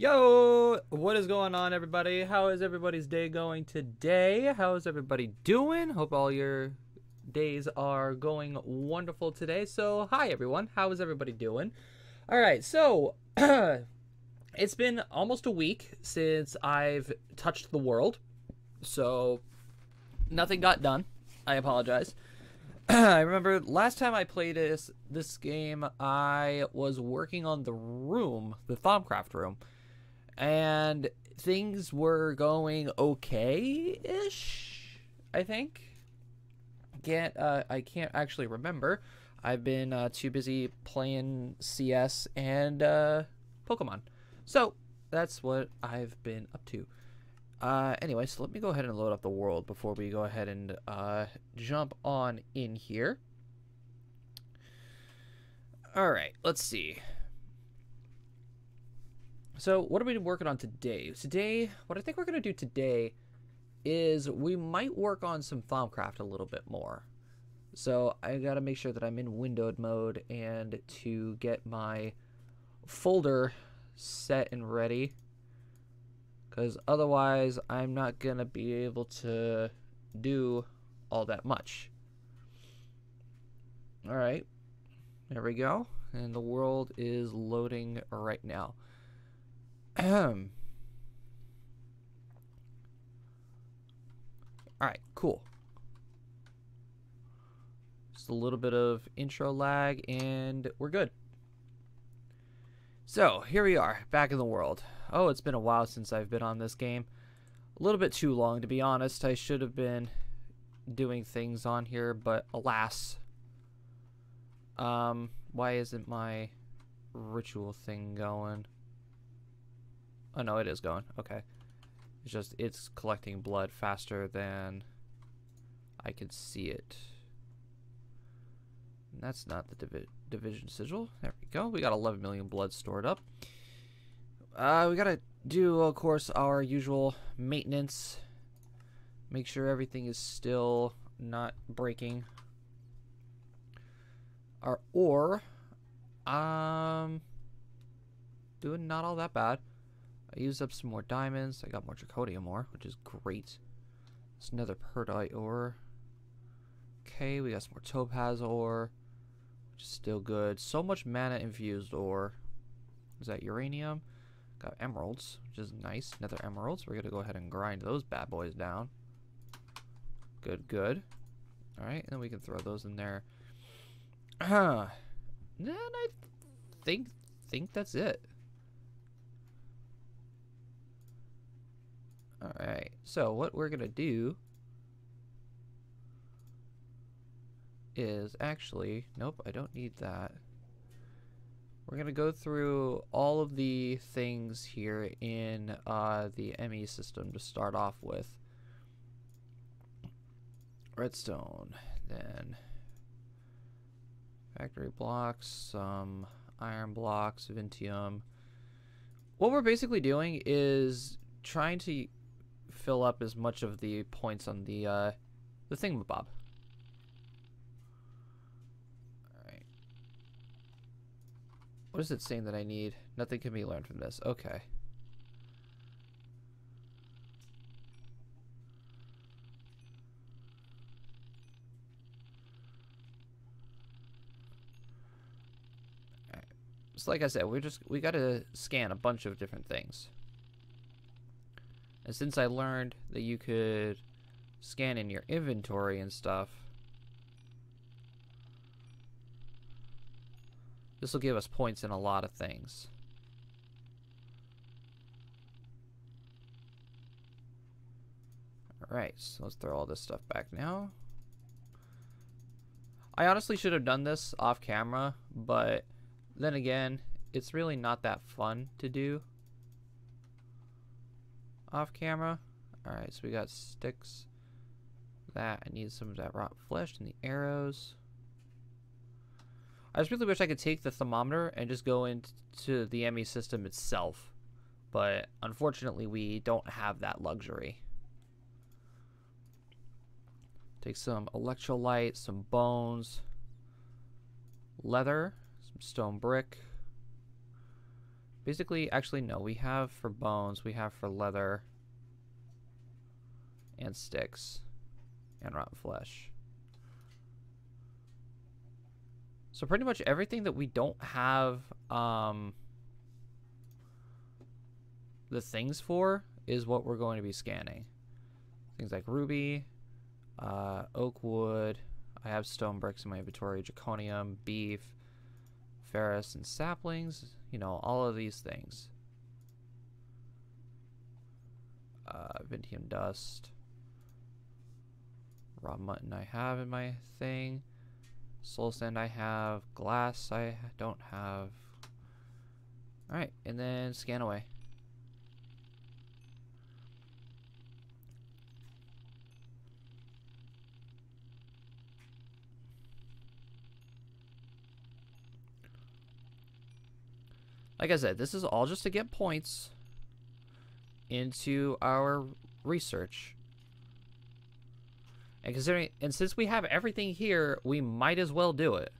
Yo, what is going on, everybody? How is everybody's day going today? How is everybody doing? Hope all your days are going wonderful today. So, hi everyone. How is everybody doing? All right, so it's been almost a week since I've touched the world. So, nothing got done. I apologize. I remember last time I played this game, I was working on the room, the Thaumcraft room. And things were going okay-ish, I think. I can't actually remember. I've been too busy playing CS and Pokemon. So that's what I've been up to. Anyway, so let me go ahead and load up the world before we go ahead and jump on in here. All right, let's see. So what are we working on today? What I think we're going to do today is we might work on some Thaumcraft a little bit more. So I got to make sure that I'm in windowed mode and to get my folder set and ready. Because otherwise I'm not going to be able to do all that much. Alright, there we go. And the world is loading right now. Alright, cool. Just a little bit of intro lag and we're good. So, here we are, back in the world. Oh, it's been a while since I've been on this game. A little bit too long, to be honest. I should have been doing things on here, but alas. Why isn't my ritual thing going? Oh, no, it is going. Okay. It's just, it's collecting blood faster than I can see it. And that's not the division sigil. There we go. We got 11 million blood stored up. We gotta do, of course, our usual maintenance. Make sure everything is still not breaking. Our ore, doing not all that bad. I used up some more diamonds. I got more zirconium ore, which is great. It's another peridot ore. Okay, we got some more topaz ore, which is still good. So much mana infused ore. Is that uranium? Got emeralds, which is nice. Nether emeralds. We're gonna go ahead and grind those bad boys down. Good, good. All right, and then we can throw those in there. Then I think that's it. Alright, so what we're going to do is actually, nope, I don't need that. We're going to go through all of the things here in the ME system to start off with. Redstone, then factory blocks, some iron blocks, Vintium. What we're basically doing is trying to fill up as much of the points on the thingamabob. Alright. What is it saying that I need? Nothing can be learned from this. Okay. Alright. So like I said, we gotta scan a bunch of different things. And since I learned that you could scan in your inventory and stuff, this will give us points in a lot of things. Alright, so let's throw all this stuff back now. I honestly should have done this off camera, but then again, it's really not that fun to do off camera. Alright, so we got sticks. That, I need some of that rotten flesh and the arrows. I just really wish I could take the thermometer and just go into the ME system itself. But unfortunately, we don't have that luxury. Take some electrolyte, some bones, leather, some stone brick, Basically, actually, no. We have for bones, we have for leather, and sticks, and rotten flesh. So pretty much everything that we don't have the things for is what we're going to be scanning. Things like ruby, oak wood. I have stone bricks in my inventory, draconium, beef, ferrous, and saplings. You know, all of these things. Vintium dust. Raw mutton I have in my thing. Soul sand I have. Glass I don't have. Alright, and then scan away. Like I said, this is all just to get points into our research. And since we have everything here, we might as well do it.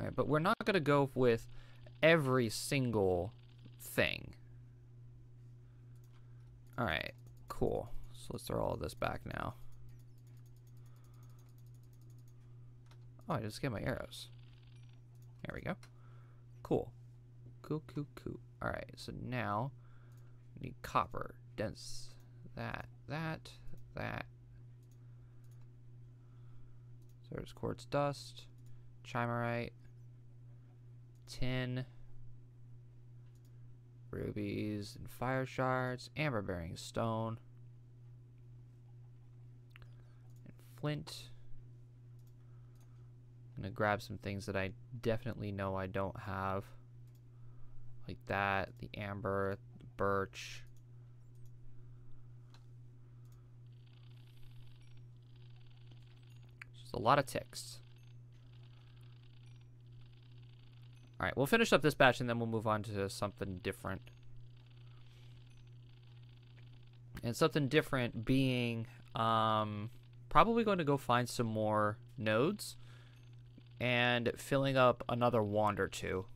All right, but we're not going to go with every single thing. All right, cool. So let's throw all of this back now. Oh, I just get my arrows. There we go. Cool. Cool. Alright, so now we need copper, dense, that. So there's quartz dust, chimerite, tin, rubies and fire shards, amber bearing stone, and flint. I'm gonna grab some things that I definitely know I don't have, like that, the amber, the birch. Just a lot of ticks. All right, we'll finish up this batch and then we'll move on to something different. And something different being probably going to go find some more nodes and filling up another wand or two,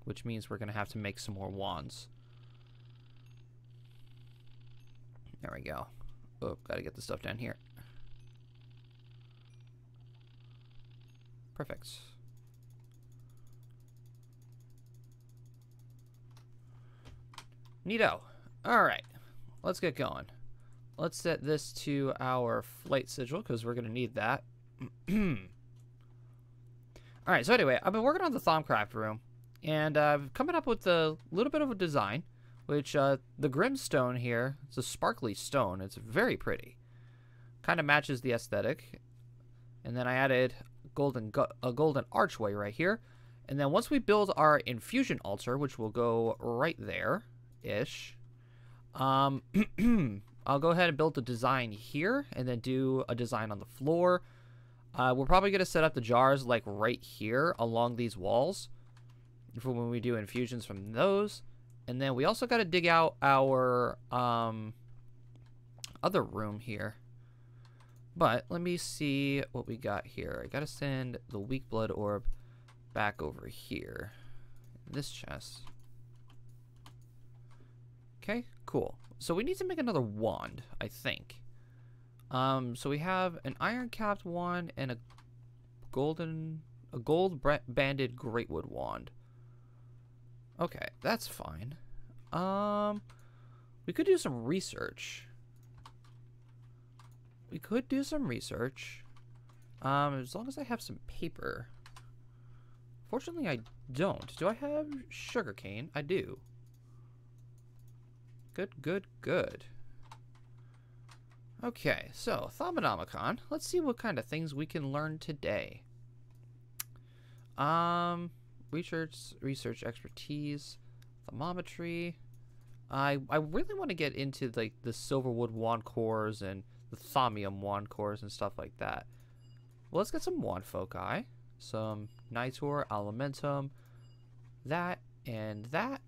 which means we're going to have to make some more wands. There we go. Oh, got to get the stuff down here. Perfect. Neato. All right, let's get going. Let's set this to our flight sigil because we're going to need that. All right, so anyway, I've been working on the Thaumcraft room, and I've coming up with a little bit of a design, which the Grimstone here, it's a sparkly stone. It's very pretty. Kind of matches the aesthetic. And then I added a golden archway right here. And then once we build our infusion altar, which will go right there-ish, I'll go ahead and build the design here, and then do a design on the floor. We're probably going to set up the jars like right here along these walls for when we do infusions from those. And then we also got to dig out our other room here. But let me see what we got here. I got to send the weak blood orb back over here. This chest. Okay, cool. So we need to make another wand, I think. So we have an iron-capped wand and a gold-banded greatwood wand. Okay, that's fine. We could do some research. As long as I have some paper. Fortunately, I don't. Do I have sugarcane? I do. Good. Okay, so Thaumanomicon. Let's see what kind of things we can learn today. Research expertise, thermometry. I really want to get into like the silverwood wand cores and the thaumium wand cores and stuff like that. Well, let's get some wand foci, some nitor, elementum, that and that.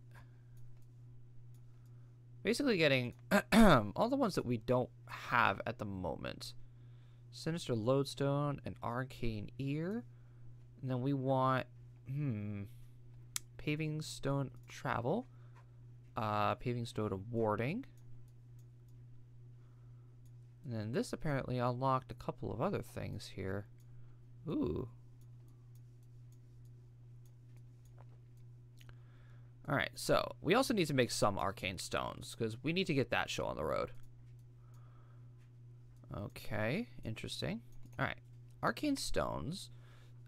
Basically getting all the ones that we don't have at the moment. Sinister Lodestone, an Arcane Ear. And then we want, Paving Stone of Travel. Paving Stone of Warding. And then this apparently unlocked a couple of other things here. Ooh. Alright, so we also need to make some arcane stones, because we need to get that show on the road. Okay, interesting. Alright, arcane stones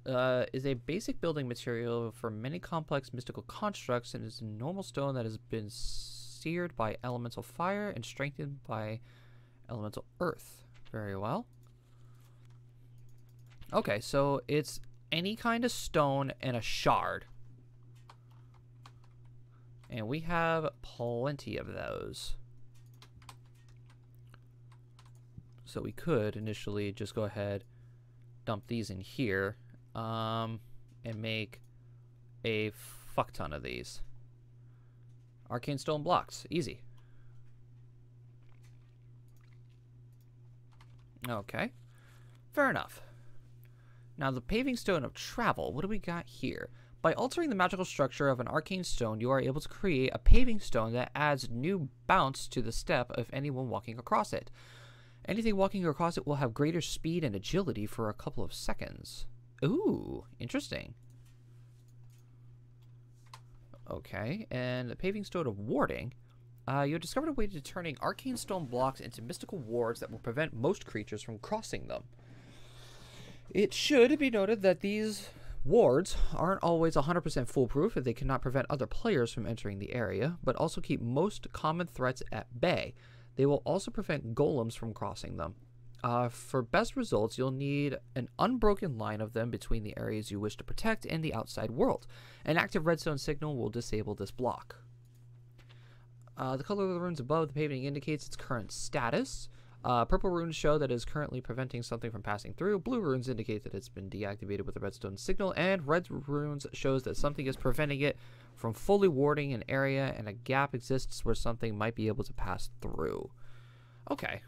is a basic building material for many complex mystical constructs, and is a normal stone that has been seared by elemental fire and strengthened by elemental earth. Very well. Okay, so it's any kind of stone and a shard. And we have plenty of those. So we could initially just go ahead, dump these in here, and make a fuck ton of these. Arcane stone blocks. Easy. Okay. Fair enough. Now the paving stone of travel. What do we got here? By altering the magical structure of an arcane stone, you are able to create a paving stone that adds new bounce to the step of anyone walking across it. Anything walking across it will have greater speed and agility for a couple of seconds. Ooh, interesting. Okay, and the paving stone of warding. You have discovered a way to turning arcane stone blocks into mystical wards that will prevent most creatures from crossing them. It should be noted that these wards aren't always 100% foolproof, if they cannot prevent other players from entering the area, but also keep most common threats at bay. They will also prevent golems from crossing them. For best results, you'll need an unbroken line of them between the areas you wish to protect and the outside world. An active redstone signal will disable this block. The color of the runes above the paving indicates its current status. Purple runes show that it is currently preventing something from passing through. Blue runes indicate that it's been deactivated with a redstone signal. And red runes shows that something is preventing it from fully warding an area, and a gap exists where something might be able to pass through. Okay.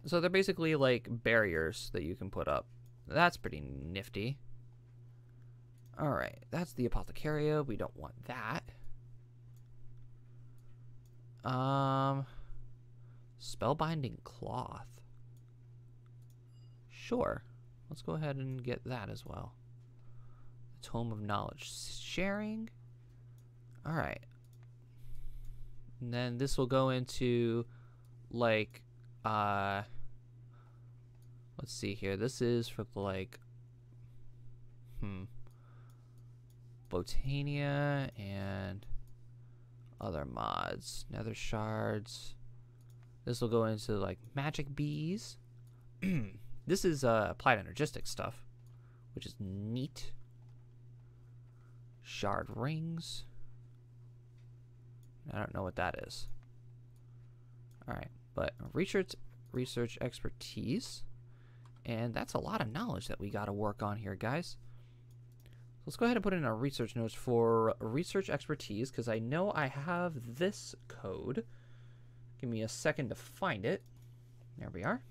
So they're basically like barriers that you can put up. That's pretty nifty. Alright, that's the Apothecaria. We don't want that. Spellbinding cloth. Sure. Let's go ahead and get that as well. Tome of knowledge sharing. Alright. And then this will go into like let's see here. This is for like Botania and other mods. Nether shards. This will go into like magic bees. This is applied energistic stuff, which is neat. Shard rings. I don't know what that is. Alright, but research expertise. And that's a lot of knowledge that we got to work on here, guys. Let's go ahead and put in our research notes for research expertise, because I know I have this code. Give me a second to find it. There we are.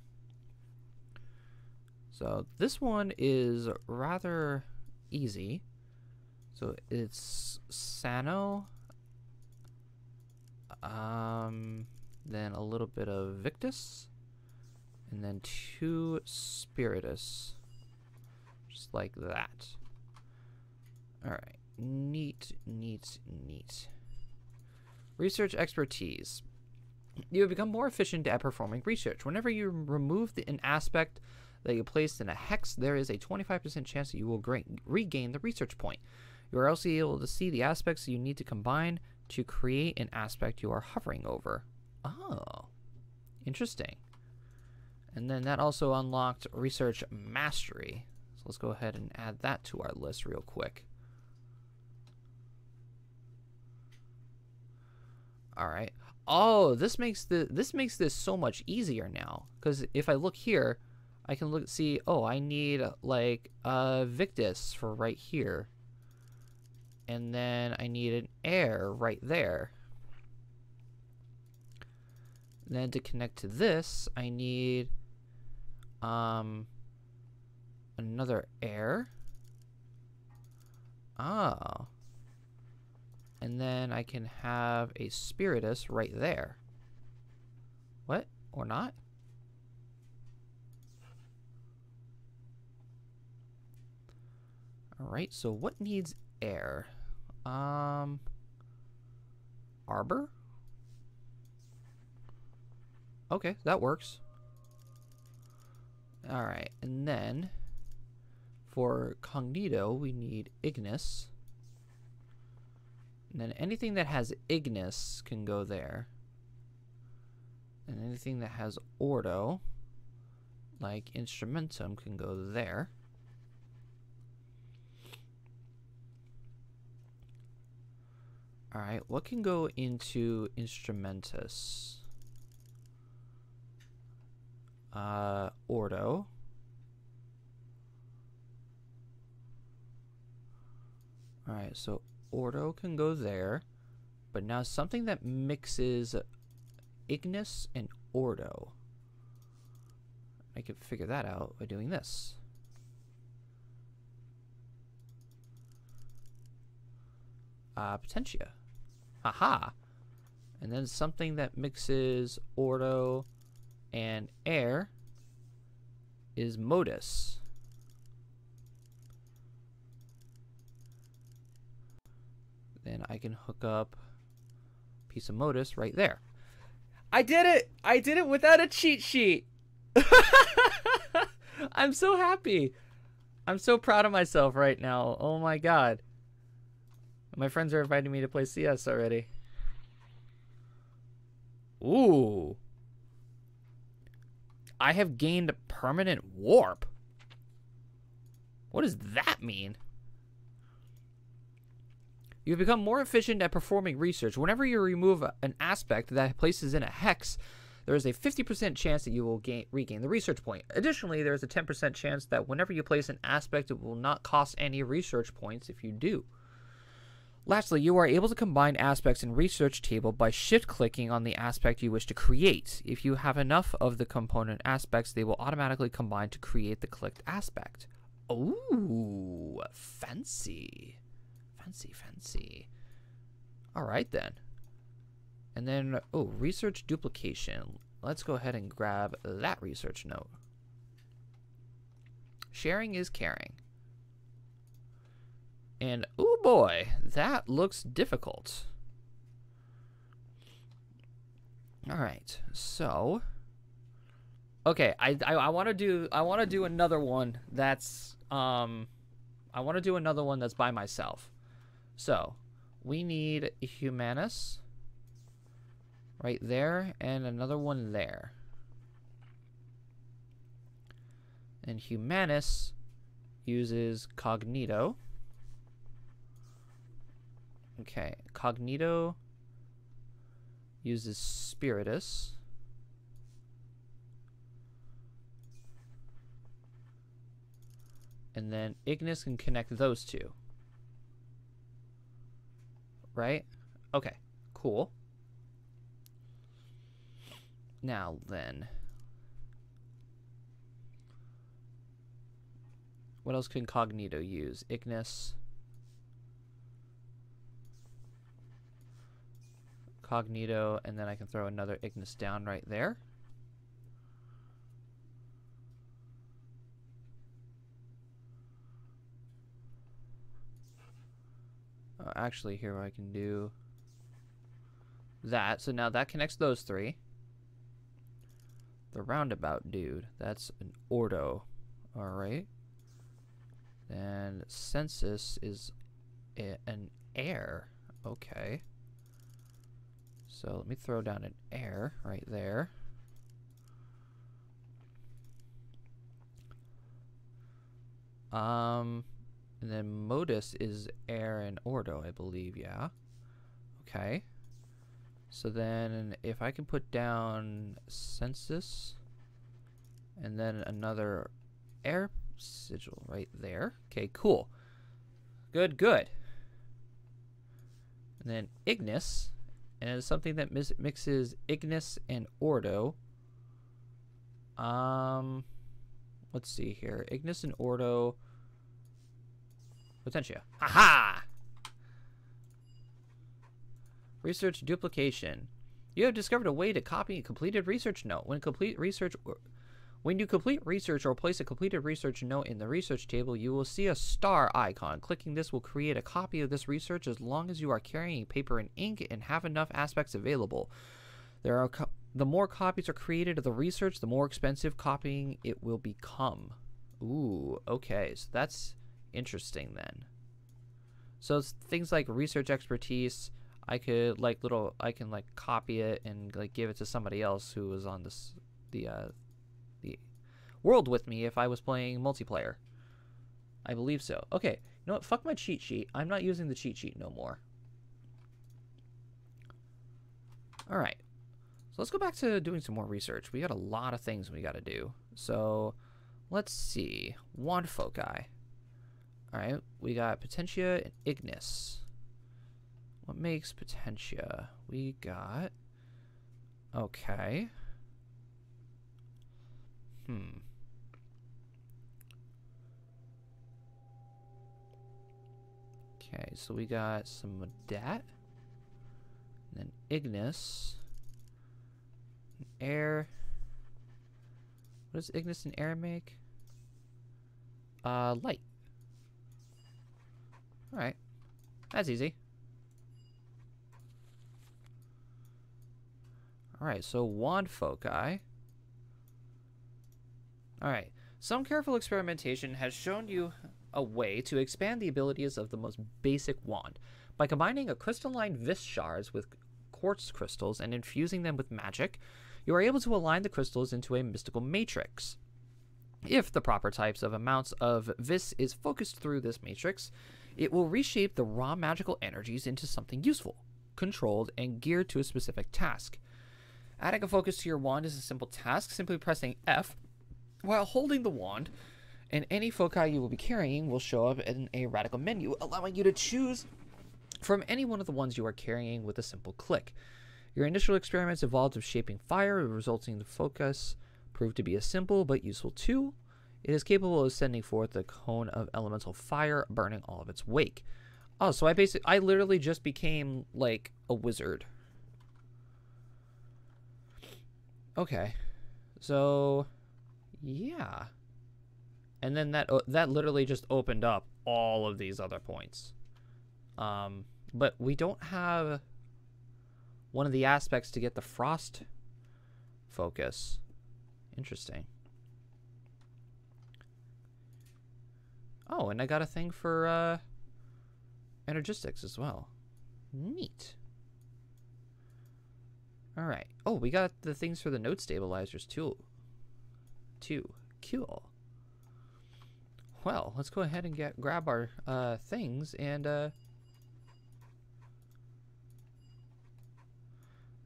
So this one is rather easy. So it's Sano, then a little bit of Victus, and then 2 Spiritus, just like that. Alright, neat. Research expertise. You have become more efficient at performing research. Whenever you remove an aspect that you placed in a hex, there is a 25% chance that you will regain the research point. You are also able to see the aspects you need to combine to create an aspect you are hovering over. Oh, interesting. And then that also unlocked research mastery. So let's go ahead and add that to our list real quick. All right. Oh, this makes this so much easier now, because if I look here, I can see, oh, I need like Victus for right here, and then I need an air right there. And then to connect to this, I need Another air. Oh. And then I can have a spiritus right there. What? Or not? Alright, so what needs air? Arbor? Okay, that works. Alright, and then for cognito, we need ignis. And then anything that has ignis can go there. And anything that has ordo, like instrumentum, can go there. Alright, what can go into instrumentus? Ordo. Alright, so ordo can go there. But now something that mixes ignis and ordo. I can figure that out by doing this. Potentia. Haha. And then something that mixes ordo and air is modus. Then I can hook up a piece of modus right there. I did it! I did it without a cheat sheet! I'm so happy. I'm so proud of myself right now. Oh my god. My friends are inviting me to play CS already. Ooh. I have gained permanent warp. What does that mean? You've become more efficient at performing research. Whenever you remove an aspect that places in a hex, there is a 50% chance that you will regain the research point. Additionally, there is a 10% chance that whenever you place an aspect, it will not cost any research points if you do. Lastly, you are able to combine aspects in Research Table by shift-clicking on the aspect you wish to create. If you have enough of the component aspects, they will automatically combine to create the clicked aspect. Ooh, fancy. Fancy, fancy. Alright then. And then, oh, research duplication. Let's go ahead and grab that research note. Sharing is caring. And, oh boy, that looks difficult. Alright, so... Okay, I want to do another one that's, I want to do another one that's by myself. So, we need Humanus right there, and another one there. And Humanus uses Cognito. Okay, Cognito uses Spiritus. And then Ignis can connect those two. Right? Okay, cool. Now then, what else can Cognito use? Ignis. Cognito, and then I can throw another Ignis down right there. Actually, here I can do that. So now that connects those three. The roundabout dude, that's an ordo. Alright. And census is an air. Okay. So let me throw down an air right there. And then modus is air and ordo, I believe, yeah. Okay. So then if I can put down census and then another air sigil right there. Okay, cool. Good, good. And then Ignis, and it's something that mixes Ignis and ordo. Let's see here. Ignis and Ordo. Potentia. Haha! Research duplication. You have discovered a way to copy a completed research note. When you complete research or place a completed research note in the research table, you will see a star icon. Clicking this will create a copy of this research as long as you are carrying paper and ink and have enough aspects available. The more copies are created of the research, the more expensive copying it will become. Ooh, okay. So that's interesting then. So it's things like research expertise, I can copy it and like give it to somebody else who was on the world with me if I was playing multiplayer. I believe so. Okay, you know what? Fuck my cheat sheet. I'm not using the cheat sheet no more. All right. So let's go back to doing some more research. We got a lot of things we got to do. So let's see. Wand foci. All right, we got Potentia and Ignis. What makes Potentia? We got... Okay. Okay, so we got some of that. And then Ignis. And air. What does Ignis and air make? Light. Alright. That's easy. Alright, so wand foci. Alright. Some careful experimentation has shown you a way to expand the abilities of the most basic wand. By combining a crystalline vis shards with quartz crystals and infusing them with magic, you are able to align the crystals into a mystical matrix. If the proper types of amounts of vis is focused through this matrix, it will reshape the raw magical energies into something useful, controlled, and geared to a specific task. Adding a focus to your wand is a simple task. Simply pressing F while holding the wand, and any foci you will be carrying will show up in a radical menu, allowing you to choose from any one of the ones you are carrying with a simple click. Your initial experiments involved of shaping fire, resulting in the focus proved to be a simple but useful tool. It is capable of sending forth a cone of elemental fire, burning all of its wake. Oh, so I literally just became like a wizard. Okay, so yeah, and then that literally just opened up all of these other points. But we don't have one of the aspects to get the frost focus. Interesting. Oh, and I got a thing for energistics as well. Neat. All right. Oh, we got the things for the node stabilizers too. Cool. Well, let's go ahead and grab our things and all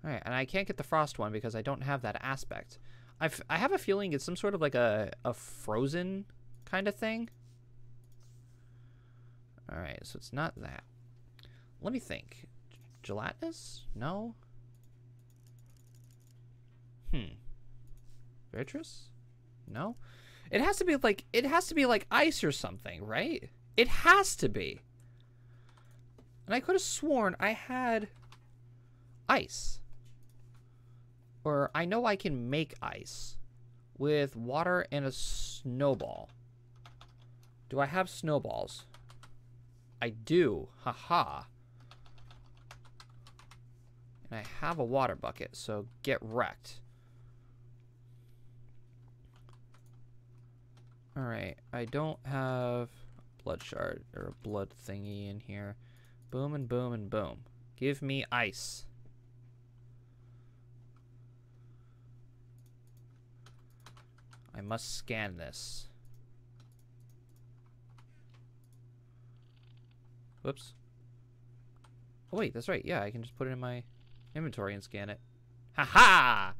right, and I can't get the frost one because I don't have that aspect. I have a feeling it's some sort of like a frozen kind of thing. All right, so it's not that. Let me think. Gelatinous? No. Beatrice? No. It has to be like ice or something, right? It has to be. And I could have sworn I had ice. Or I know I can make ice with water and a snowball. Do I have snowballs? I do. Haha. And I have a water bucket, so get wrecked. Alright, I don't have blood shard or a blood thingy in here. Boom and boom and boom. Give me ice. I must scan this. Whoops. Oh wait, that's right. Yeah, I can just put it in my inventory and scan it. Ha-ha!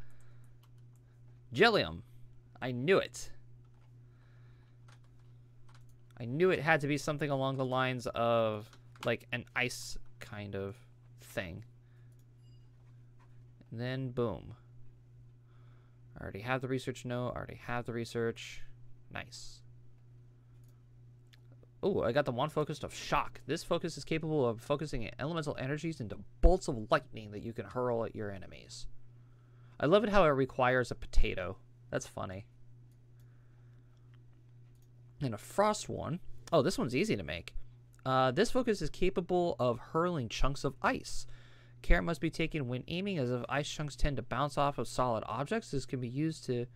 Jellium. I knew it. I knew it had to be something along the lines of like an ice kind of thing. And then boom. I already have the research note. I already have the research. Nice. Oh, I got the one focused of shock. This focus is capable of focusing elemental energies into bolts of lightning that you can hurl at your enemies. I love it how it requires a potato. That's funny. And a frost one. Oh, this one's easy to make. This focus is capable of hurling chunks of ice. Care must be taken when aiming, as if ice chunks tend to bounce off of solid objects. This can be used to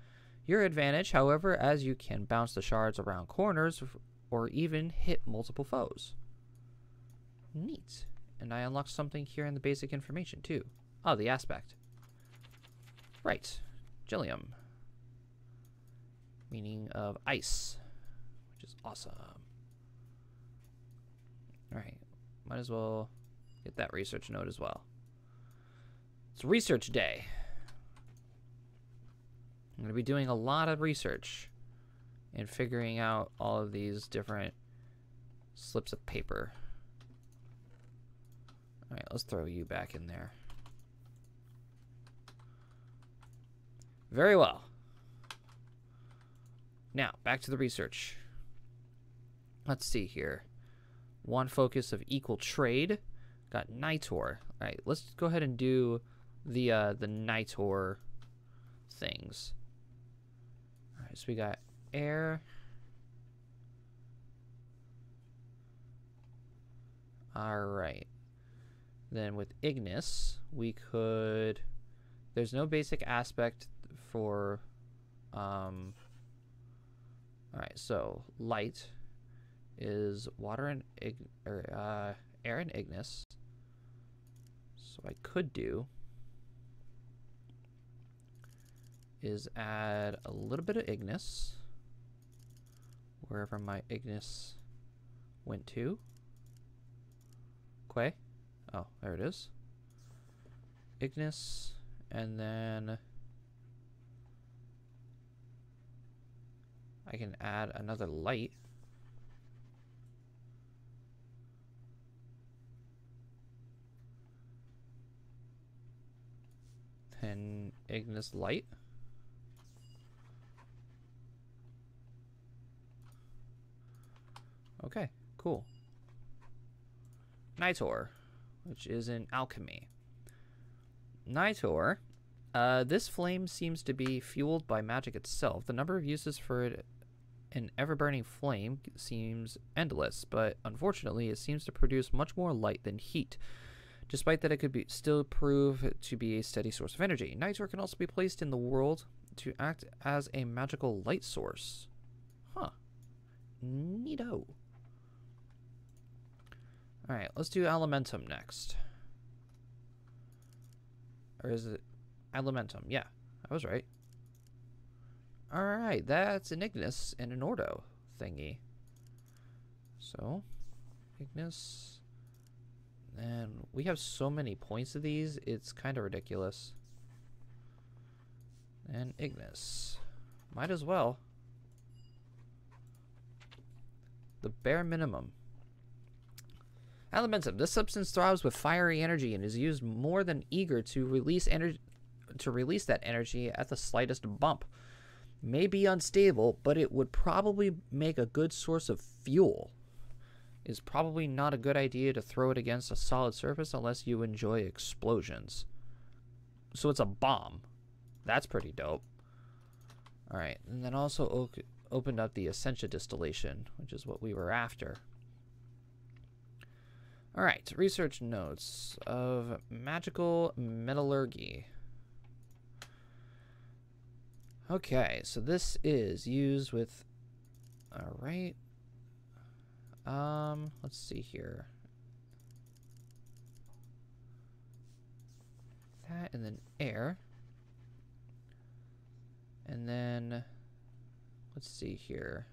your advantage, however, as you can bounce the shards around corners or even hit multiple foes. Neat. And I unlocked something here in the basic information, too. Oh, the aspect. Right. Gillium. Meaning of ice. Which is awesome. Alright. Might as well get that research note as well. It's research day. I'm going to be doing a lot of research and figuring out all of these different slips of paper. Alright, let's throw you back in there. Very well. Now, back to the research. Let's see here. One focus of equal trade. Got Nitor. Alright, let's go ahead and do the Nitor things. Alright, so we got air. Alright. Then with Ignis, we could... There's no basic aspect for... Alright, so light is water and air and Ignis. So I could do is add a little bit of Ignis wherever my Ignis went to. Okay. Oh, there it is. Ignis, and then I can add another light. Then Ignis light. Okay, cool. Nitor, which is in alchemy. Nitor, this flame seems to be fueled by magic itself. The number of uses for it, an ever-burning flame, seems endless, but unfortunately it seems to produce much more light than heat. Despite that, it could still prove to be a steady source of energy. Nitor can also be placed in the world to act as a magical light source. Huh. Neato. Alright, let's do Elementum next. Or is it Elementum? Yeah, I was right. Alright, that's an Ignis and an Ordo thingy. So, Ignis. And we have so many points of these, it's kind of ridiculous. And Ignis. Might as well. The bare minimum. Elementum. This substance throbs with fiery energy and is used more than eager to release that energy at the slightest bump. May be unstable, but it would probably make a good source of fuel. It's probably not a good idea to throw it against a solid surface unless you enjoy explosions. So it's a bomb. That's pretty dope. Alright, and then also opened up the Essentia distillation, which is what we were after. Alright, research notes of magical metallurgy. Okay, so this is used with... Alright. Let's see here. That, and then air. And then... Let's see here.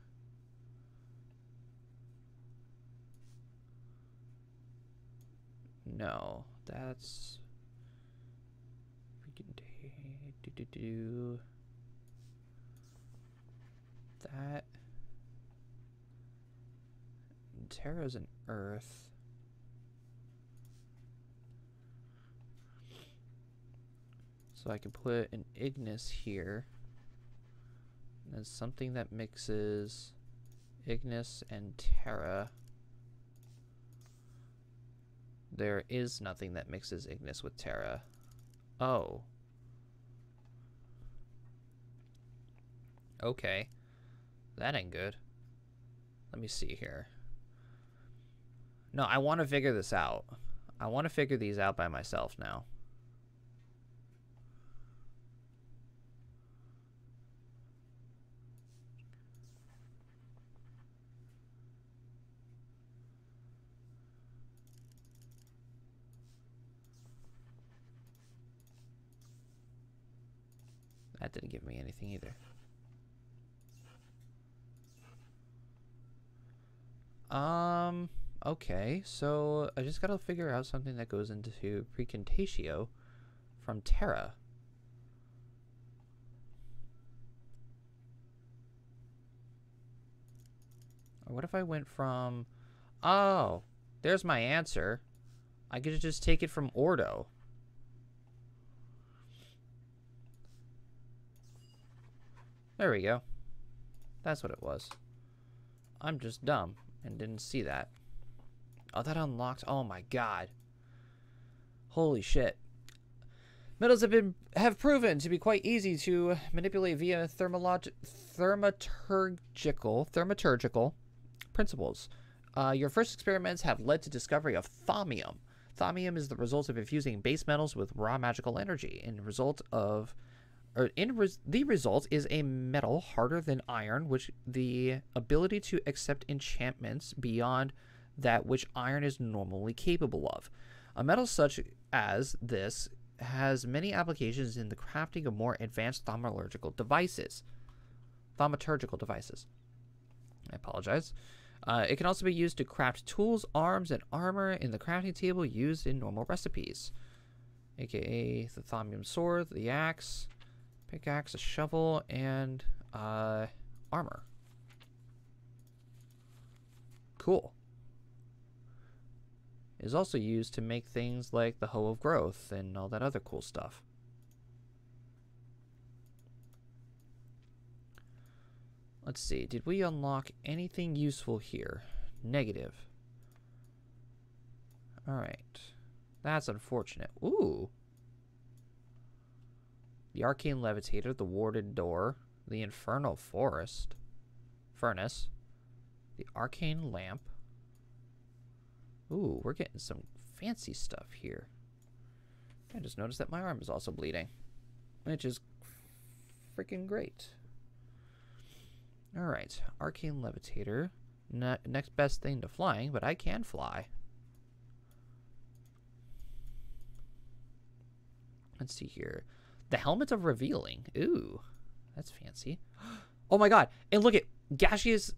No, that's... We can do that. Terra's an earth. So I can put an Ignis here. There's something that mixes ignis and terra. There is nothing that mixes ignis with terra. Oh. Okay. That ain't good. Let me see here. No, I want to figure this out. I want to figure these out by myself now. That didn't give me anything either. Okay, so I just gotta figure out something that goes into precontatio from terra. Or what if I went from... Oh, there's my answer. I could just take it from ordo. There we go. That's what it was. I'm just dumb and didn't see that. Oh, that unlocked. Oh my god. Holy shit. Metals have proven to be quite easy to manipulate via thaumaturgical principles. Your first experiments have led to discovery of thaumium. Thaumium is the result of infusing base metals with raw magical energy. The result is a metal harder than iron, which the ability to accept enchantments beyond that which iron is normally capable of. A metal such as this has many applications in the crafting of more advanced thaumaturgical devices. I apologize. It can also be used to craft tools, arms, and armor in the crafting table used in normal recipes, aka the thaumium sword, the axe, pickaxe, a shovel, and armor. Cool. It is also used to make things like the Hoe of Growth and all that other cool stuff. Let's see, did we unlock anything useful here? Negative. Alright. That's unfortunate. Ooh. The Arcane Levitator, the Warded Door, the Infernal Furnace, the Arcane Lamp. Ooh, we're getting some fancy stuff here. I just noticed that my arm is also bleeding, which is freaking great. Alright, Arcane Levitator. Next best thing to flying, but I can fly. Let's see here. The Helmet of Revealing. Ooh, that's fancy. Oh my god, and look at gaseous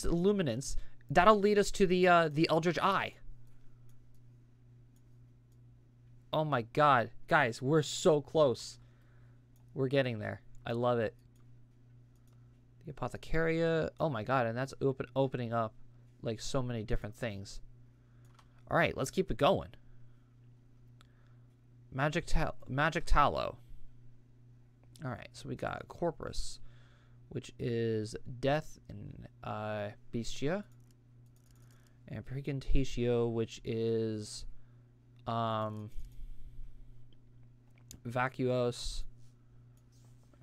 luminance. That'll lead us to the Eldritch Eye. Oh my god. Guys, we're so close. We're getting there. I love it. The Apothecaria. Oh my god, and that's opening up like so many different things. Alright, let's keep it going. Magic Tallow. Alright, so we got Corpus, which is Death and Bestia. And Precontatio, which is Vacuos.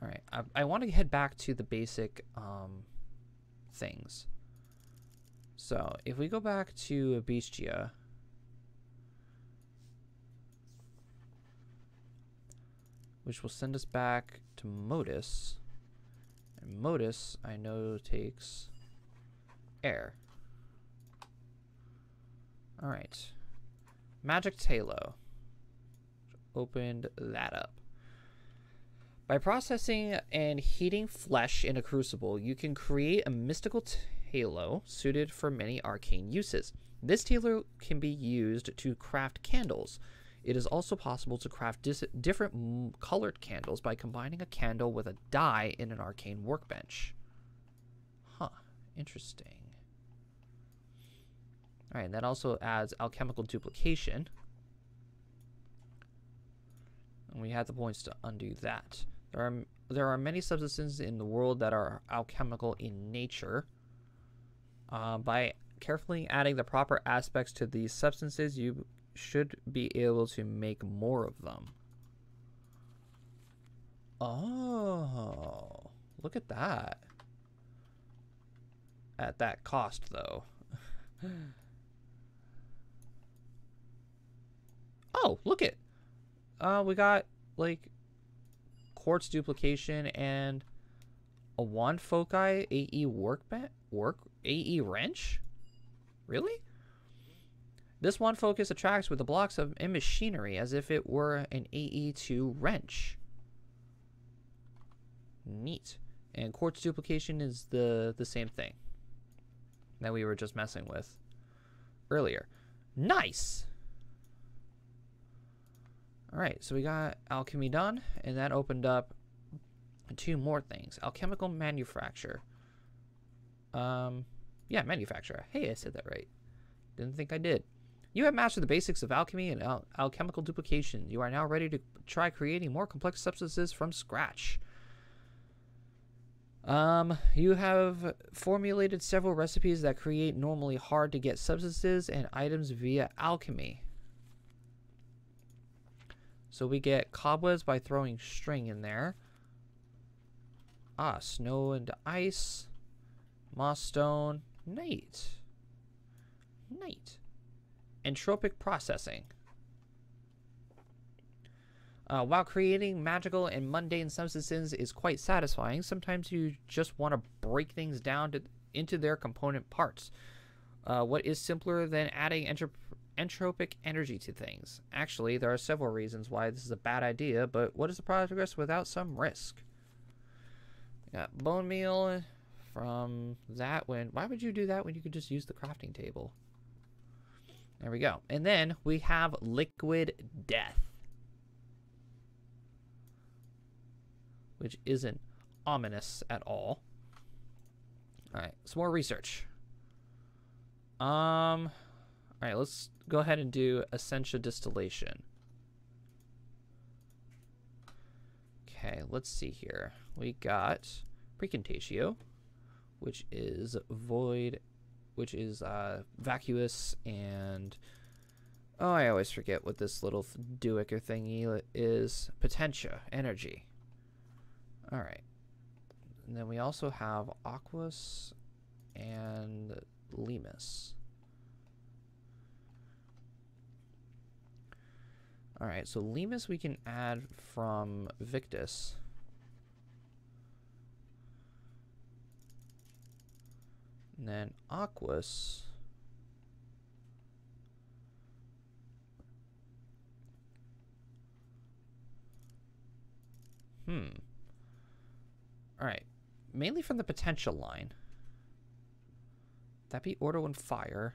Alright, I want to head back to the basic things. So, if we go back to Bestia, which will send us back to Modus. And Modus, I know, takes air. Alright. Magic Tallow. Opened that up. By processing and heating flesh in a crucible, you can create a mystical tallow suited for many arcane uses. This tallow can be used to craft candles. It is also possible to craft different colored candles by combining a candle with a dye in an arcane workbench. Huh. Interesting. Alright, and that also adds alchemical duplication. And we have the points to undo that. there are many substances in the world that are alchemical in nature. By carefully adding the proper aspects to these substances, you should be able to make more of them. Oh, look at that. At that cost, though. Oh, look it. We got, like, quartz duplication and a wand foci AE AE wrench? Really? This one focus attracts with the blocks of machinery as if it were an AE2 wrench. Neat. And quartz duplication is the same thing that we were just messing with earlier. Nice! Alright, so we got alchemy done, and that opened up 2 more things. Alchemical manufacture. Yeah, manufacture. Hey, I said that right. Didn't think I did. You have mastered the basics of alchemy and alchemical duplication. You are now ready to try creating more complex substances from scratch. You have formulated several recipes that create normally hard to get substances and items via alchemy. So we get cobwebs by throwing string in there. Ah, snow and ice. Moss stone. Neat. Neat. Entropic processing. While creating magical and mundane substances is quite satisfying, sometimes you just want to break things down into their component parts. What is simpler than adding entropic energy to things? Actually, there are several reasons why this is a bad idea, but what is the progress without some risk? Got bone meal from that when... Why would you do that when you could just use the crafting table? There we go. And then we have liquid death, which isn't ominous at all. All right, some more research. All right, let's go ahead and do Essentia distillation. Okay, let's see here. We got precontatio, which is void, which is vacuous, and oh, I always forget what this little duiker thingy is. Potentia, energy. All right, and then we also have aqueous and limus. All right, so limus we can add from Victus. And then aqueous. All right, mainly from the potential line. That be order and fire.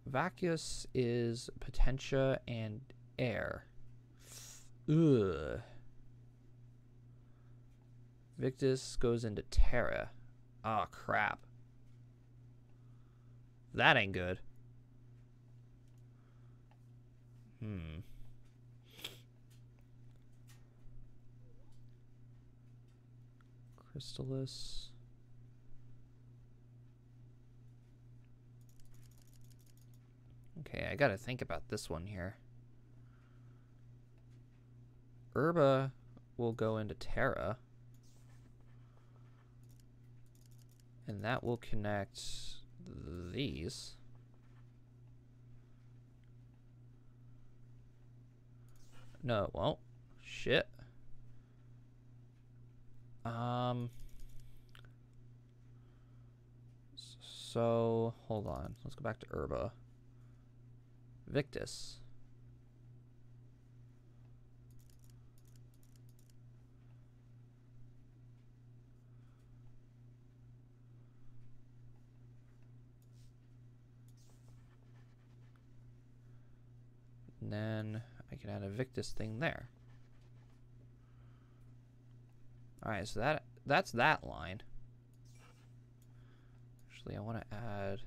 Vacuous is potentia and air. Ugh. Victus goes into terra. Oh, crap. That ain't good. Crystallis. Okay, I gotta think about this one here. Herba will go into Terra. And that will connect these. No, it won't. Shit. So, hold on. Let's go back to Herba. Victus. And then I can add a Victus thing there. Alright, so that's that line. Actually, I want to add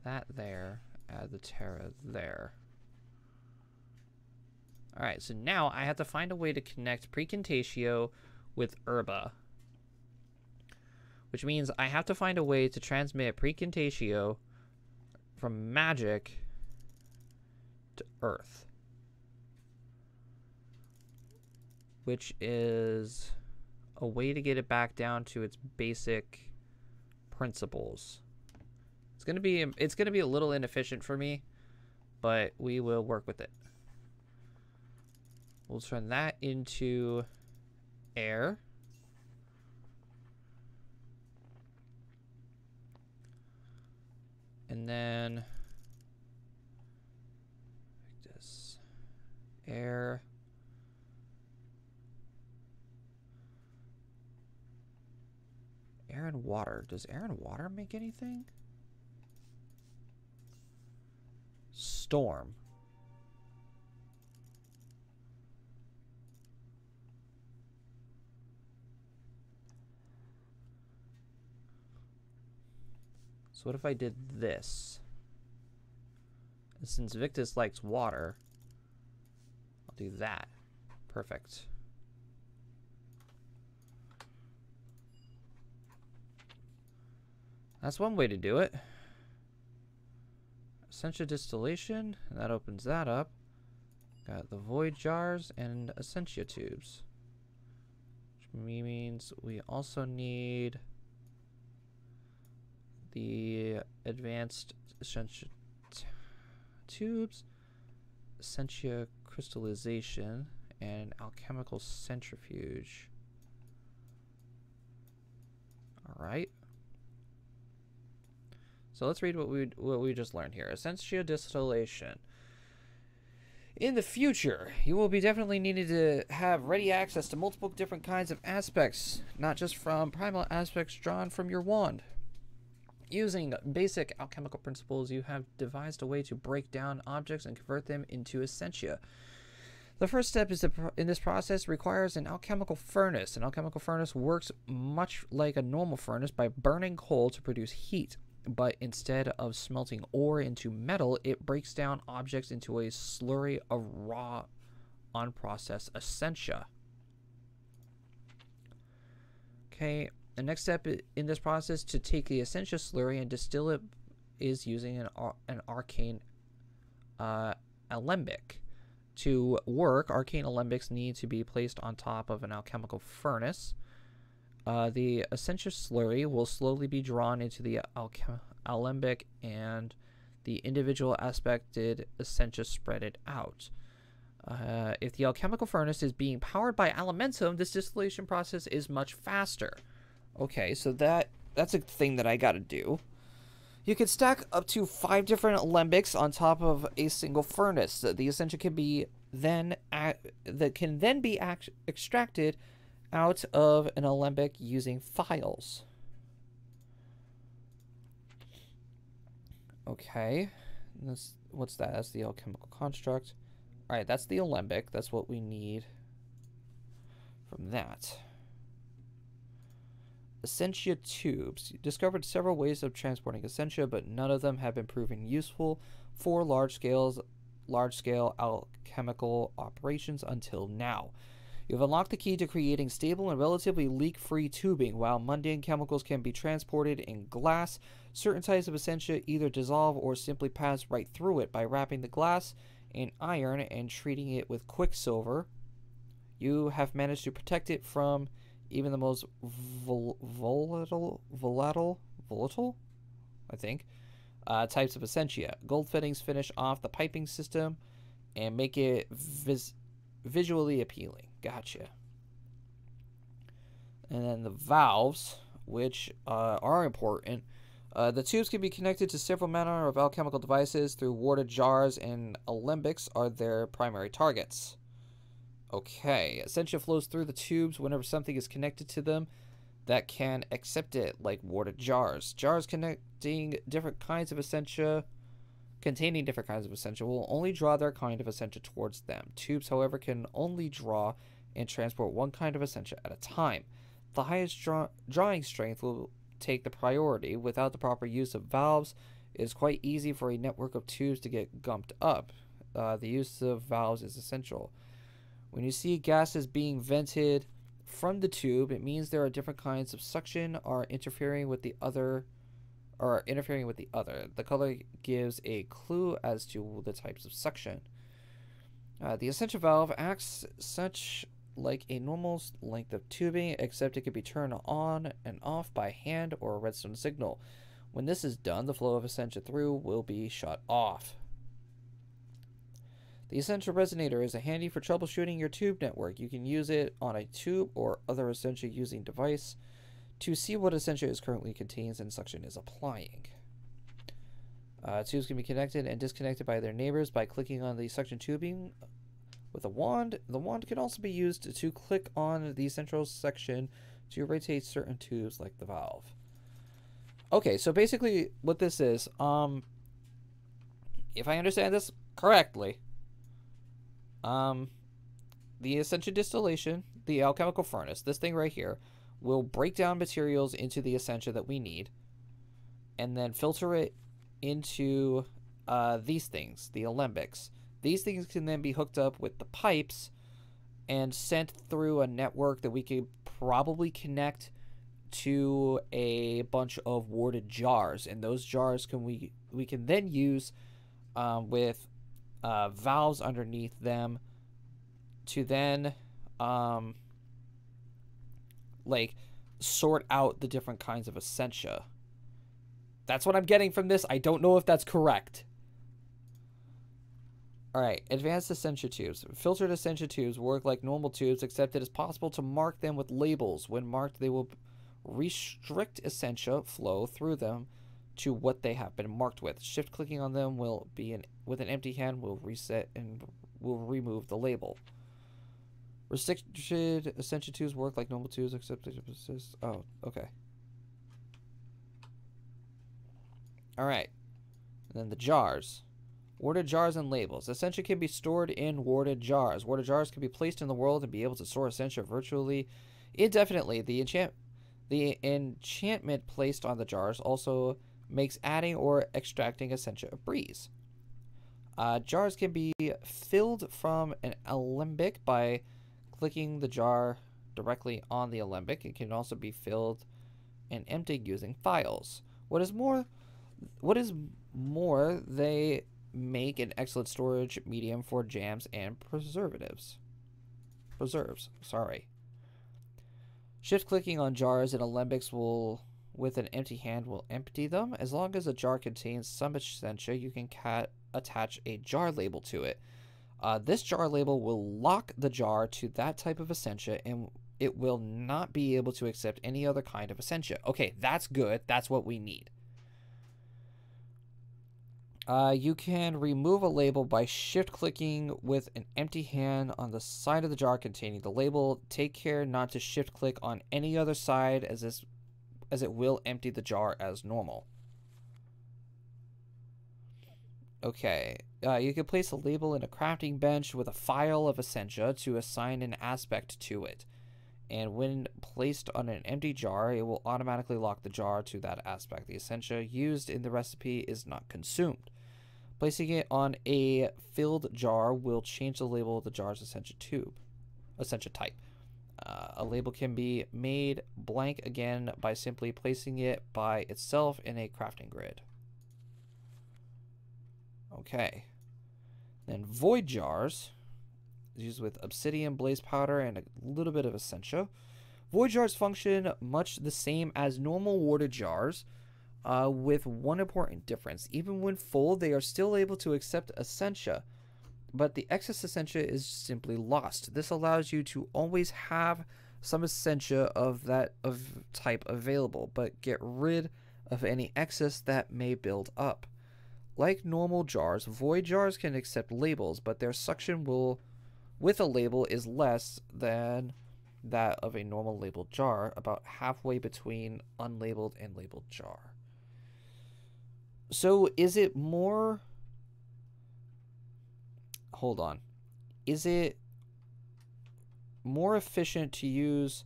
that there. Add the Terra there. All right, so now I have to find a way to connect precontatio with herba, which means I have to find a way to transmit precontatio from magic to earth, which is a way to get it back down to its basic principles. It's gonna be a little inefficient for me, but we will work with it. We'll turn that into air. And then like this. Air. Air and water. Does air and water make anything? Storm. So what if I did this? And since Victus likes water, I'll do that. Perfect. That's one way to do it. Essentia distillation, and that opens that up. Got the void jars and essentia tubes. Which means we also need the advanced essentia tubes, essentia crystallization, and alchemical centrifuge. All right. So let's read what we just learned here. Essentia distillation. In the future, you will be definitely needing to have ready access to multiple different kinds of aspects, not just from primal aspects drawn from your wand. Using basic alchemical principles, you have devised a way to break down objects and convert them into essentia. The first step in this process requires an alchemical furnace. An alchemical furnace works much like a normal furnace by burning coal to produce heat. But instead of smelting ore into metal, it breaks down objects into a slurry of raw, unprocessed essentia. Okay, the next step in this process to take the essentia slurry and distill it is using an arcane alembic. To work, arcane alembics need to be placed on top of an alchemical furnace. The essentia slurry will slowly be drawn into the alembic, and the individual aspected essentia spread it out. If the alchemical furnace is being powered by elementum, this distillation process is much faster. Okay, so that's a thing that I gotta do. You can stack up to 5 different alembics on top of a single furnace. The essentia can be extracted out of an alembic using files. Okay, what's that? That's the alchemical construct. All right, that's the alembic. That's what we need from that. Essentia tubes. You discovered several ways of transporting essentia, but none of them have been proven useful for large-scale alchemical operations until now. You've unlocked the key to creating stable and relatively leak-free tubing. While mundane chemicals can be transported in glass, certain types of essentia either dissolve or simply pass right through it. By wrapping the glass in iron and treating it with quicksilver, you have managed to protect it from even the most volatile, I think, types of essentia. Gold fittings finish off the piping system and make it visually appealing. Gotcha. And then the valves, which are important. The tubes can be connected to several manner of alchemical devices through warded jars, and alembics are their primary targets. Okay, essentia flows through the tubes whenever something is connected to them that can accept it, like warded jars. Jars containing different kinds of essentia will only draw their kind of essentia towards them. Tubes, however, can only draw and transport one kind of essentia at a time. The highest drawing strength will take the priority. Without the proper use of valves, it is quite easy for a network of tubes to get gumped up. the use of valves is essential. When you see gases being vented from the tube, it means there are different kinds of suction are interfering with the other. The color gives a clue as to the types of suction. The essential valve acts such like a normal length of tubing, except it can be turned on and off by hand or a redstone signal. When this is done, the flow of Essentia through will be shut off. The Essentia Resonator is handy for troubleshooting your tube network. You can use it on a tube or other Essentia using device to see what Essentia is currently contains and suction is applying. Tubes can be connected and disconnected by their neighbors by clicking on the suction tubing with a wand. The wand can also be used to click on the central section to rotate certain tubes like the valve. Okay, so basically what this is, if I understand this correctly, the Essentia distillation, the alchemical furnace, this thing right here, will break down materials into the Essentia that we need and then filter it into these things, the alembics. These things can then be hooked up with the pipes and sent through a network that we could probably connect to a bunch of warded jars, and those jars we can then use with valves underneath them to then like sort out the different kinds of Essentia. That's what I'm getting from this. I don't know if that's correct. Alright, advanced Essentia tubes. Filtered Essentia tubes work like normal tubes, except it is possible to mark them with labels. When marked, they will restrict Essentia flow through them to what they have been marked with. Shift clicking on them will be with an empty hand will reset and will remove the label. Restricted Essentia tubes work like normal tubes, except they persist. Oh, okay. Alright. And then the jars. Warded jars and labels. Essentia can be stored in warded jars. Warded jars can be placed in the world and be able to store Essentia virtually indefinitely. The enchantment placed on the jars also makes adding or extracting Essentia a breeze. Jars can be filled from an alembic by clicking the jar directly on the alembic. It can also be filled and emptied using files. What is more, they make an excellent storage medium for jams and preserves. Shift clicking on jars and alembics with an empty hand will empty them. As long as a jar contains some Essentia, you can attach a jar label to it. This jar label will lock the jar to that type of Essentia, and it will not be able to accept any other kind of Essentia. Okay, that's good. That's what we need. You can remove a label by shift-clicking with an empty hand on the side of the jar containing the label. Take care not to shift-click on any other side, as it will empty the jar as normal. Okay, you can place a label in a crafting bench with a file of Essentia to assign an aspect to it. And when placed on an empty jar, it will automatically lock the jar to that aspect. The Essentia used in the recipe is not consumed. Placing it on a filled jar will change the label of the jar's Essentia type. A label can be made blank again by simply placing it by itself in a crafting grid. Okay. Then void jars, used with obsidian, blaze powder, and a little bit of Essentia. Void jars function much the same as normal warded jars, with one important difference. Even when full, they are still able to accept Essentia, but the excess Essentia is simply lost. This allows you to always have some Essentia of type available, but get rid of any excess that may build up. Like normal jars, void jars can accept labels, but their suction with a label is less than that of a normal labeled jar, about halfway between unlabeled and labeled jar. So is it more... Hold on. Is it more efficient to use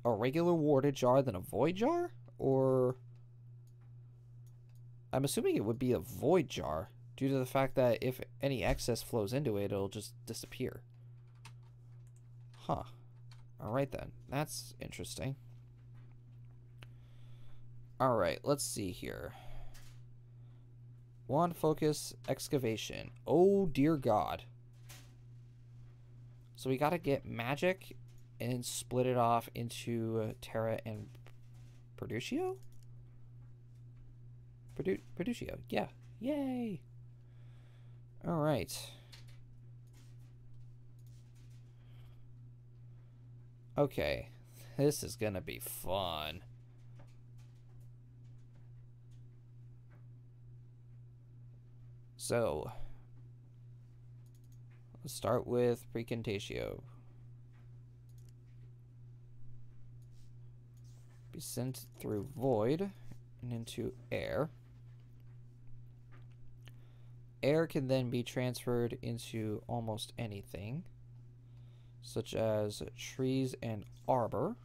a regular warded jar than a void jar? Or... I'm assuming it would be a void jar. due to the fact that if any excess flows into it, it'll just disappear. Huh. Alright then. That's interesting. Alright, let's see here. Wand focus excavation. Oh dear God. So we gotta get magic and split it off into Terra and Producio? Producio, yeah. Yay! Alright. Okay. This is gonna be fun. So, let's start with Precantatio. Be sent through void and into air. Air can then be transferred into almost anything, such as trees and arbor.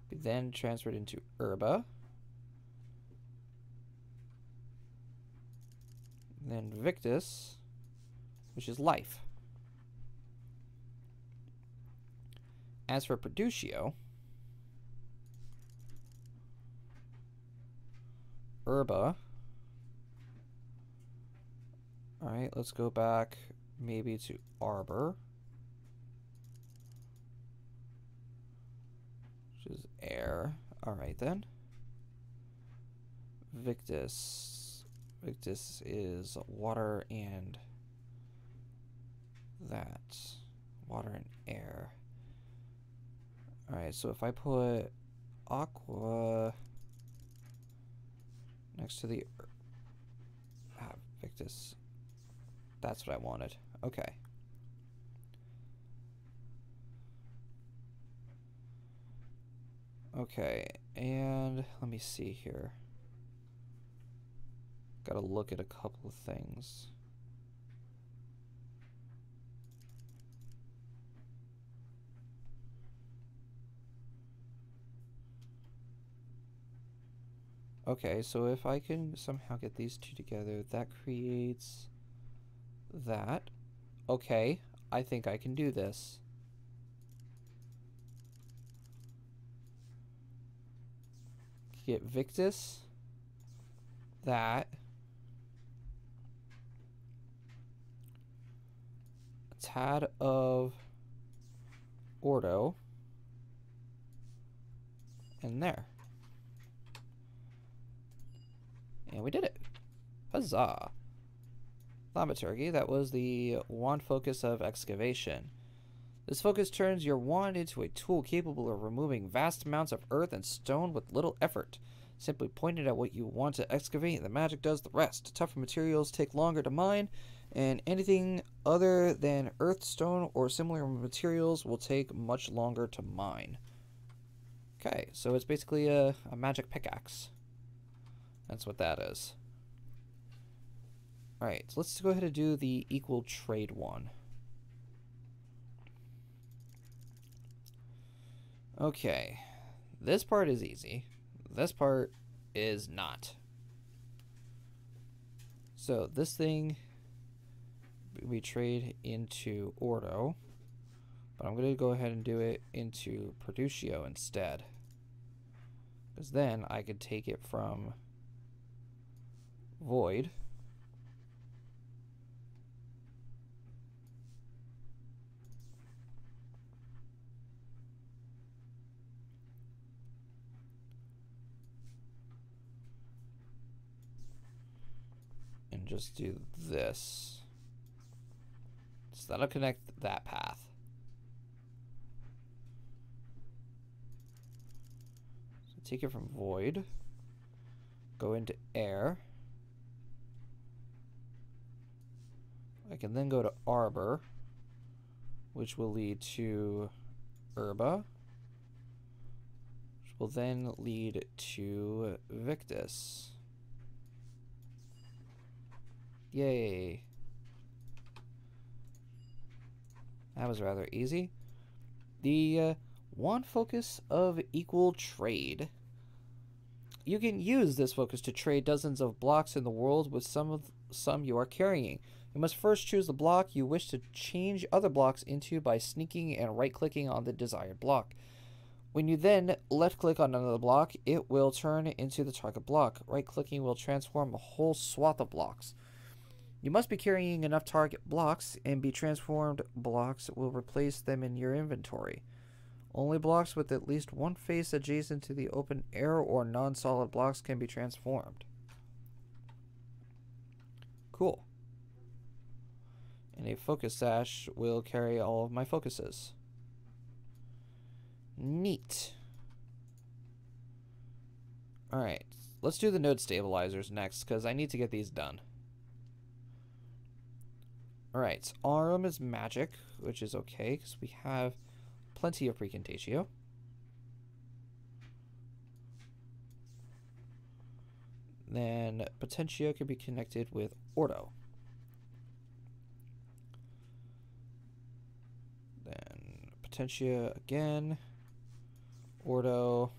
Be then transferred into herba. And then victus, which is life. As for Producio, herba. Alright, let's go back maybe to arbor, which is air. Alright then. Victus. Victus is water and that. Water and air. Alright, so if I put aqua next to the Victus, that's what I wanted. Okay. Okay, and let me see here. Gotta look at a couple of things. Okay, so if I can somehow get these two together, that creates that. Okay, I think I can do this. Get Victus, that. A tad of Ordo. And there. And we did it. Huzzah. Thaumaturgy, that was the wand focus of excavation. This focus turns your wand into a tool capable of removing vast amounts of earth and stone with little effort. Simply point it at what you want to excavate, and the magic does the rest. Tougher materials take longer to mine, and anything other than earth, stone, or similar materials will take much longer to mine. Okay, so it's basically a magic pickaxe. That's what that is. Alright, so let's go ahead and do the equal trade one. Okay, this part is easy. This part is not. So this thing we trade into Ordo, but I'm going to go ahead and do it into Producio instead. Because then I could take it from void and just do this. So that'll connect that path. So take it from void, go into air. I can then go to arbor, which will lead to herba, which will then lead to victus. Yay. That was rather easy. The wand focus of equal trade. You can use this focus to trade dozens of blocks in the world with some you are carrying. You must first choose the block you wish to change other blocks into by sneaking and right-clicking on the desired block. When you then left-click on another block, it will turn into the target block. Right-clicking will transform a whole swath of blocks. You must be carrying enough target blocks, and be transformed blocks will replace them in your inventory. Only blocks with at least one face adjacent to the open air or non-solid blocks can be transformed. Cool. And a focus sash will carry all of my focuses. Neat. Alright, let's do the node stabilizers next, because I need to get these done. Alright, Aurum is magic, which is okay, because we have plenty of Precontatio. Then Potentia can be connected with Ordo. Then Potentia again. Ordo.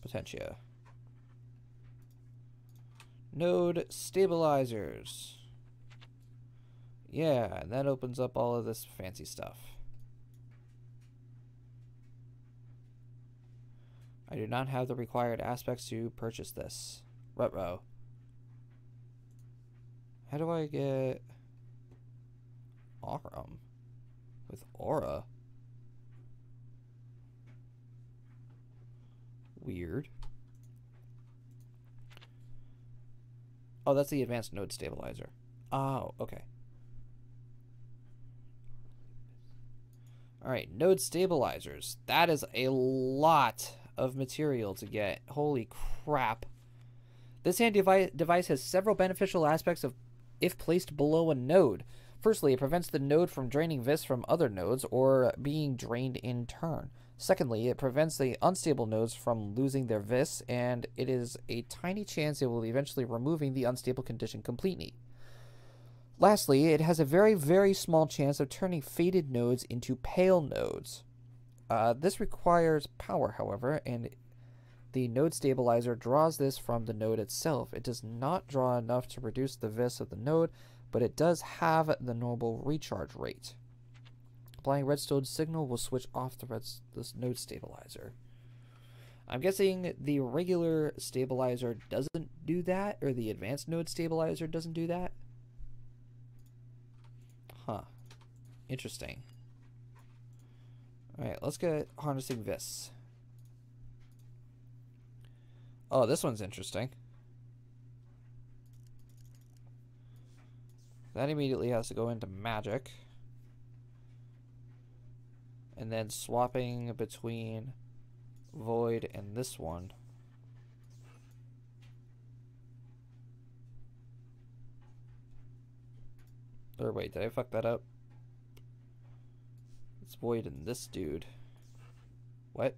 Potentia. Node stabilizers. Yeah, and that opens up all of this fancy stuff. I do not have the required aspects to purchase this. Ruh-roh. How do I get Aurum with Aura? Weird. Oh, that's the advanced node stabilizer. Oh, okay. Alright, node stabilizers. That is a lot of material to get. Holy crap. This hand device has several beneficial aspects if placed below a node. Firstly, it prevents the node from draining vis from other nodes or being drained in turn. Secondly, it prevents the unstable nodes from losing their vis, and it is a tiny chance it will eventually removing the unstable condition completely. Lastly, it has a very, very small chance of turning faded nodes into pale nodes. This requires power, however, and the node stabilizer draws this from the node itself. It does not draw enough to reduce the vis of the node, but it does have the normal recharge rate. Applying redstone signal will switch off this node stabilizer. I'm guessing the regular stabilizer doesn't do that, or the advanced node stabilizer doesn't do that. Huh. Interesting. Alright, let's get harnessing vis. Oh, this one's interesting. That immediately has to go into magic. And then swapping between void and this one. Or wait, did I fuck that up? It's void and this dude. What?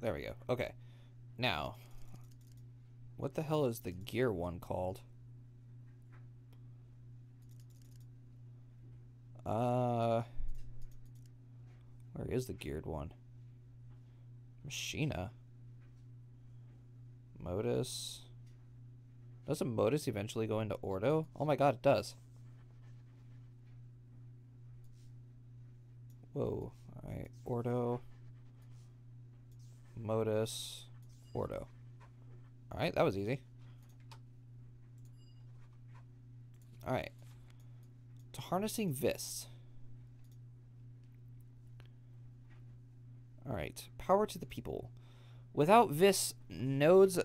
There we go. Okay. Now, what the hell is the gear one called? Where is the geared one? Machina. Modus. Doesn't Modus eventually go into Ordo? Oh my god, it does. Whoa. Alright, Ordo. Modus. Ordo. Alright, that was easy. Alright. To harnessing vis. Alright. Power to the people. Without vis nodes, the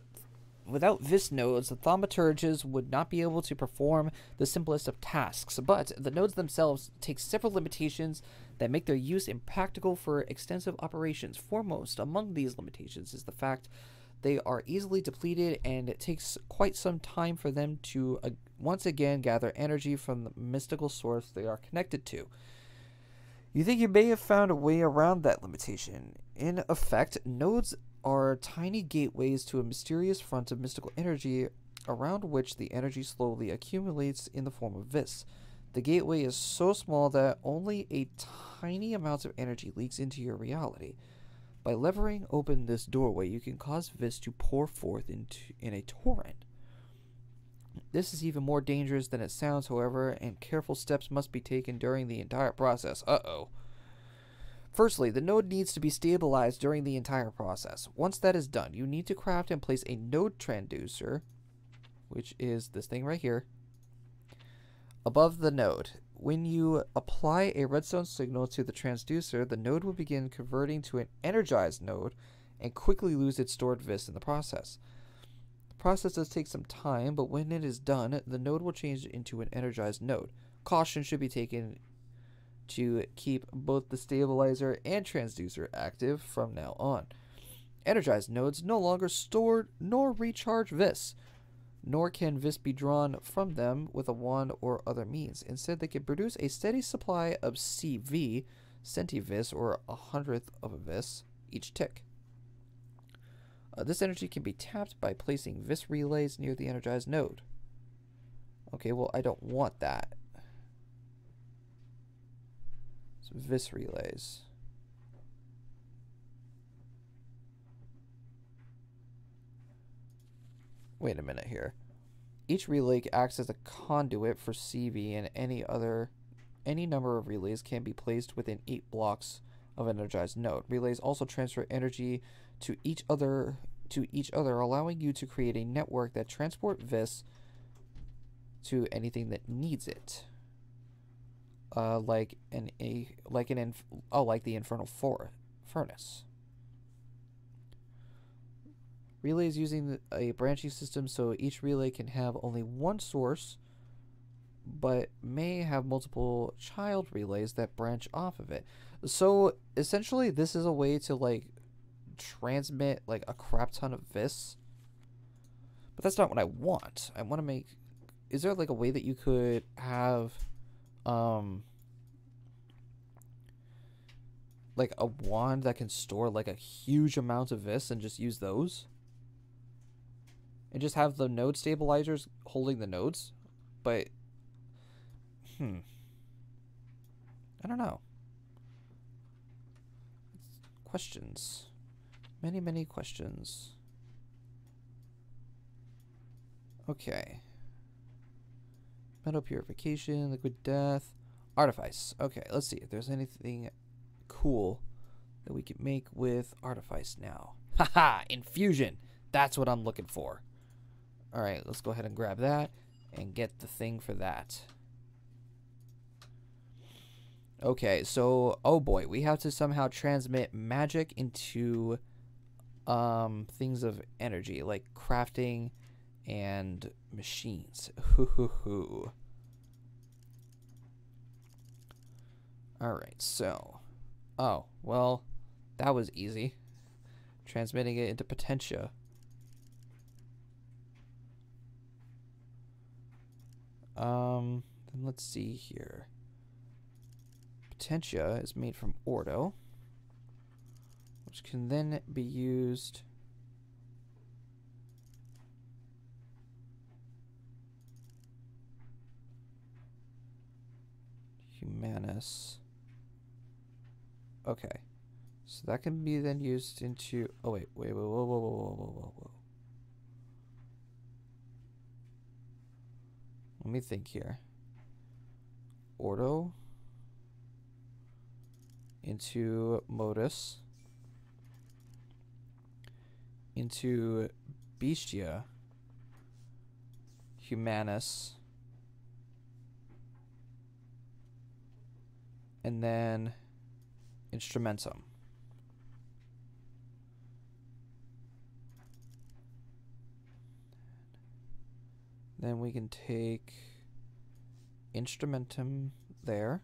thaumaturges would not be able to perform the simplest of tasks, but the nodes themselves take several limitations that make their use impractical for extensive operations. Foremost among these limitations is the fact they are easily depleted, and it takes quite some time for them to once again gather energy from the mystical source they are connected to. You think you may have found a way around that limitation. In effect, nodes are tiny gateways to a mysterious front of mystical energy around which the energy slowly accumulates in the form of vis. The gateway is so small that only a tiny amount of energy leaks into your reality. By levering open this doorway, you can cause vis to pour forth in a torrent. This is even more dangerous than it sounds, however, and careful steps must be taken during the entire process. Uh-oh. Firstly, the node needs to be stabilized during the entire process. Once that is done, you need to craft and place a node transducer, which is this thing right here, above the node. When you apply a redstone signal to the transducer, the node will begin converting to an energized node and quickly lose its stored vis in the process. The process does take some time, but when it is done, the node will change into an energized node. Caution should be taken to keep both the stabilizer and transducer active from now on. Energized nodes no longer store nor recharge vis, nor can vis be drawn from them with a wand or other means. Instead, they can produce a steady supply of CV, centivis, or 1/100th of a vis, each tick. This energy can be tapped by placing vis relays near the energized node. Okay, well, I don't want that. So vis relays. Wait a minute here. Each relay acts as a conduit for CV, and any number of relays can be placed within 8 blocks of an energized node. Relays also transfer energy to each other, allowing you to create a network that transport vis to anything that needs it. Like the infernal furnace. Relays using a branching system, so each relay can have only one source, but may have multiple child relays that branch off of it. So essentially, this is a way to like transmit like a crap ton of vis. But that's not what I want. I want to make. Is there like a way that you could have, like a wand that can store like a huge amount of vis and just use those? And just have the node stabilizers holding the nodes? But, I don't know. Questions. Many, many questions. Okay. Metal purification, liquid death, artifice. Okay, let's see if there's anything cool that we can make with artifice now. Haha, infusion. That's what I'm looking for. All right, let's go ahead and grab that and get the thing for that. Okay, so, oh boy, we have to somehow transmit magic into things of energy, like crafting and machines. Hoo. All right, so, oh, well, that was easy. Transmitting it into potentia. Then let's see here. Potentia is made from ordo, which can then be used humanus. Okay, so that can be then used into. Oh wait, whoa. Let me think here. Ordo into modus into bestia humanus, and then instrumentum. Then we can take instrumentum there.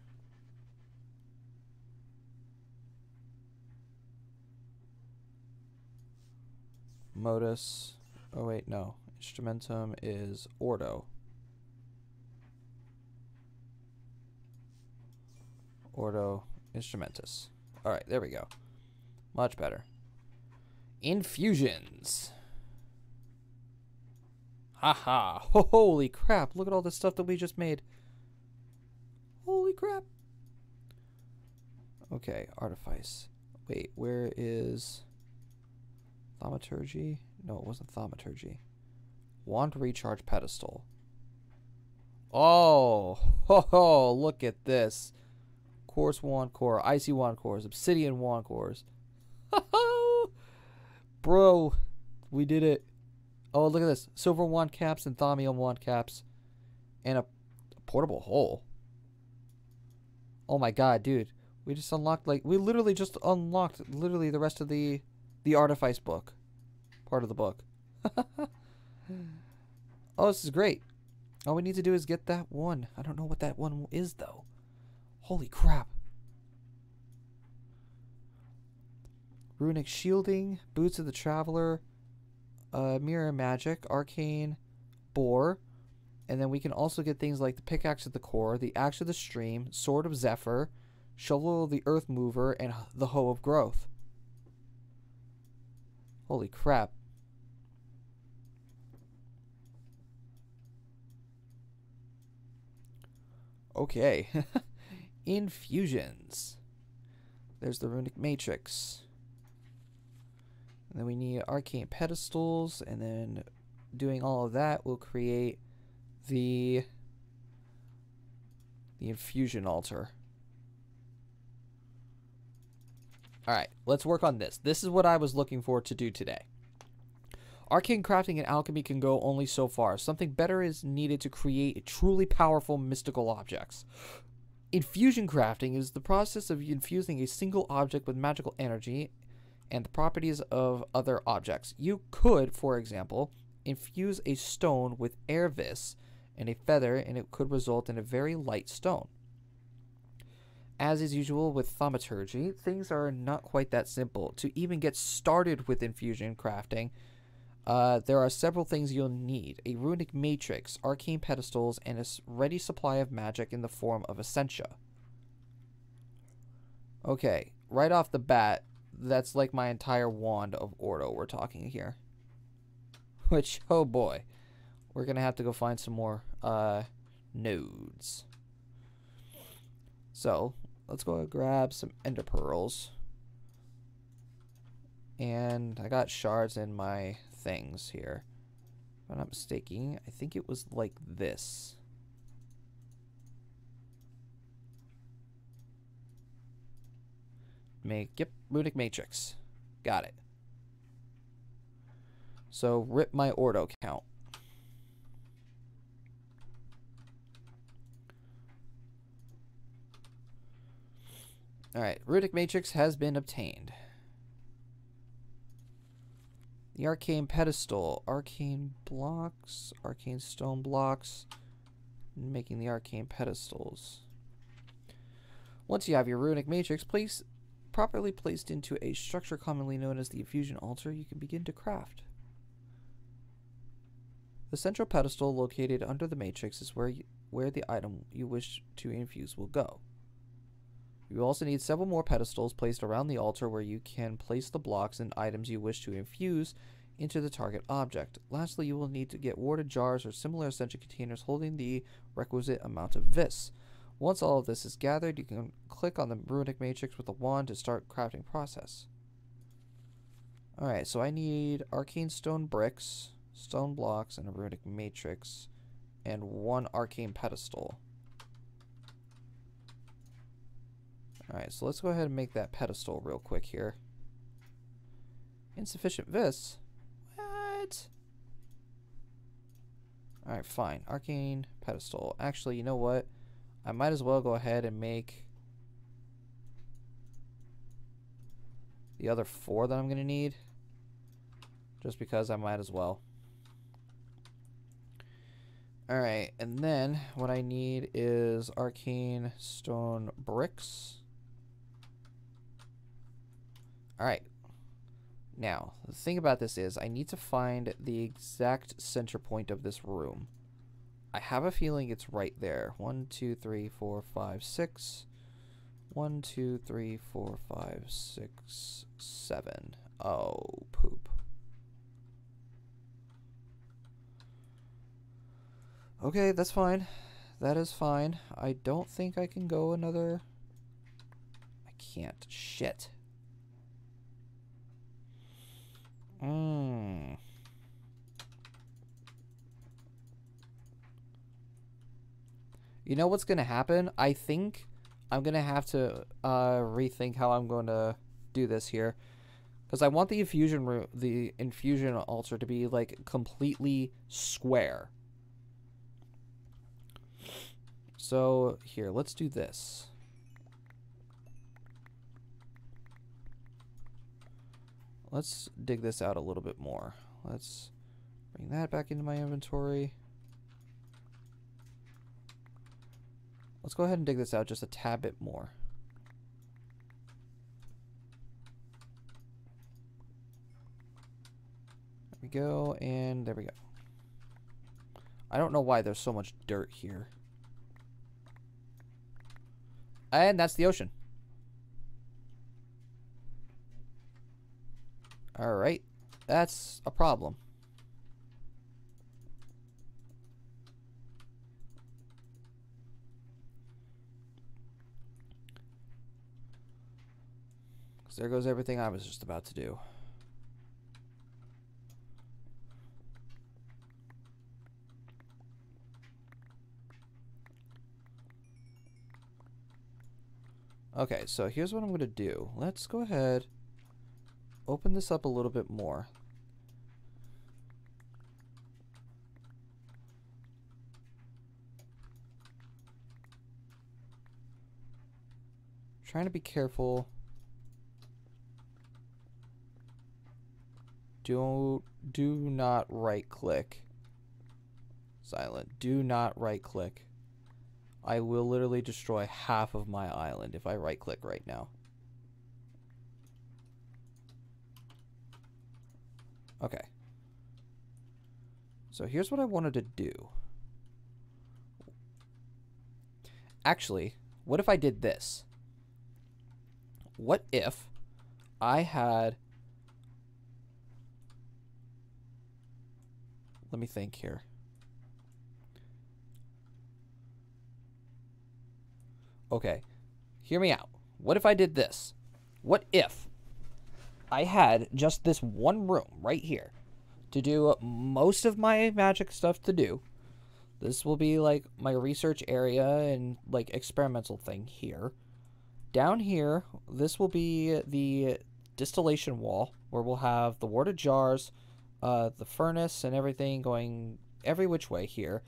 Modus. Oh wait, no. Instrumentum is ordo. Ordo instrumentus. All right, there we go. Much better. Infusions. Haha. Holy crap. Look at all this stuff that we just made. Holy crap. Okay, artifice. Wait, where is thaumaturgy? No, it wasn't thaumaturgy. Wand recharge pedestal. Oh, ho, ho, look at this. Quartz wand core, icy wand cores, obsidian wand cores. Bro, we did it. Oh, look at this. Silver wand caps and thaumium wand caps. And a portable hole. Oh my god, dude. We just unlocked, like, we literally just unlocked literally the rest of the artifice book. Part of the book. Oh, this is great. All we need to do is get that one. I don't know what that one is, though. Holy crap. Runic shielding, boots of the traveler, mirror magic, arcane, boar. And then we can also get things like the pickaxe of the core, the axe of the stream, sword of Zephyr, shovel of the earth mover, and the hoe of growth. Holy crap. Okay. Infusions. There's the runic matrix. And then we need arcane pedestals, and then doing all of that will create the infusion altar. Alright, let's work on this. This is what I was looking for to do today. Arcane crafting and alchemy can go only so far. Something better is needed to create truly powerful mystical objects. Infusion crafting is the process of infusing a single object with magical energy and the properties of other objects. You could, for example, infuse a stone with air vis and a feather, and it could result in a very light stone. As is usual with thaumaturgy, things are not quite that simple. To even get started with infusion crafting, there are several things you'll need. A runic matrix, arcane pedestals, and a ready supply of magic in the form of essentia. Okay, right off the bat, that's like my entire wand of Ordo we're talking here. Which, oh boy, we're going to have to go find some more nodes. So, let's go grab some ender pearls. And I got shards in my things here. If I'm not mistaken, I think it was like this. Yep, runic matrix. Got it. So, rip my Ordo count. Alright, runic matrix has been obtained. The arcane pedestal, arcane blocks, arcane stone blocks, making the arcane pedestals. Once you have your runic matrix properly placed into a structure commonly known as the infusion altar, you can begin to craft. The central pedestal located under the matrix is where the item you wish to infuse will go. You also need several more pedestals placed around the altar where you can place the blocks and items you wish to infuse into the target object. Lastly, you will need to get warded jars or similar essential containers holding the requisite amount of vis. Once all of this is gathered, you can click on the runic matrix with a wand to start crafting process. Alright, so I need arcane stone bricks, stone blocks, and a runic matrix, and one arcane pedestal. Alright, so let's go ahead and make that pedestal real quick here. Insufficient vis? What? Alright, fine. Arcane pedestal. Actually, you know what? I might as well go ahead and make the other 4 that I'm going to need. Just because I might as well. Alright, and then what I need is arcane stone bricks. Alright. Now, the thing about this is I need to find the exact center point of this room. I have a feeling it's right there. 1, 2, 3, 4, 5, 6. 1, 2, 3, 4, 5, 6, 7. Oh, poop. Okay, that's fine. That is fine. I don't think I can go another... I can't. Shit. You know what's going to happen? I think I'm going to have to rethink how I'm going to do this here. Because I want the infusion altar to be, like, completely square. So, here, let's do this. Let's dig this out a little bit more. Let's bring that back into my inventory. Let's go ahead and dig this out just a tad bit more. There we go, and there we go. I don't know why there's so much dirt here. And that's the ocean. Alright, that's a problem. Because there goes everything I was just about to do. Okay, so here's what I'm going to do. Let's go ahead, open this up a little bit more. Trying to be careful. Do not right click. Silent. Do not right click. I will literally destroy half of my island if I right click right now. Okay. So here's what I wanted to do. Actually, what if I did this? What if I had... Let me think here. Okay, hear me out. What if I did this? What if I had just this one room right here to do most of my magic stuff to do? This will be like my research area and like experimental thing here. Down here, this will be the distillation wall where we'll have the water jars, the furnace and everything going every which way here.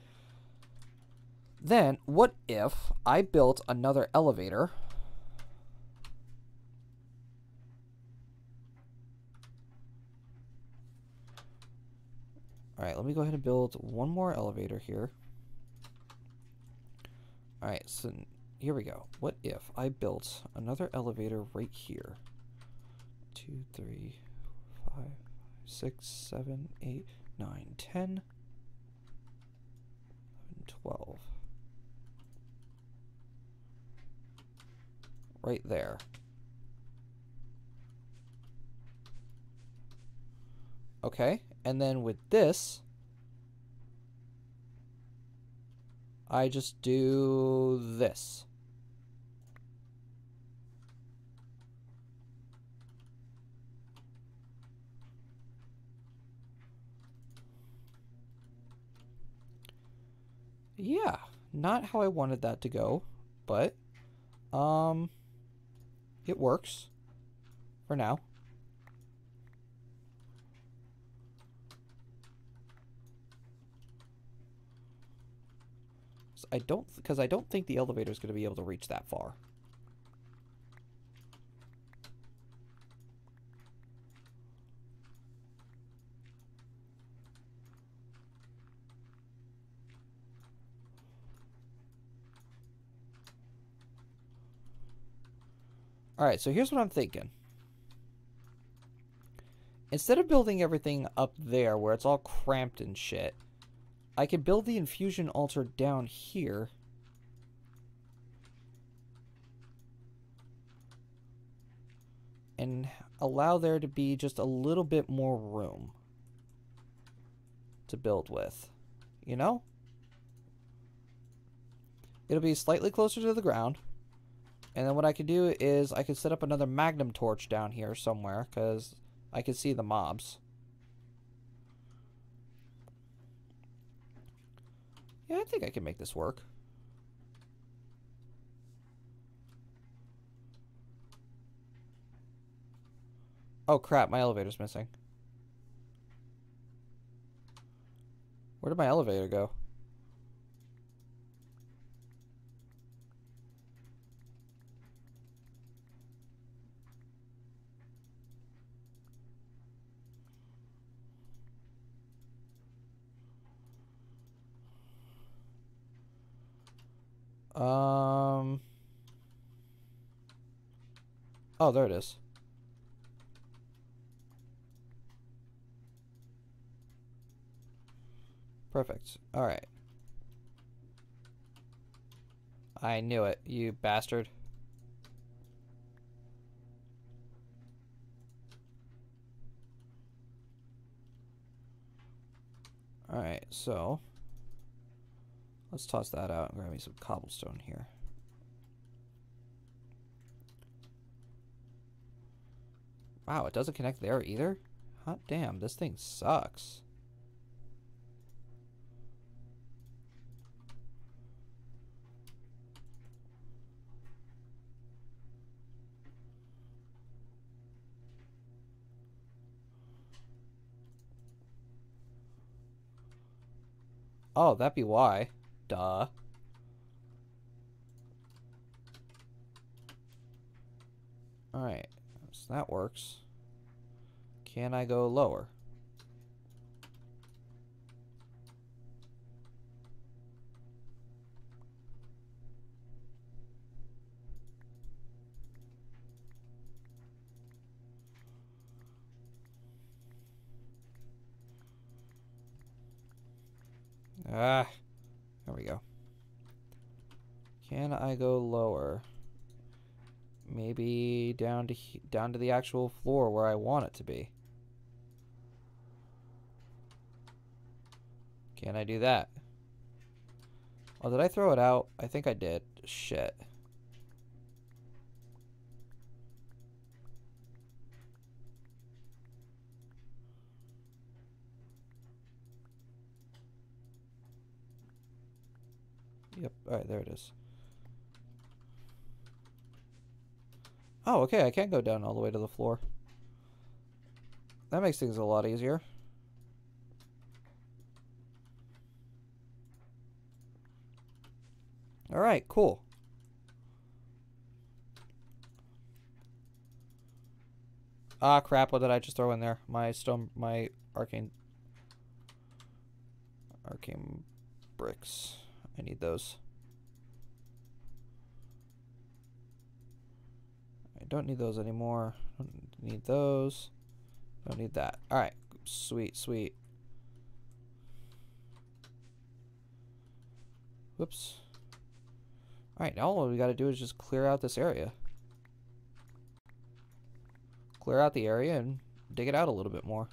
Then, what if I built another elevator? Alright, let me go ahead and build one more elevator here. Alright, so here we go. What if I built another elevator right here? 2, 3, 5, 6, 7, 8, 9, 10, 11, 12. Right there. Okay, and then with this, I just do this. Yeah, not how I wanted that to go, but it works for now. So because I don't think the elevator is going to be able to reach that far. Alright, so here's what I'm thinking. Instead of building everything up there where it's all cramped and shit, I could build the infusion altar down here. And allow there to be just a little bit more room to build with. You know? it'll be slightly closer to the ground. And then what I could do is I could set up another magnum torch down here somewhere, because I can see the mobs. Yeah, I think I can make this work. Oh crap, my elevator's missing. Where did my elevator go? Oh, there it is. Perfect. Alright. I knew it, you bastard. Alright, so let's toss that out and grab me some cobblestone here. Wow, it doesn't connect there either? Hot damn, this thing sucks. Oh, that'd be why. Duh. Alright, so that works. Can I go lower? Ah, there we go. Can I go lower? Maybe down to the actual floor where I want it to be. Can I do that? Oh, did I throw it out? I think I did. Shit. Yep, alright, there it is. Oh, okay, I can go down all the way to the floor. That makes things a lot easier. Alright, cool. Ah, crap, what did I just throw in there? My arcane bricks. I need those. I don't need those anymore. Don't need those. Don't need that. Alright, sweet, sweet. Whoops. Alright, now all we gotta do is just clear out this area. Clear out the area and dig it out a little bit more.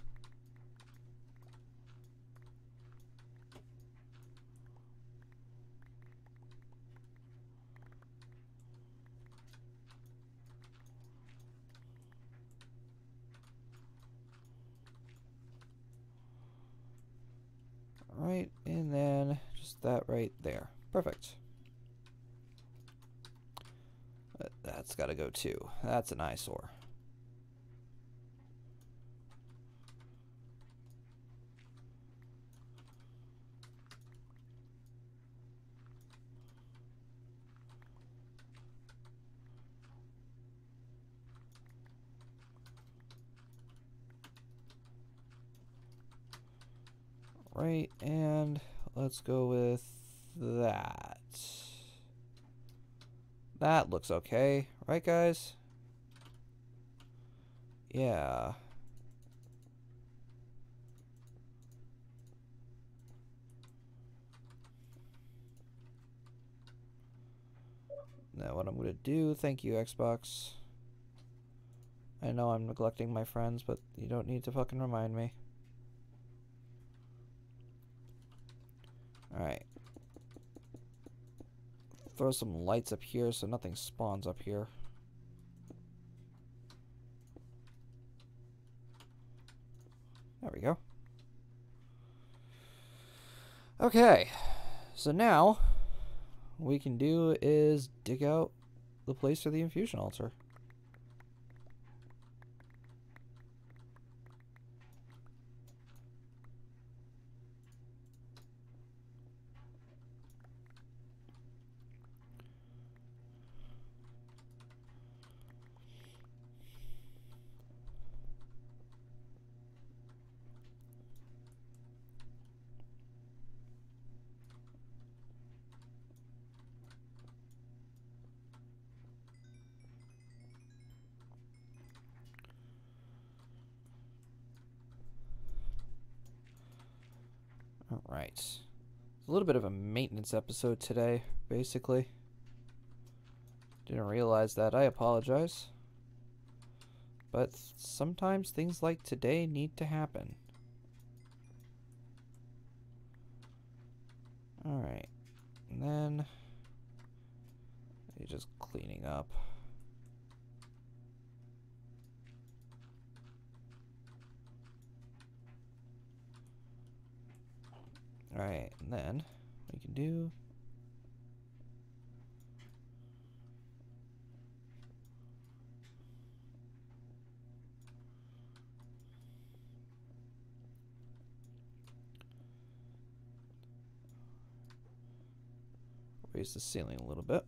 Right, and then just that right there. Perfect. That's gotta go too. That's an eyesore. Right, and let's go with that. That looks okay, right guys? Yeah. Now what I'm gonna do, thank you Xbox. I know I'm neglecting my friends, but you don't need to fucking remind me. Alright. throw some lights up here so nothing spawns up here. There we go. Okay, so now what we can do is dig out the place for the infusion altar. Alright. It's a little bit of a maintenance episode today, basically. Didn't realize that. I apologize. But sometimes things like today need to happen. Alright. And then you're just cleaning up. Alright, and then we can do raise the ceiling a little bit.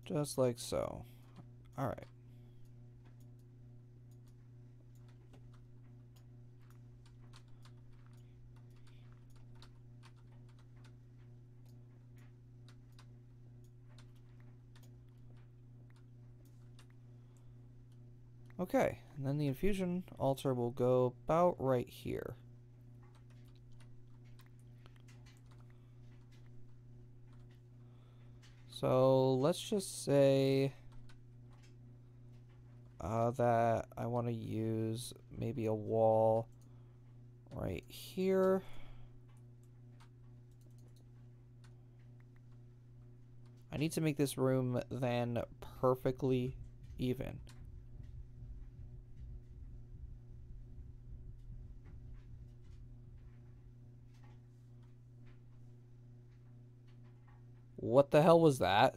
Just like so. Alright. Okay, and then the infusion altar will go about right here. So let's just say that I want to use maybe a wall right here. I need to make this room then perfectly even. What the hell was that?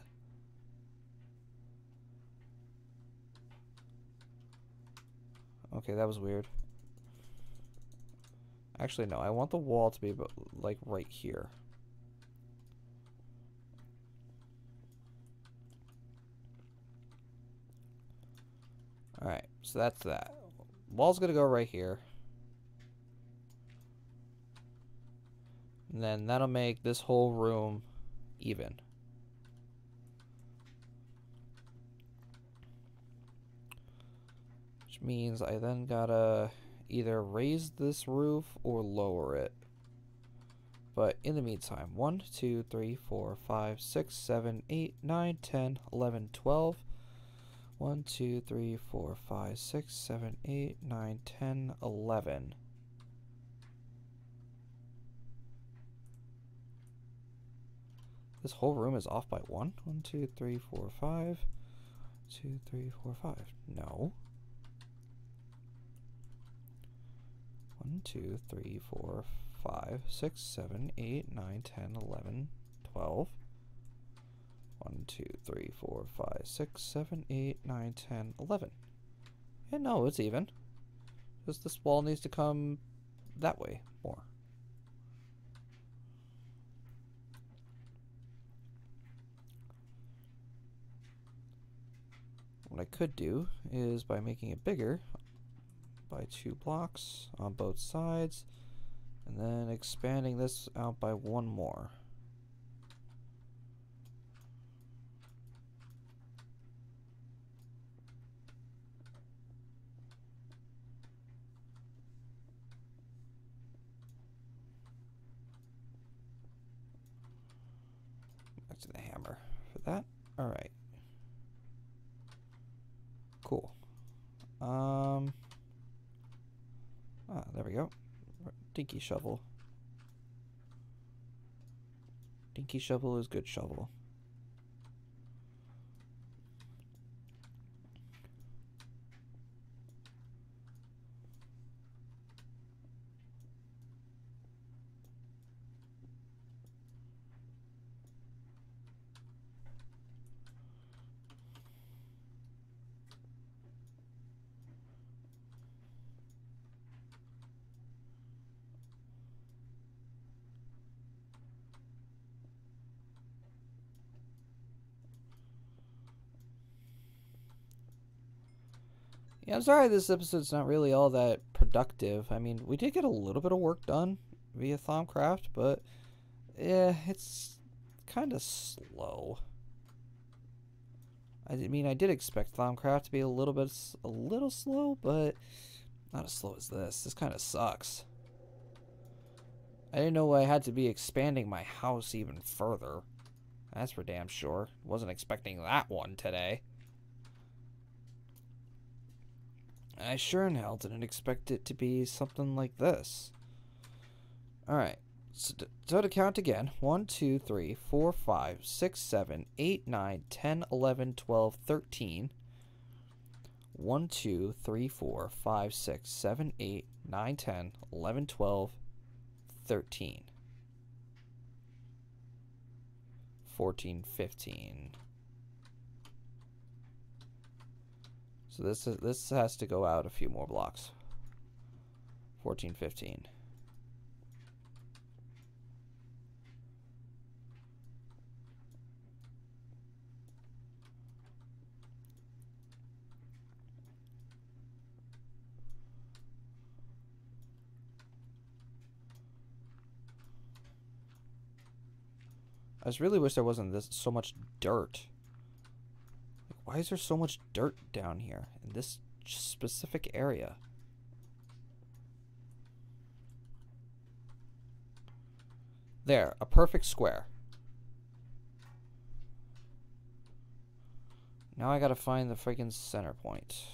Okay, that was weird. Actually, no, I want the wall to be about, like right here. Alright, so that's that. Wall's gonna go right here. And then that'll make this whole room even. Which means I then gotta either raise this roof or lower it. But in the meantime, 1, 2, 3, 4, 5, 6, 7, 8, 9, 10, 11, 12. 1, 2, 3, 4, 5, 6, 7, 8, 9, 10, 11. This whole room is off by 1? 1, 2, 3, 4, 5. 2, 3, 4, 5. No. 1, 2, 3, 4, 5, 6, 7, 8, 9, 10, 11, 12. 1, 2, 3, 4, 5, 6, 7, 8, 9, 10, 11. And no, it's even. Just this wall needs to come that way more. What I could do is by making it bigger by 2 blocks on both sides and then expanding this out by 1 more. Back to the hammer for that. Alright. Cool. There we go. Dinky shovel. Dinky shovel is good shovel. Yeah, I'm sorry this episode's not really all that productive. I mean, we did get a little bit of work done via Thaumcraft, but yeah, it's kind of slow. I mean, I did expect Thaumcraft to be a little slow, but not as slow as this. This kind of sucks. I didn't know I had to be expanding my house even further. That's for damn sure. Wasn't expecting that one today. I sure in hell didn't expect it to be something like this. Alright, so to count again. 1, 2, 3, 4, 5, 6, 7, 8, 9, 10, 11, 12, 13. 1, 2, 3, 4, 5, 6, 7, 8, 9, 10, 11, 12, 13. 14, 15. So this has to go out a few more blocks. 14, 15. I just really wish there wasn't so much dirt. Why is there so much dirt down here in this specific area? There, a perfect square. Now I gotta find the freaking center point.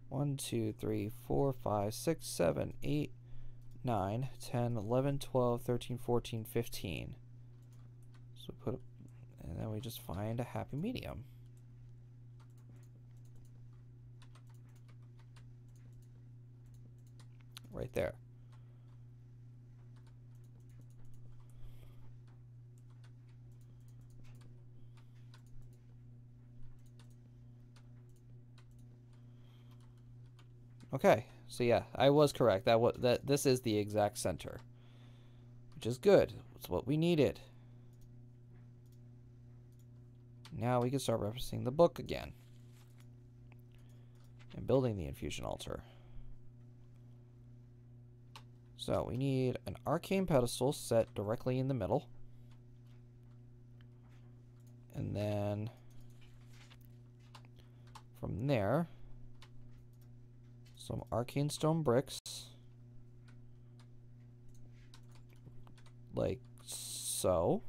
1, 2, 3, 4, 5, 6, 7, 8, 9, 10, 11, 12, 13, 14, 15. So put a, and then we just find a happy medium. Right there. Okay, so yeah, I was correct. That this is the exact center, which is good. It's what we needed. Now we can start referencing the book again and building the infusion altar. So we need an arcane pedestal set directly in the middle, and then from there some arcane stone bricks like so.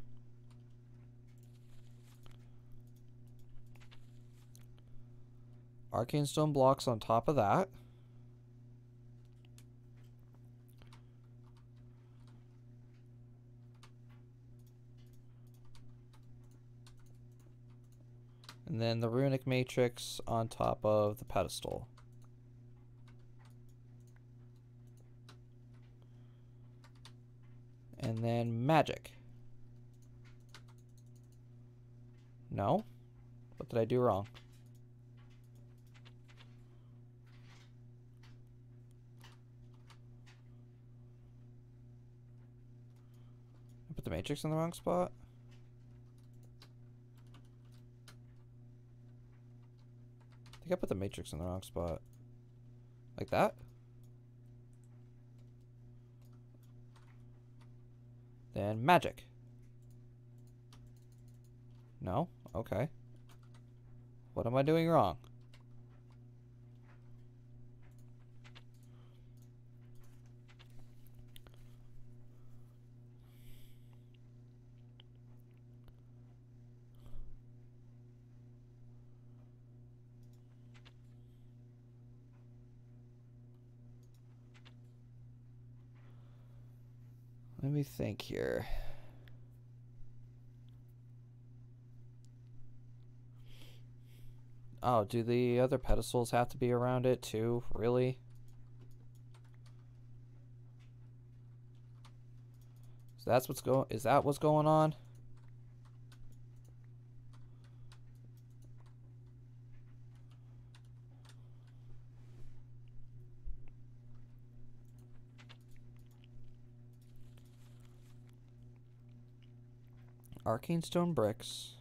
Arcane stone blocks on top of that. And then the runic matrix on top of the pedestal. And then magic. No? What did I do wrong? I put the matrix in the wrong spot? I think I put the matrix in the wrong spot. Like that? Then magic. No? Okay. What am I doing wrong? Let me think here. Oh, do the other pedestals have to be around it too? Really? So that's what's going. Is that what's going on? Arcane stone bricks.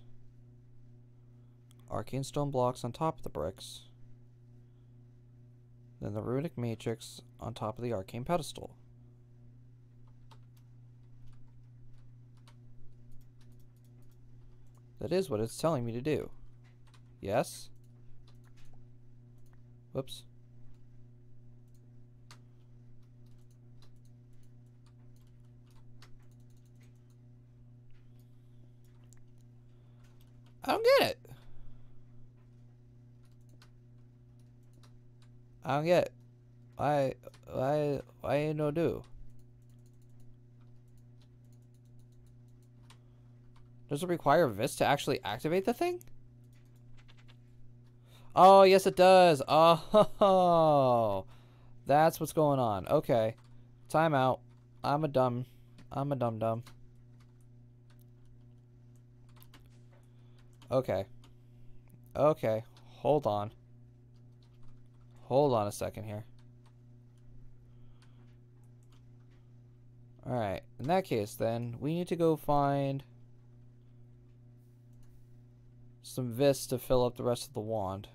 Arcane stone blocks on top of the bricks. Then the runic matrix on top of the arcane pedestal. That is what it's telling me to do. Yes? Whoops. I don't get it. I don't get it. Why ain't no do? Does it require Vis to actually activate the thing? Oh, yes it does. Oh, that's what's going on. Okay. Timeout. I'm a dum-dum. Okay. Okay. Hold on. Hold on a second here. Alright. In that case, then, we need to go find some vis to fill up the rest of the wand.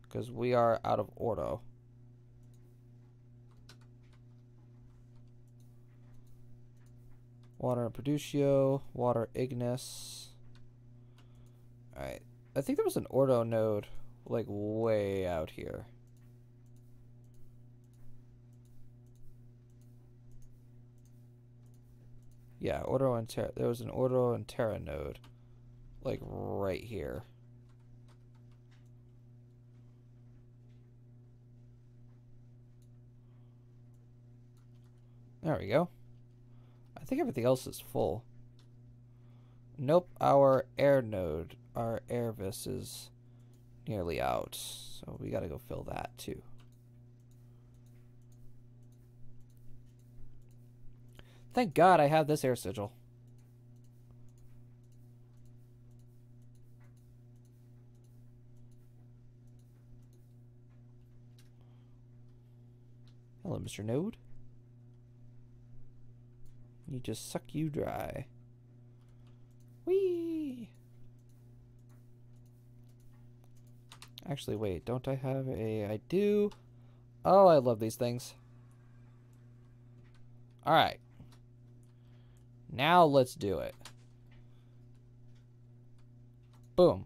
Because we are out of ordo. Water Producio. Water Ignis. Alright. I think there was an ordo node, like, way out here. Yeah, Ordo and Terra. There was an Ordo and Terra node, like right here. There we go. I think everything else is full. Nope, our air node, our air vis is nearly out, so we gotta go fill that too. Thank God I have this air sigil. Hello, Mr. Node. You just suck you dry. Whee! Actually, wait, don't I have a... I do. Oh, I love these things. Alright. Now let's do it. Boom.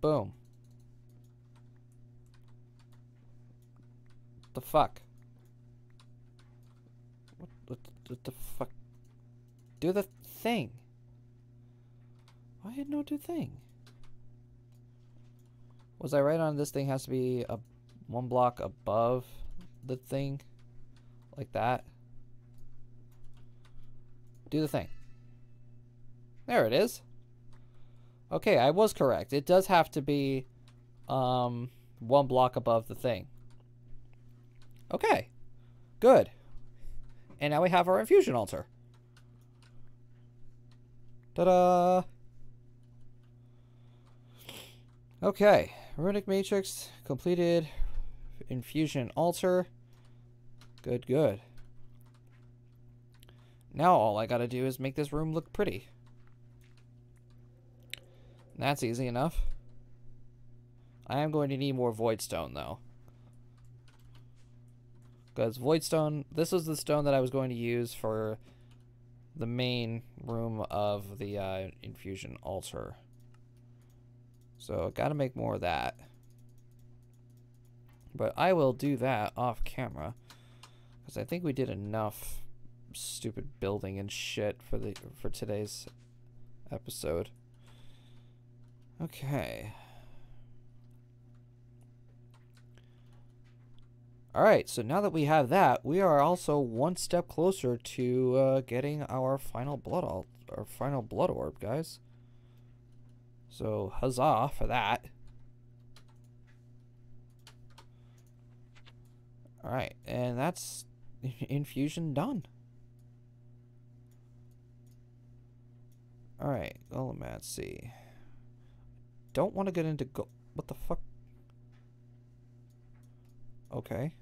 Boom. The fuck? What the fuck? Do the thing. Why didn't no do thing? Was I right on this thing has to be one block above the thing? Like that? Do the thing. There it is. Okay, I was correct. It does have to be one block above the thing. Okay. Good. And now we have our infusion altar. Ta-da! Okay. Runic matrix completed. Infusion altar. Good, good. Now all I gotta do is make this room look pretty. That's easy enough. I am going to need more void stone though. Because void stone, this was the stone that I was going to use for the main room of the infusion altar. So gotta make more of that. But I will do that off camera. Because I think we did enough stupid building and shit for today's episode. Okay. Alright, so now that we have that, we are also one step closer to getting our final blood orb, guys. So, huzzah for that. Alright, and that's infusion done. Alright, well, let's see. Don't want to get into what the fuck? Okay.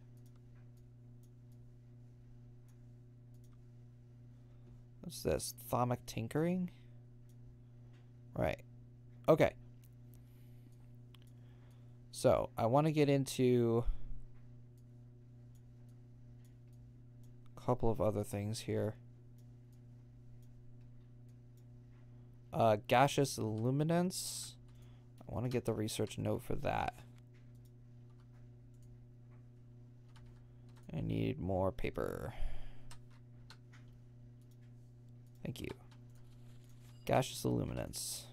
What's this? Thaumic tinkering? Right. Okay. So, I want to get into a couple of other things here. Gaseous luminance. I want to get the research note for that. I need more paper. Thank you. Gaseous illuminance.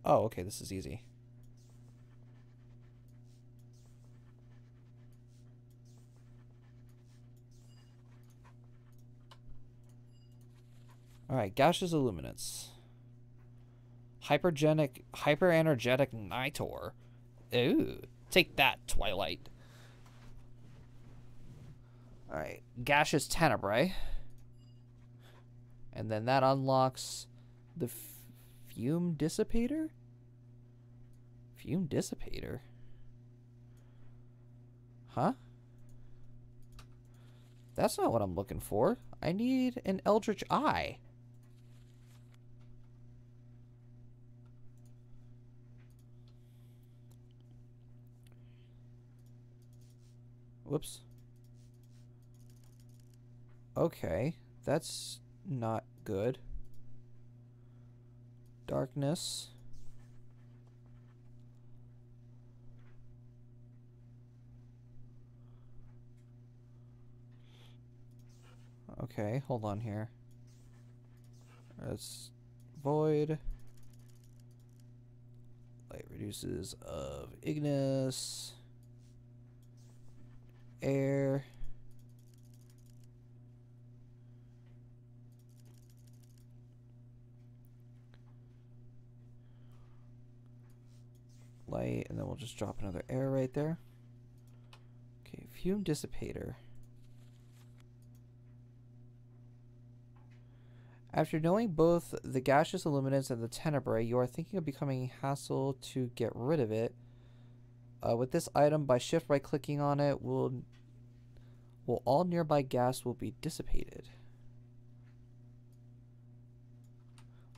Oh, okay, this is easy. Alright, gaseous illuminance. Hyperenergetic nitor. Ooh, take that, Twilight. Alright, gaseous tenebrae. And then that unlocks the fume dissipator? Fume dissipator? Huh? That's not what I'm looking for. I need an eldritch eye. Whoops. Okay, that's not good. Darkness. Okay, hold on here. That's void. Light reduces of ignis. Air. Light, and then we'll just drop another air right there. Okay, fume dissipator. After knowing both the gaseous illuminance and the tenebrae, you are thinking of becoming a hassle to get rid of it. With this item, by clicking on it, will all nearby gas will be dissipated.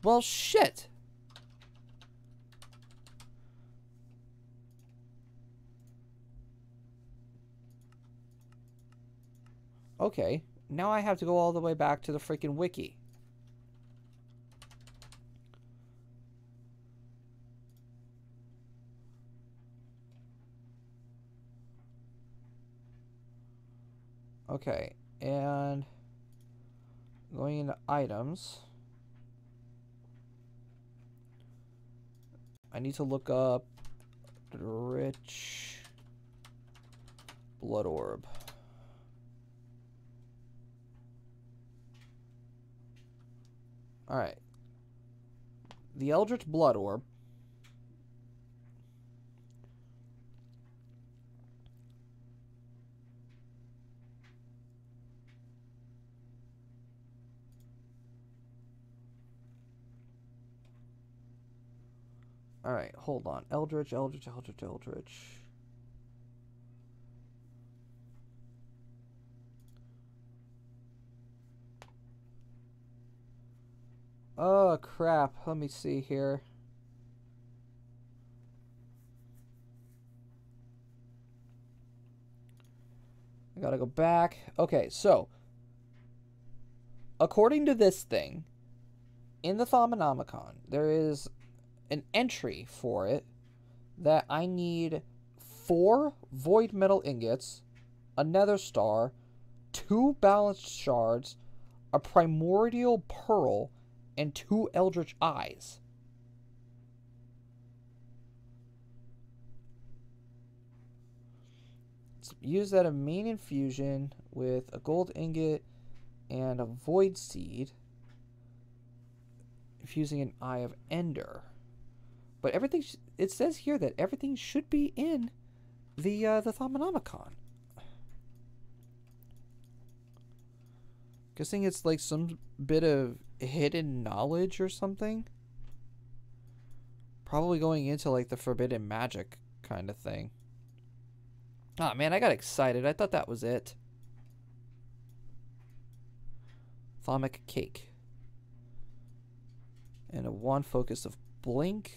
Well, shit! Okay, now I have to go all the way back to the freaking wiki. Okay, and going into items, I need to look up rich blood orb. Alright. The Eldritch Blood Orb. Alright, hold on. Eldritch. Oh, crap. Let me see here. I gotta go back. Okay, so according to this thing, in the Thaumanomicon, there is an entry for it that I need 4 void metal ingots, a nether star, 2 balanced shards, a primordial pearl, and 2 eldritch eyes. use that main infusion with a gold ingot and a void seed, infusing an eye of ender. But everything, it says here that everything should be in the Thaumanomicon. Guessing it's like some bit of hidden knowledge or something. Probably going into like the forbidden magic kind of thing. Oh man, I got excited. I thought that was it. Thaumic cake. And a wand focus of blink.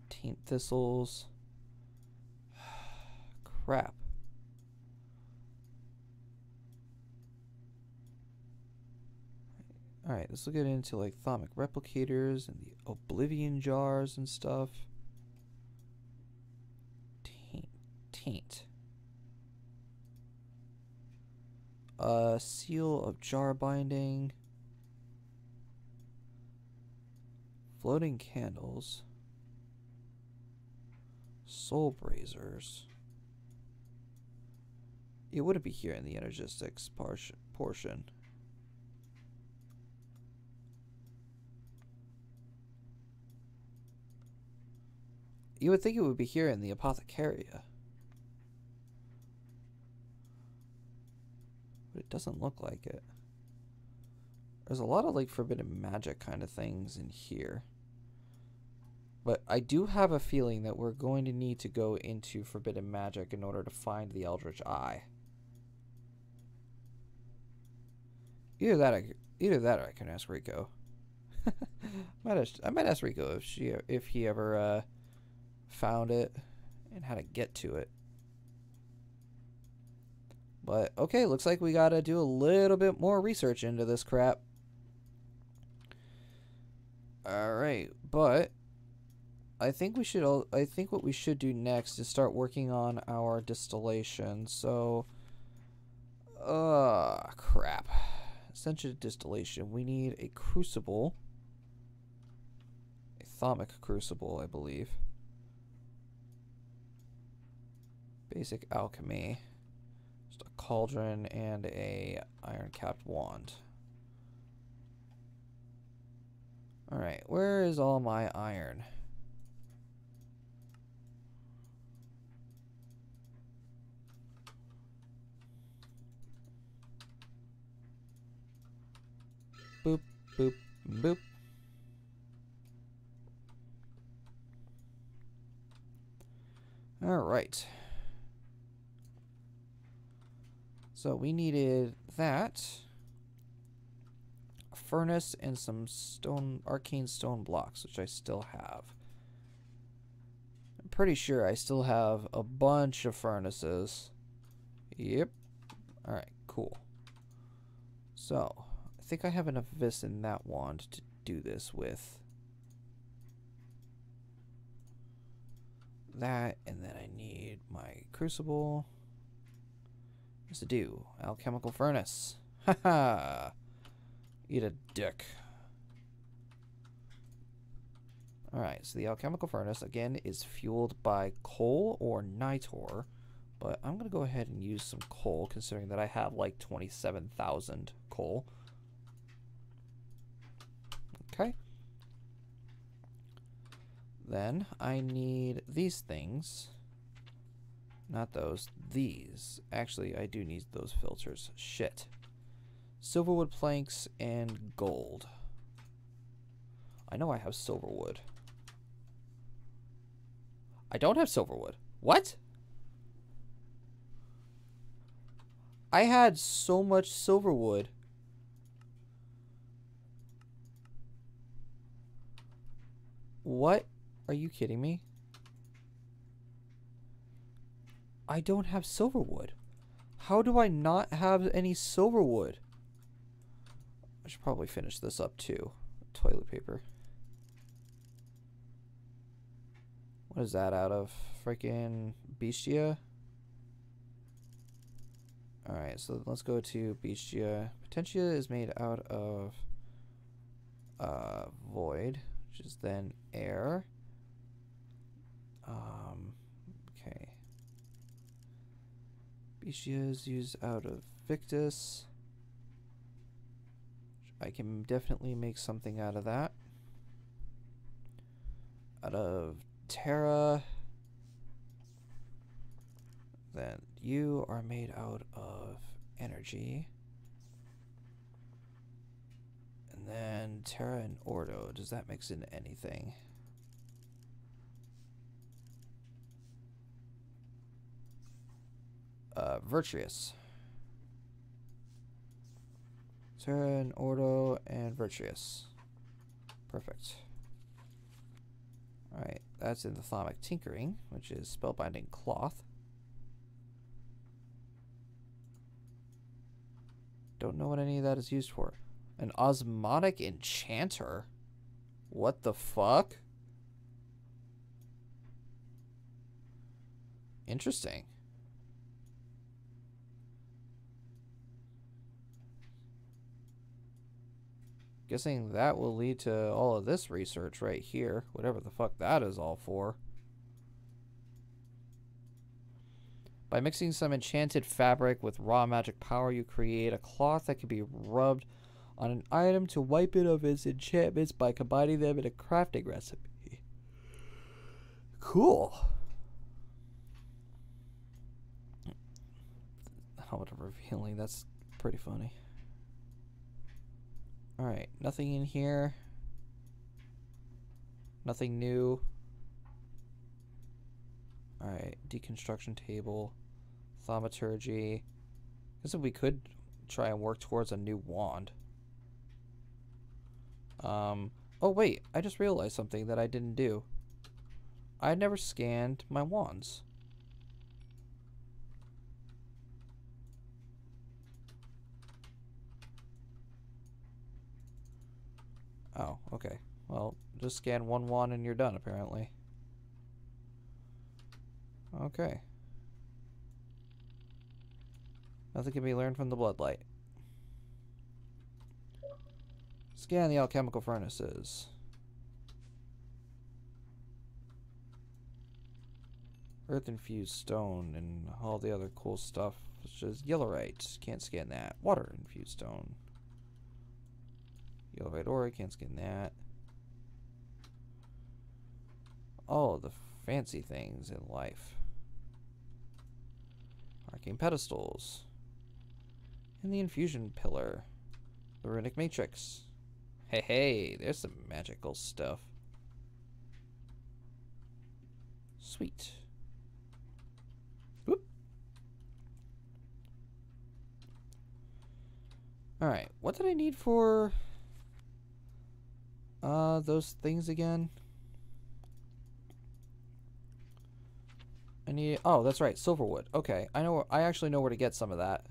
Taint thistles. Crap. Alright, let's get into like Thaumic replicators and the oblivion jars and stuff. Taint. Seal of jar binding. Floating candles. Soul brazers. It wouldn't be here in the energistics portion. You would think it would be here in the apothecaria. But it doesn't look like it. There's a lot of like forbidden magic kind of things in here. But I do have a feeling that we're going to need to go into forbidden magic in order to find the Eldritch Eye. Either that or I can ask Rico. I might ask Rico if he ever found it and how to get to it. But okay, looks like we gotta do a little bit more research into this crap. Alright, but I think what we should do next is start working on our distillation. So crap. Essential distillation. We need a crucible. A Thaumic crucible, I believe. Basic alchemy. Just a cauldron and a iron-capped wand. Alright, where is all my iron? Boop, boop, boop. Alright. So we needed that, a furnace, and some arcane stone blocks, which I still have. I'm pretty sure I still have a bunch of furnaces. Yep. Alright, cool. So, I think I have enough vis in that wand to do this with. That, and then I need my crucible. What's to do? Alchemical furnace. Haha. Eat a dick. Alright, so the alchemical furnace, again, is fueled by coal or nitor. But I'm going to go ahead and use some coal, considering that I have like 27,000 coal. Okay. Then I need these things. Not those. These. Actually, I do need those filters. Shit. Silverwood planks and gold. I know I have silverwood. I don't have silverwood. What? I had so much silverwood. What? Are you kidding me? I don't have silverwood. How do I not have any silverwood? I should probably finish this up too. Toilet paper. What is that out of? Freaking Bestia? Alright, so let's go to Bestia. Potentia is made out of void, which is then air. Okay. Species used out of Victus. I can definitely make something out of that. Out of Terra. Then you are made out of energy. And then Terra and Ordo. Does that mix into anything? Virtuous. Terra and Ordo and Virtuous. Perfect. Alright, that's in the Thaumic Tinkering, which is Spellbinding Cloth. Don't know what any of that is used for. An Osmotic Enchanter? What the fuck? Interesting. Guessing that will lead to all of this research right here. Whatever the fuck that is all for. By mixing some enchanted fabric with raw magic power, you create a cloth that can be rubbed on an item to wipe it of its enchantments by combining them in a crafting recipe. Cool. How revealing. That's pretty funny. Alright, nothing in here. Nothing new. Alright, deconstruction table. Thaumaturgy. I guess if we could try and work towards a new wand. Oh wait, I just realized something that I didn't do. I never scanned my wands. Oh, okay. Well, just scan one wand and you're done, apparently. Okay. Nothing can be learned from the bloodlight. Scan the alchemical furnaces. Earth-infused stone and all the other cool stuff, such as yellowite. Can't scan that. Water-infused stone. Yellowite ore, can't scan that. All the fancy things in life. Arcane pedestals. And the infusion pillar. The runic matrix. Hey, hey, there's some magical stuff. Sweet. Whoop. Alright, what did I need for those things again? I need, oh, that's right, silverwood. Okay, I actually know where to get some of that.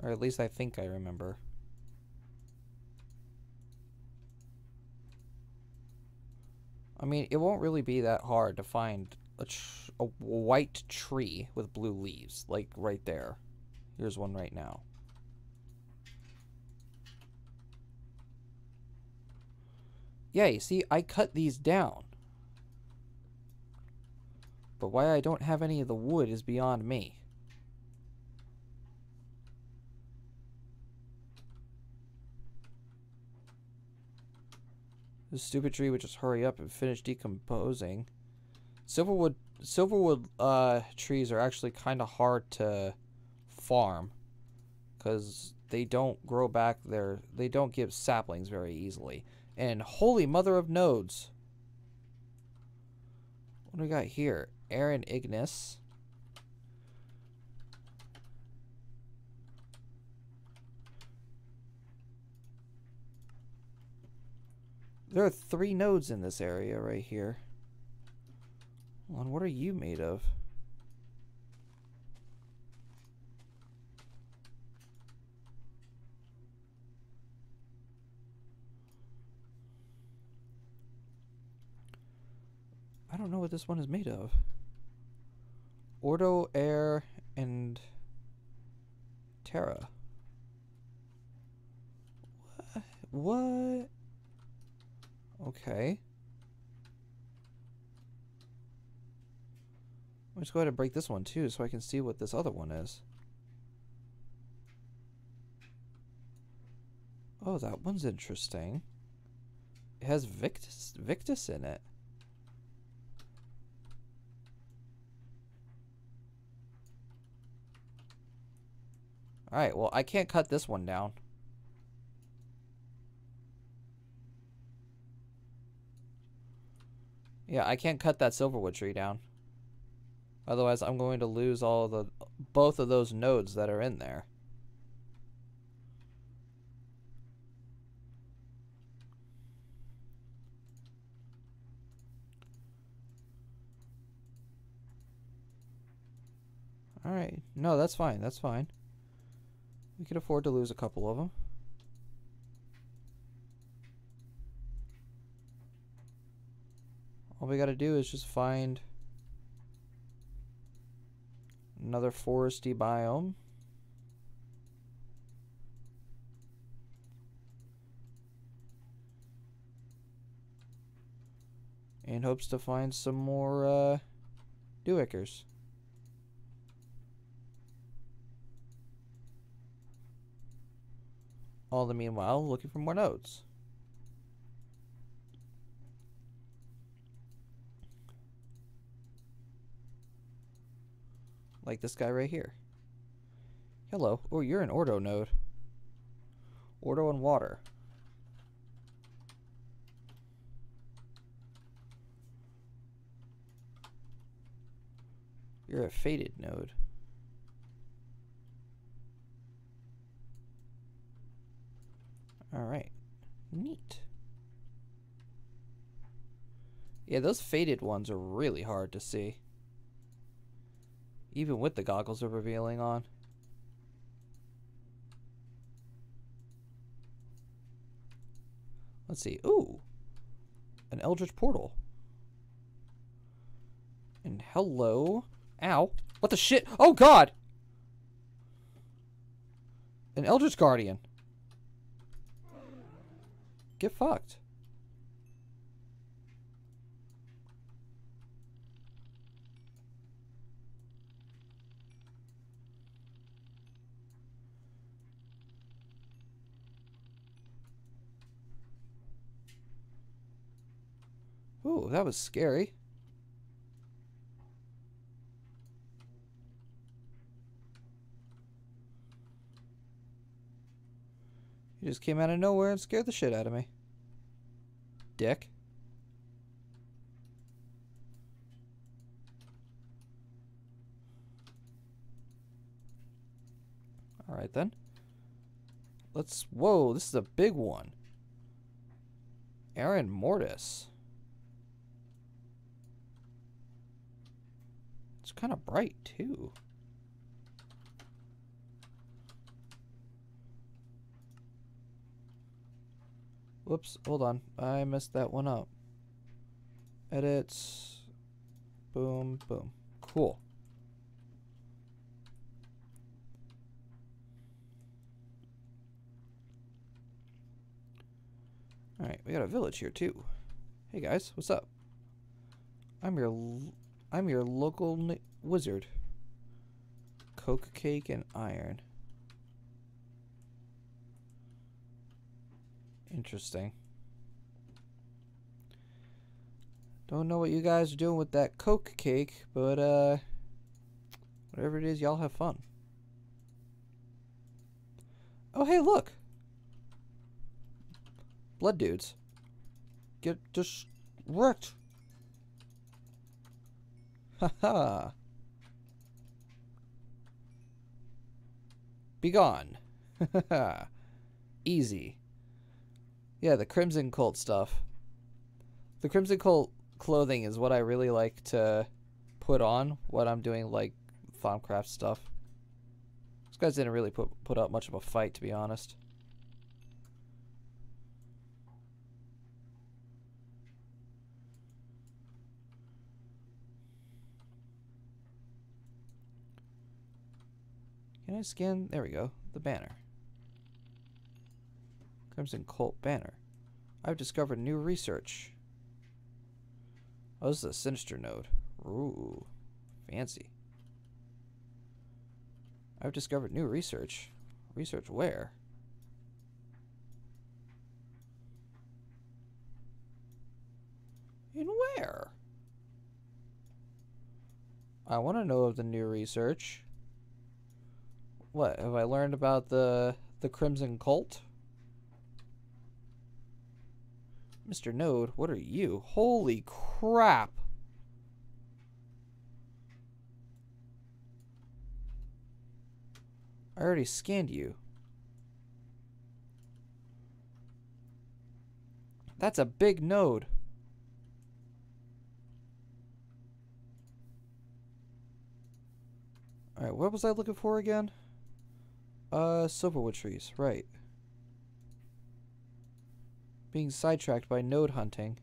Or at least I think I remember. I mean, it won't really be that hard to find a white tree with blue leaves, like right there. Here's one right now. Yeah, you see, I cut these down. But why I don't have any of the wood is beyond me. This stupid tree would just hurry up and finish decomposing. Silverwood trees are actually kind of hard to farm because they don't grow back they don't give saplings very easily. And holy mother of nodes. What do we got here? Aaron Ignis. There are 3 nodes in this area right here. Hold on, what are you made of? I don't know what this one is made of. Ordo, air, and Terra. What? Okay. Let's go ahead and break this one too so I can see what this other one is. Oh, that one's interesting. It has Victus in it. Alright, well, I can't cut this one down. Yeah, I can't cut that silverwood tree down. Otherwise, I'm going to lose both of those nodes that are in there. Alright. No, that's fine. That's fine. We can afford to lose a couple of them. All we gotta do is just find another foresty biome. In hopes to find some more dewhickers. All the meanwhile, looking for more nodes. Like this guy right here. Hello. Oh, you're an Ordo node. Ordo and water. You're a fated node. Alright. Neat. Yeah, those faded ones are really hard to see. Even with the goggles they're revealing on. Let's see. Ooh! An Eldritch Portal. And hello. Ow. What the shit? Oh god! An Eldritch Guardian. Get fucked. Ooh, that was scary. He just came out of nowhere and scared the shit out of me. Dick. Alright then. Let's... Whoa, this is a big one. Aaron Mortis. It's kind of bright, too. Whoops, hold on. I messed that one up. Edits. Boom, boom. Cool. Alright, we got a village here, too. Hey, guys, what's up? I'm your local wizard. Coke cake and iron. Interesting. Don't know what you guys are doing with that Coke cake, but whatever it is, y'all have fun. Oh, hey, look. Blood dudes. Get just wrecked. Haha. Be gone. Easy. Yeah, the Crimson Cult stuff. The Crimson Cult clothing is what I really like to put on when I'm doing, like, Thaumcraft stuff. These guys didn't really put up much of a fight, to be honest. Can I scan? There we go. The banner. Crimson Cult banner. I've discovered new research. Oh, this is a sinister node. Ooh, fancy. I've discovered new research. Research where? In where? I want to know of the new research. What, have I learned about the Crimson Cult? Mr. Node, what are you? Holy crap! I already scanned you. That's a big node. Alright, what was I looking for again? Silverwood trees, right. Being sidetracked by node hunting.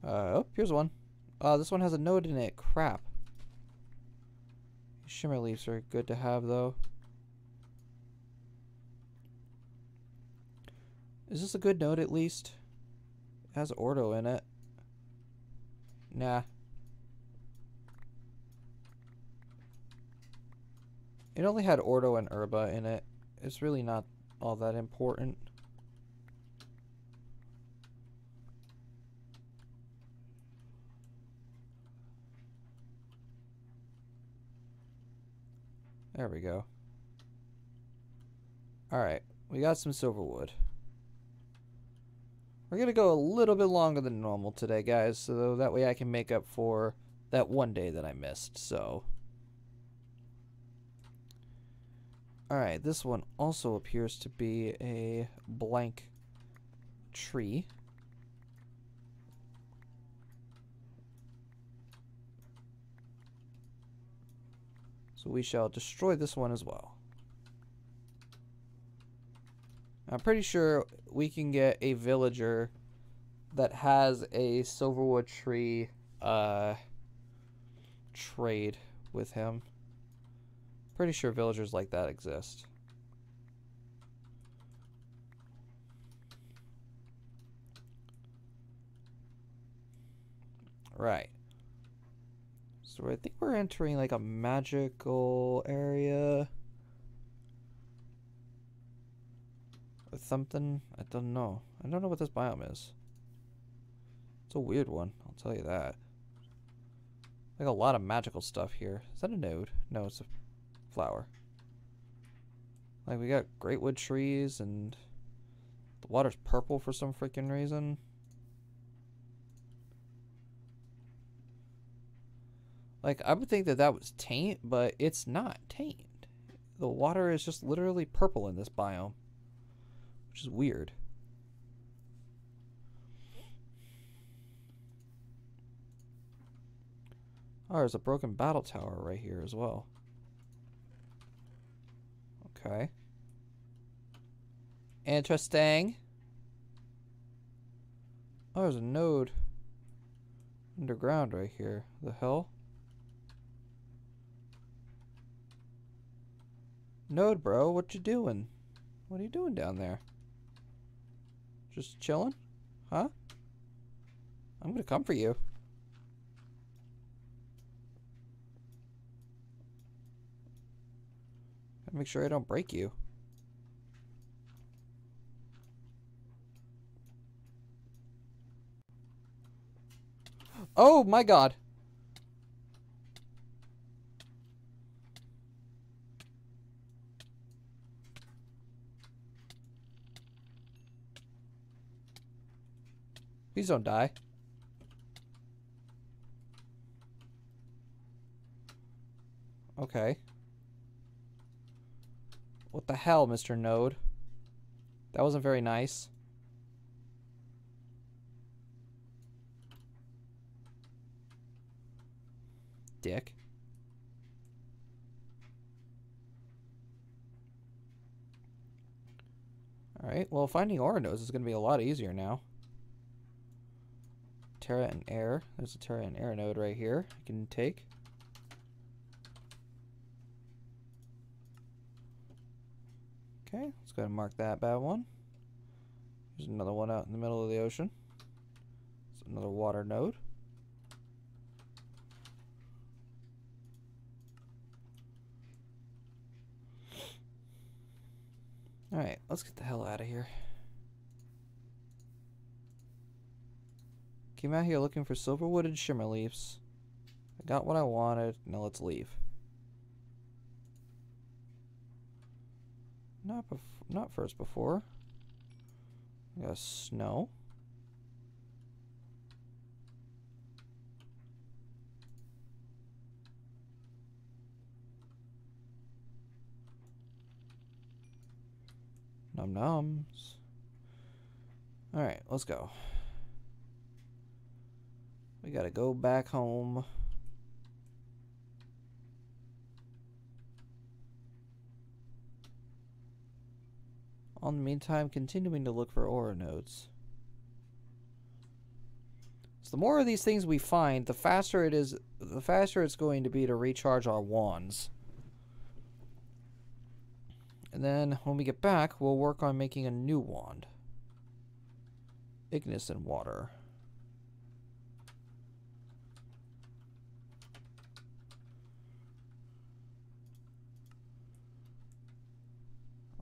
Oh, here's one. This one has a node in it. Crap. Shimmer leaves are good to have, though. Is this a good node, at least? It has ordo in it. Nah. It only had ordo and herba in it. It's really not all that important. There we go. Alright, we got some silverwood. We're gonna go a little bit longer than normal today, guys, so that way I can make up for that one day that I missed, so. Alright, this one also appears to be a blank tree. So we shall destroy this one as well. I'm pretty sure we can get a villager that has a silverwood tree trade with him. Pretty sure villagers like that exist. Right. So I think we're entering like a magical area. Or something. I don't know. I don't know what this biome is. It's a weird one, I'll tell you that. Like a lot of magical stuff here. Is that a node? No, it's a flower. Like we got great wood trees and the water's purple for some freaking reason. Like, I would think that that was taint, but it's not taint. The water is just literally purple in this biome, which is weird. Oh, there's a broken battle tower right here as well. Okay. Interesting. Oh, there's a node underground right here. The hell? Node, bro, what you doing? What are you doing down there? Just chilling? Huh? I'm gonna come for you. Gotta make sure I don't break you. Oh my god! Please don't die. Okay. What the hell, Mr. Node? That wasn't very nice. Dick. Alright, well, finding ore nodes is going to be a lot easier now. Terra and air. There's a Terra and air node right here I can take. Okay, let's go ahead and mark that bad one. There's another one out in the middle of the ocean. It's another water node. Alright, let's get the hell out of here. Came out here looking for silverwood and shimmer leaves. I got what I wanted. Now let's leave. Not first before. I got snow. Num nums. Alright, let's go. We gotta go back home. In the meantime, continuing to look for ore nodes. So the more of these things we find, the faster it's going to be to recharge our wands. And then when we get back, we'll work on making a new wand. Ignis and water.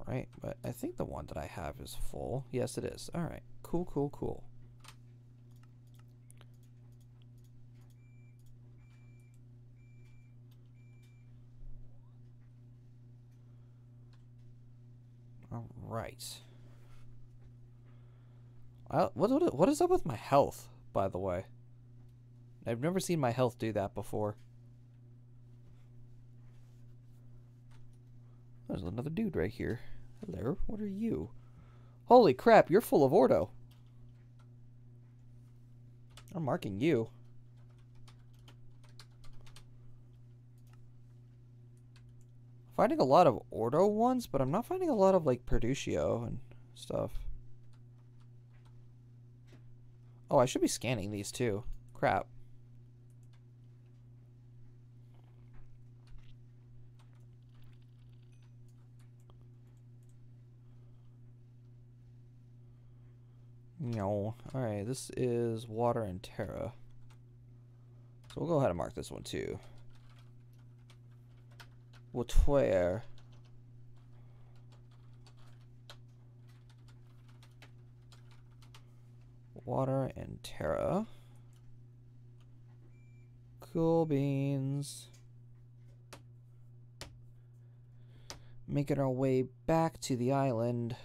Right, but I think the one that I have is full. Yes, it is. All right, cool, cool, cool. All right. What is up with my health, by the way? I've never seen my health do that before. There's another dude right here. Hello, what are you? Holy crap, you're full of ordo. I'm marking you. Finding a lot of ordo ones, but I'm not finding a lot of like Perduccio and stuff. Oh, I should be scanning these too. Crap. No. Alright, this is water and terra. So we'll go ahead and mark this one too. Water. Water and terra. Cool beans. Making our way back to the island.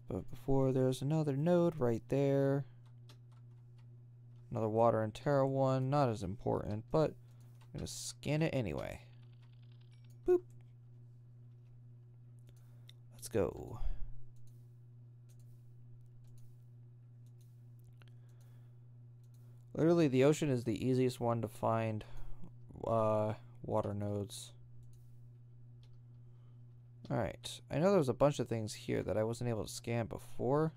But before, there's another node right there. Another water and terra one. Not as important, but I'm going to scan it anyway. Boop. Let's go. Literally, the ocean is the easiest one to find water nodes. Alright, I know there was a bunch of things here that I wasn't able to scan before.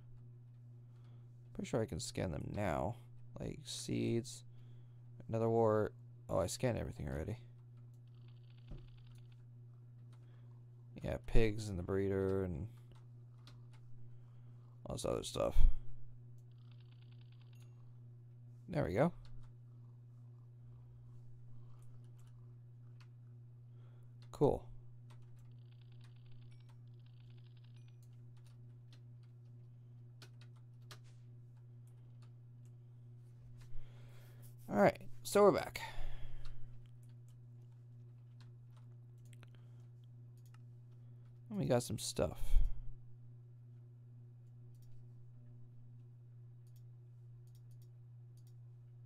Pretty sure I can scan them now. Like seeds, another wart. Oh, I scanned everything already. Yeah, pigs and the breeder and all this other stuff. There we go. Cool. Alright, so we're back. And we got some stuff.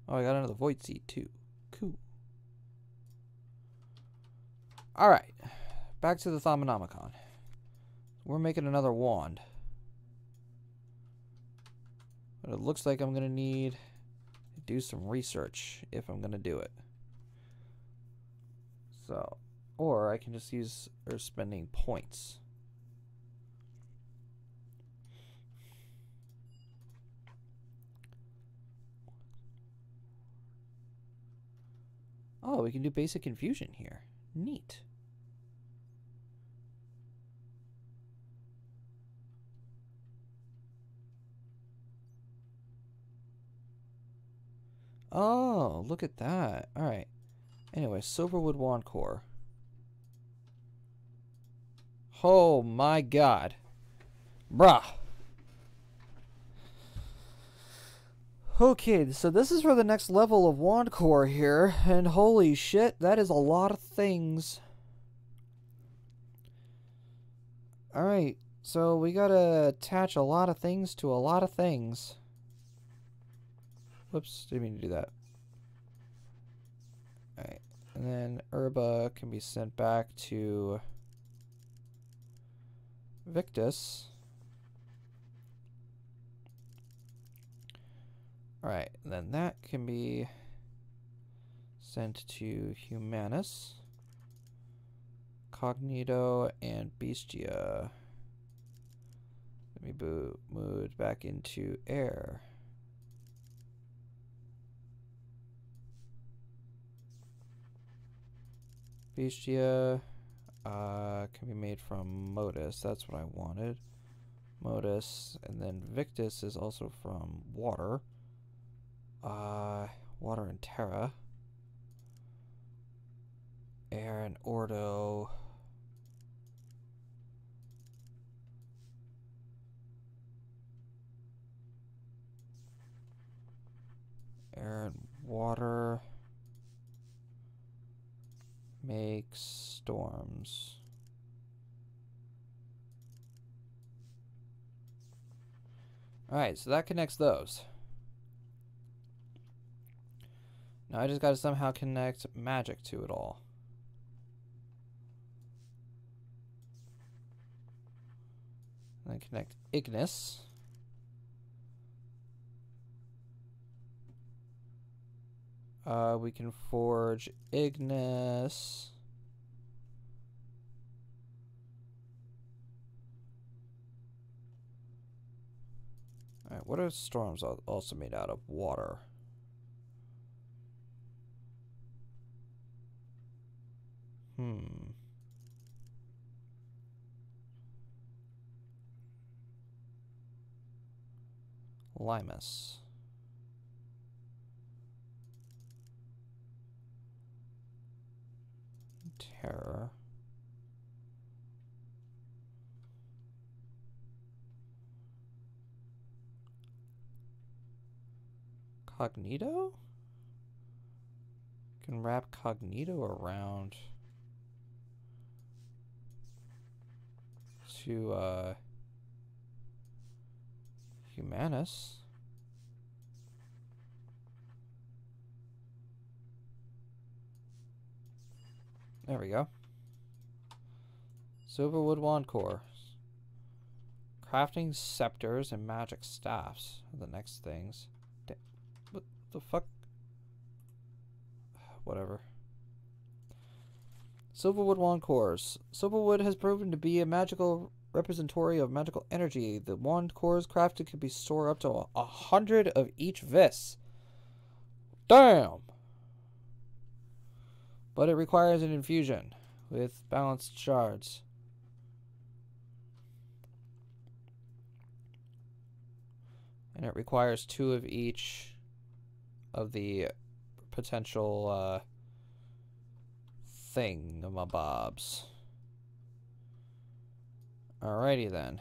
Oh, I got another void seed too. Cool. Alright, back to the Thaumanomicon. We're making another wand. But it looks like I'm going to need to do some research if I'm going to do it. So, or I can just use spending points. Oh, we can do basic infusion here. Neat. Oh, look at that. Alright. Anyway, Silverwood Wand Core. Oh my god. Bruh. Okay, so this is for the next level of Wand Core here, and holy shit, that is a lot of things. Alright, so we gotta attach a lot of things to a lot of things. Whoops, didn't mean to do that. Alright, and then Herba can be sent back to Victus. Alright, then that can be sent to Humanus, Cognito, and Bestia. Let me move back into air. Bestia can be made from Modus. That's what I wanted. Modus, and then Victus is also from water. Water and Terra. Air and Ordo. Air and water makes storms. Alright, so that connects those. Now I just gotta somehow connect magic to it all. And then connect Ignis. We can forge Ignis. Alright, what are storms also made out of? Water. Limus. Terror. Cognito? Can wrap Cognito around to Humanus. There we go. Silverwood Wand Core. Crafting scepters and magic staffs are the next things. What the fuck? Whatever. Silverwood Wand Cores. Silverwood has proven to be a magical repository of magical energy. The wand cores crafted can be stored up to 100 of each vis. Damn! But it requires an infusion with balanced shards. And it requires 2 of each of the potential thingamabobs. Alrighty then.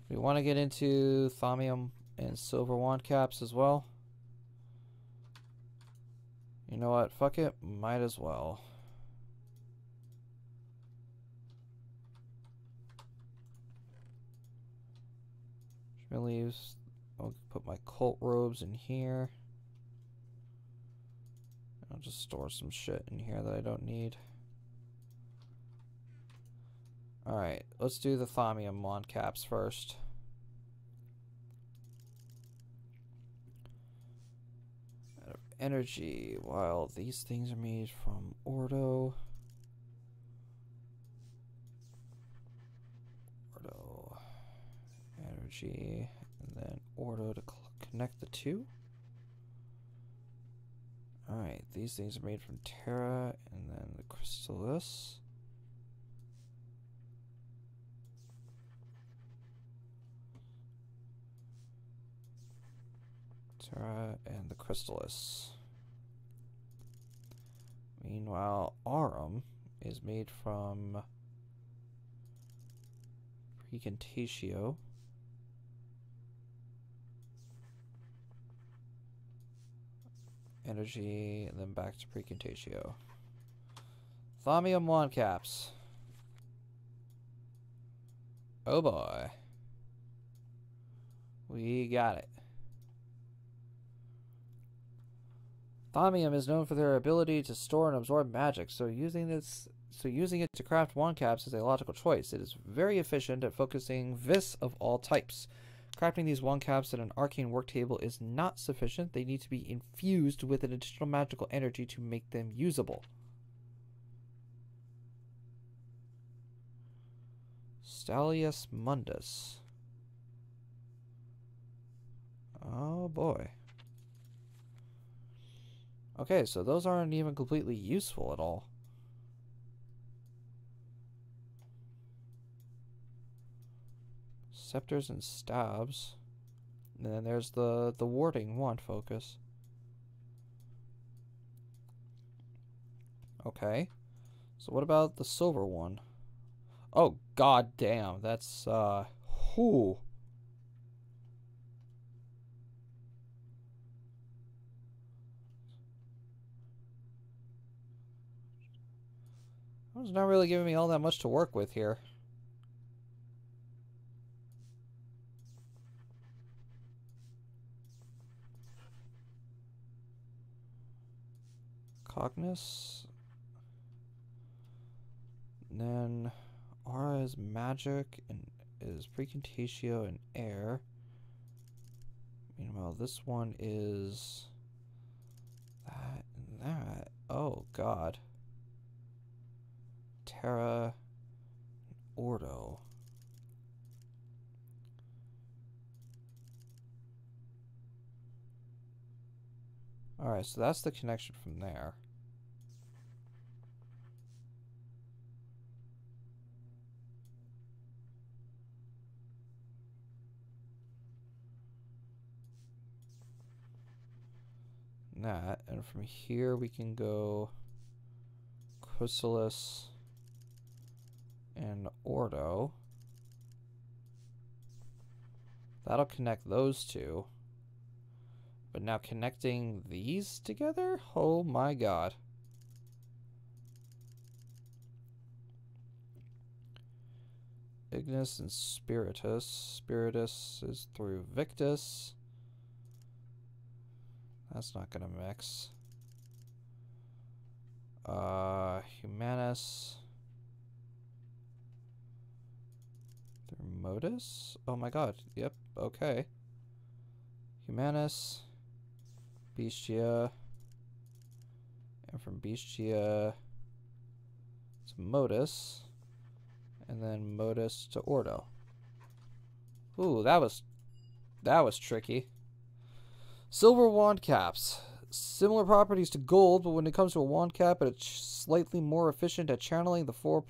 We want to get into Thaumium and Silver Wand Caps as well. You know what? Fuck it. Might as well. Leaves. I'll put my cult robes in here. I'll just store some shit in here that I don't need. Alright, let's do the Thaumium wand caps first. Out of energy, while these things are made from Ordo. Ordo. Energy. And then Ordo to connect the two. Alright, these things are made from Terra and then the Crystallis. Terra and the Crystallis. Meanwhile, Aurum is made from Precantatio. Energy, and then back to Precantatio. Thaumium wand caps. Oh boy. We got it. Thaumium is known for their ability to store and absorb magic, so using it to craft wand caps is a logical choice. It is very efficient at focusing vis of all types. Crafting these wand caps at an arcane work table is not sufficient. They need to be infused with an additional magical energy to make them usable. Stallius Mundus. Oh boy. Okay, so those aren't even completely useful at all. Scepters and stabs. And then there's the warding wand focus. Okay. So what about the silver one? Oh god damn, that's whew. It's not really giving me all that much to work with here. Cognis. And then Aura is magic and is Precantatio and air. Meanwhile, this one is that and that. Oh god. Terra and Ordo. Alright, so that's the connection from there. That, and from here we can go Chrysalis and Ordo. That'll connect those two. But now connecting these together? Oh my god. Ignis and Spiritus. Spiritus is through Victus. That's not gonna mix. Humanus. Through Modus? Oh my god. Yep, okay. Humanus. Bestia. And from Bestia to Modus. And then Modus to Ordo. Ooh, that was tricky. Silver wand caps. Similar properties to gold, but when it comes to a wand cap, it's slightly more efficient at channeling the four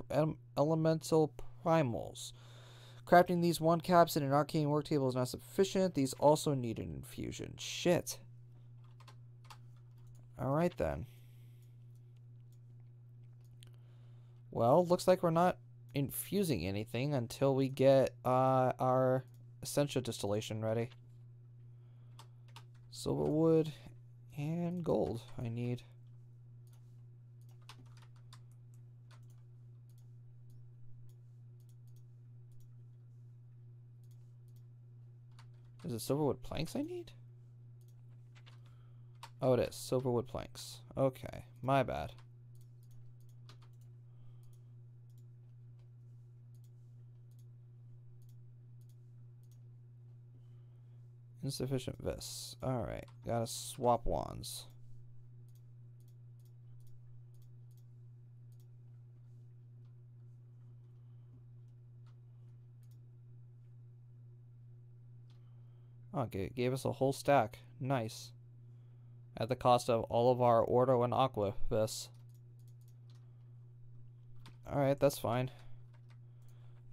elemental primals. Crafting these wand caps in an arcane work table is not sufficient. These also need an infusion. Shit. Alright then. Well, looks like we're not infusing anything until we get our Essentia distillation ready. Silver wood and gold I need. Is it silverwood planks I need? Oh, it is. Silverwood planks. Okay, my bad. Insufficient vis. Alright, gotta swap wands. Oh, gave us a whole stack. Nice. At the cost of all of our Ordo and Aqua Vis. Alright, that's fine.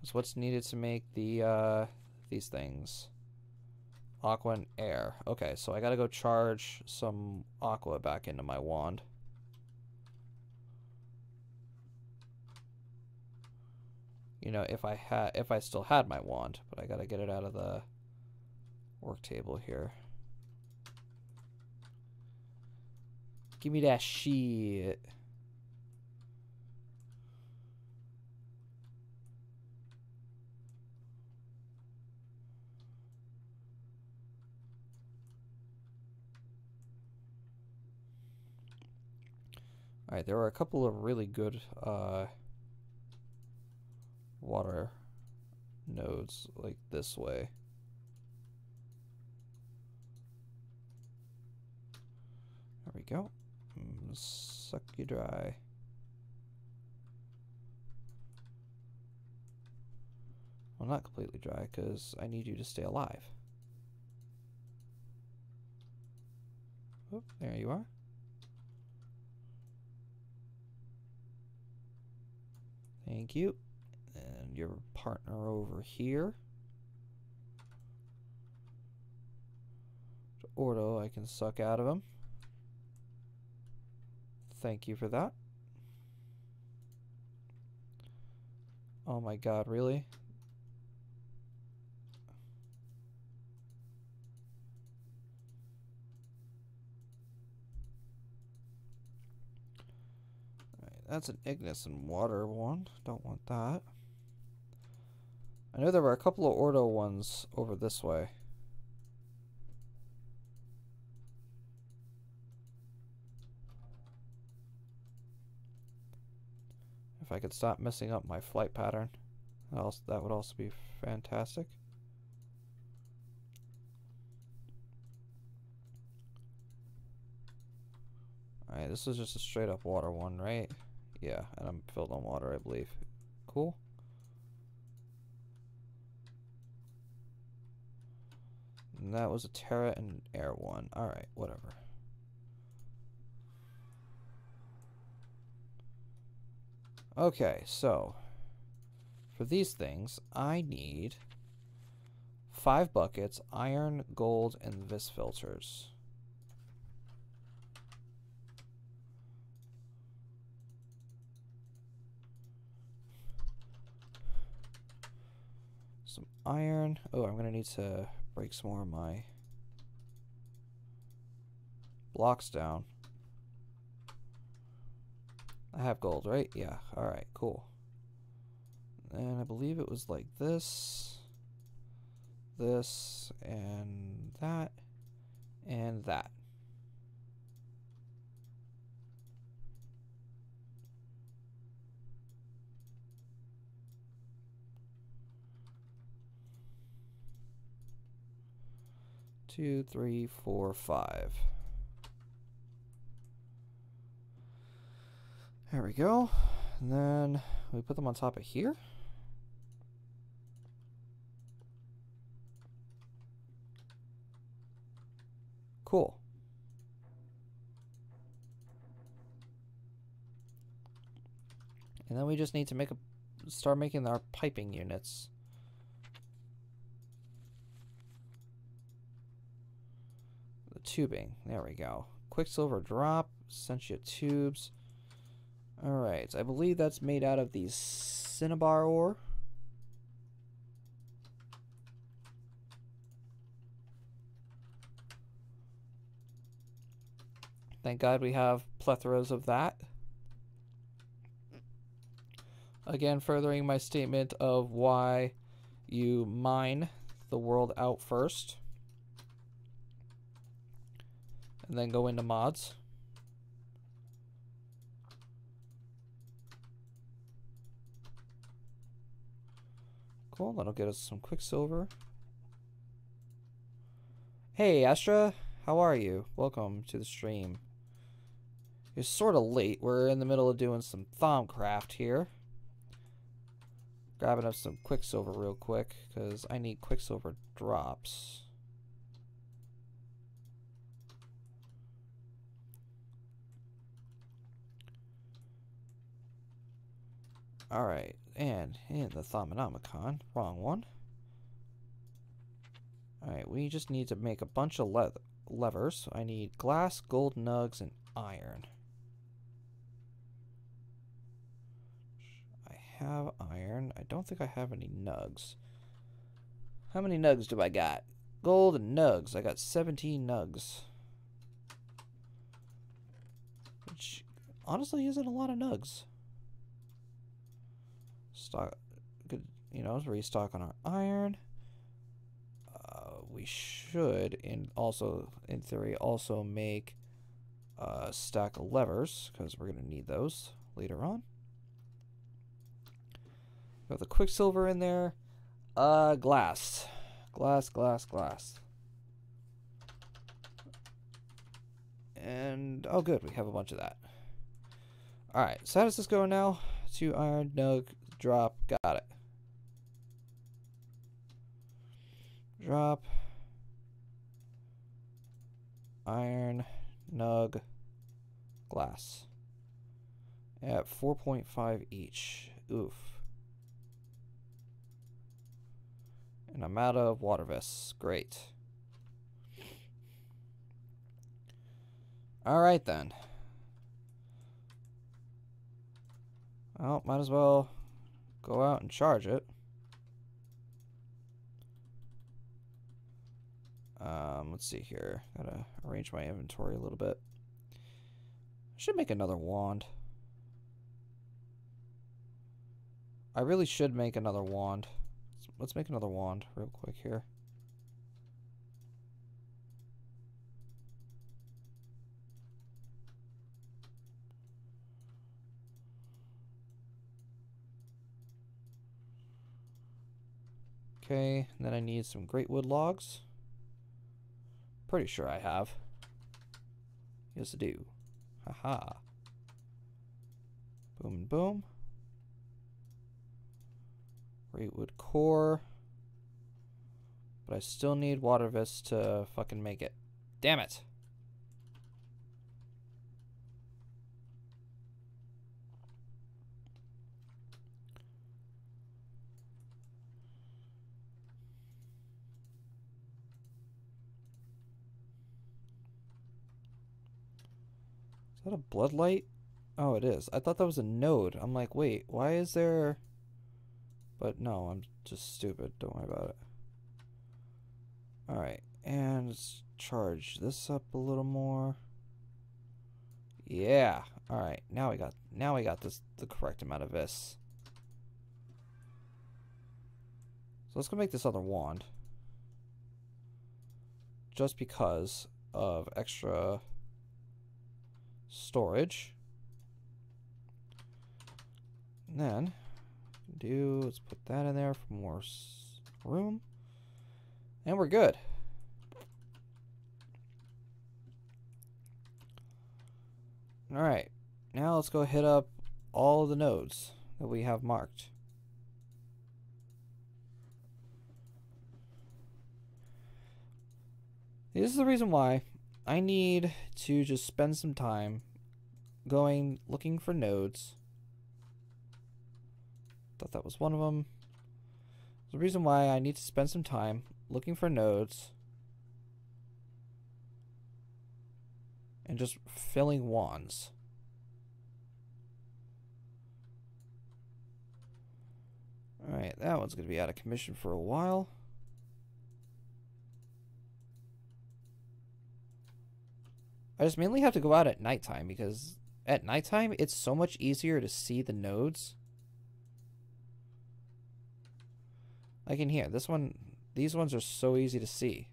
That's what's needed to make the, these things. Aqua and air. Okay, so I gotta go charge some Aqua back into my wand. You know, if I still had my wand, but I gotta get it out of the work table here. Give me that shit. Alright, there are a couple of really good water nodes, like this way. There we go. Suck you dry. Well, not completely dry, because I need you to stay alive. Oh, there you are. Thank you. And your partner over here. Ordo, I can suck out of him. Thank you for that. Oh my god, really? Alright, that's an Ignis and water one. Don't want that. I know there were a couple of Ordo ones over this way. If I could stop messing up my flight pattern, that would also be fantastic. Alright, this is just a straight up water one, right? Yeah, and I'm filled on water, I believe. Cool. And that was a Terra and air one. Alright, whatever. Okay, so for these things, I need 5 buckets, iron, gold, and vis filters. Some iron. Oh, I'm gonna need to break some more of my blocks down. I have gold, right? Yeah. Alright, cool. And I believe it was like this, and that, and that. Two, three, four, 5. There we go. And then we put them on top of here. Cool. And then we just need to start making our piping units. The tubing. There we go. Quicksilver drop, Sentia tubes. Alright, I believe that's made out of the cinnabar ore. Thank God we have plethoras of that. Again, furthering my statement of why you mine the world out first. And then go into mods. Cool, that'll get us some quicksilver. Hey, Astra, how are you? Welcome to the stream. You're sort of late. We're in the middle of doing some Thaumcraft here. Grabbing up some quicksilver real quick, because I need quicksilver drops. Alright, and in the Thaumanomicon, wrong one. Alright, we just need to make a bunch of levers. I need glass, gold nugs, and iron. I have iron. I don't think I have any nugs. How many nugs do I got? Gold and nugs. I got 17 nugs. Which honestly isn't a lot of nugs. Stock, good, you know, restock on our iron. We should, in theory, also make a stack of levers, because we're going to need those later on. Got the quicksilver in there. Glass. Glass. And, oh good, we have a bunch of that. Alright, so how does this go now? 2 iron, nug, drop, got it. Drop. Iron, nug, glass. At 4.5 each. Oof. And I'm out of water vests. Great. Alright then. Well, might as well go out and charge it. Let's see here. Gotta arrange my inventory a little bit. I should make another wand. I really should make another wand. Let's make another wand real quick here. Okay, and then I need some great wood logs. Pretty sure I have. Yes, I do. Haha. Boom and boom. Great wood core. But I still need water vests to fucking make it. Damn it. Is that a bloodlight? Oh, it is. I thought that was a node. I'm like, wait, why is there... But no, I'm just stupid. Don't worry about it. Alright, and let's charge this up a little more. Yeah. Alright, now we got this the correct amount of this. So let's go make this other wand. Just because of extra storage. And then let's put that in there for more room. And we're good. Alright, now let's go hit up all the nodes that we have marked. This is the reason why I need to just spend some time looking for nodes. Thought that was one of them. The reason why I need to spend some time looking for nodes and just filling wands. Alright, that one's going to be out of commission for a while. I just mainly have to go out at nighttime because at nighttime it's so much easier to see the nodes. Like in here, these ones are so easy to see.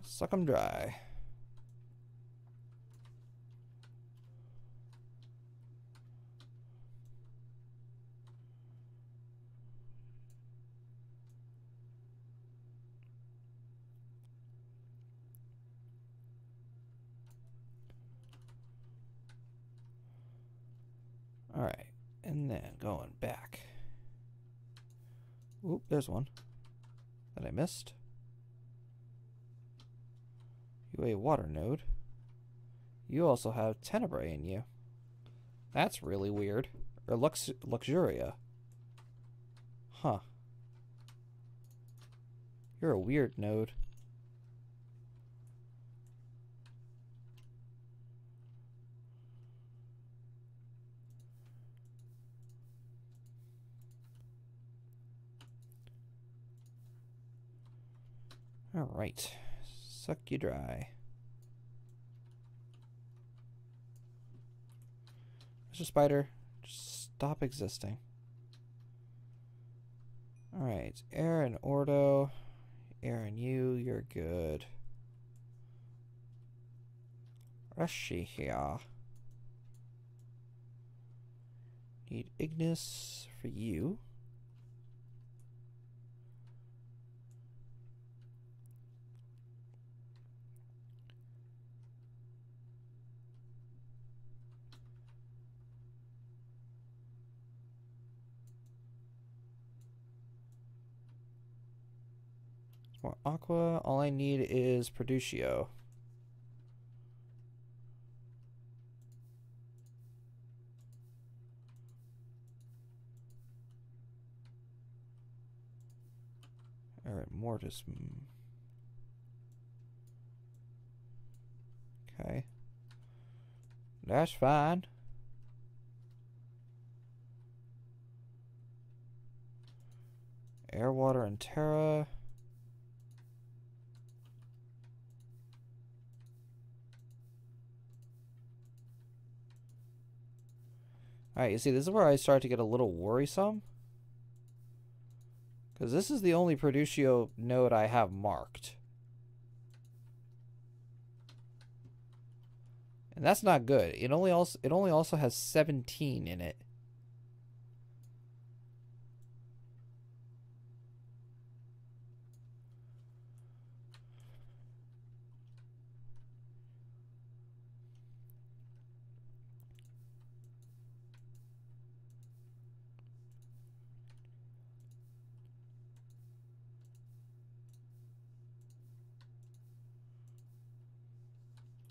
Suck them dry. Alright, and then going back. Oop, there's one that I missed. You a water node. You also have tenebrae in you. That's really weird. Or luxuria. Huh. You're a weird node. Alright. Suck you dry. Mr. Spider, just stop existing. Alright, air and Ordo. Air and you, you're good. Rushy here. Need Ignis for you. More aqua. All I need is Producio. Alright, Mortis. Okay. That's fine. Air, water, and Terra. Alright, you see, this is where I start to get a little worrisome. Because this is the only Producio node I have marked. And that's not good. It only also has 17 in it.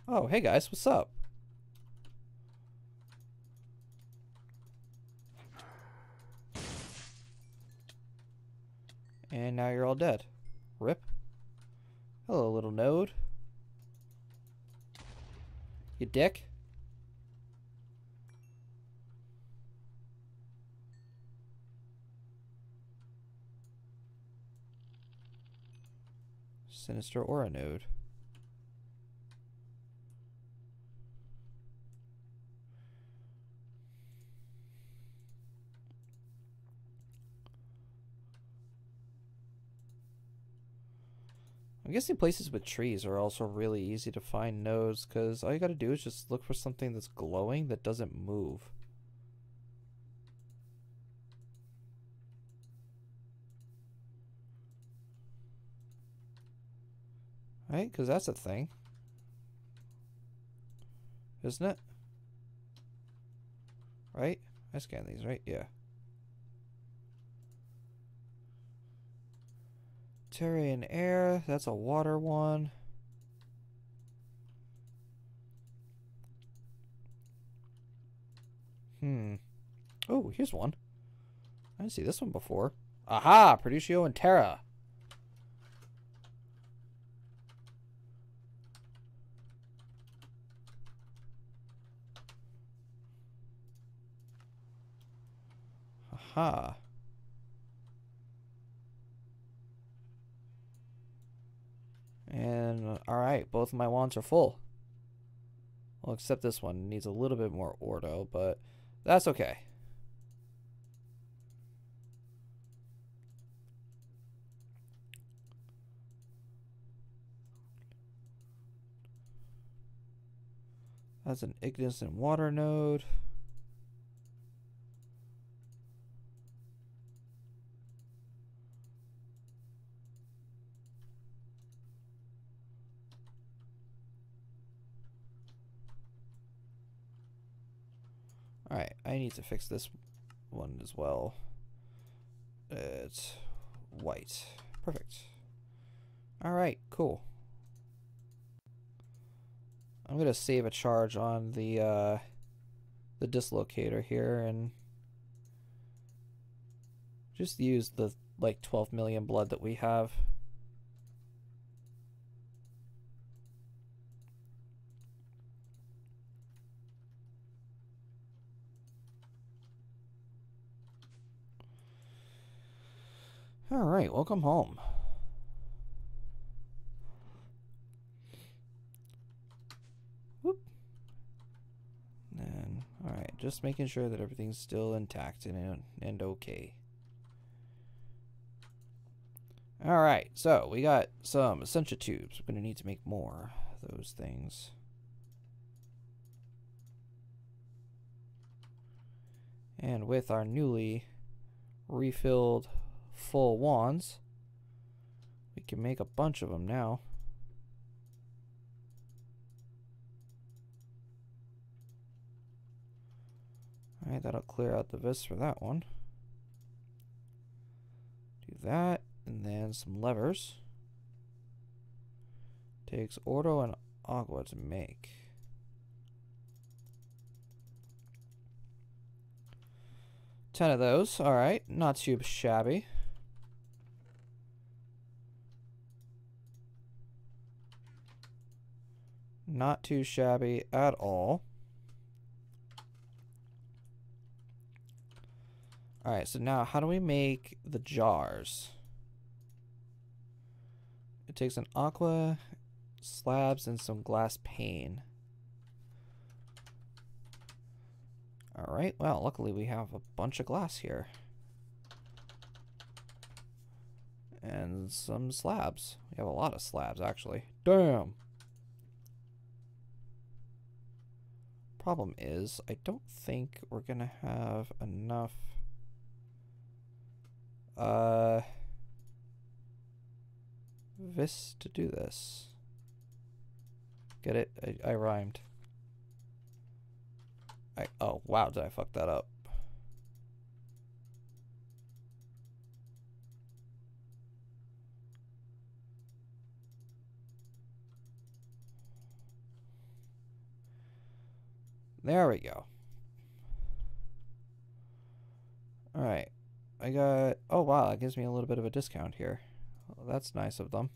Oh, hey guys, what's up? And now you're all dead. Rip. Hello, little node. You dick. Sinister Aura node. I'm guessing places with trees are also really easy to find nodes, because all you gotta do is just look for something that's glowing that doesn't move. Right? Because that's a thing. Isn't it? Right? I scanned these, right? Yeah. Terra and air, that's a water one. Oh, here's one. I didn't see this one before. Aha! Producio and Terra. Aha. And, alright, both of my wands are full. Well, except this one needs a little bit more Ordo, but that's okay. That's an Ignis and water node. Alright, I need to fix this one as well. It's white. Perfect. Alright, cool. I'm gonna save a charge on the dislocator here and just use the like 12 million blood that we have. All right, welcome home. Whoop. And all right, just making sure that everything's still intact and okay. All right, so we got some Essentia tubes. We're gonna need to make more of those things. And with our newly refilled full wands, we can make a bunch of them now. All right, that'll clear out the vis for that one. Do that, and then some levers. Takes Ordo and Agua to make. 10 of those. All right, not too shabby. Not too shabby at all. All right, so now how do we make the jars? It takes an aqua, slabs, and some glass pane. All right, well, luckily we have a bunch of glass here. And some slabs. We have a lot of slabs, actually. Damn! Problem is, I don't think we're gonna have enough vis to do this. Get it? I rhymed. Oh wow, did I fuck that up? There we go. All right. I got, oh wow, that gives me a little bit of a discount here. Well, that's nice of them.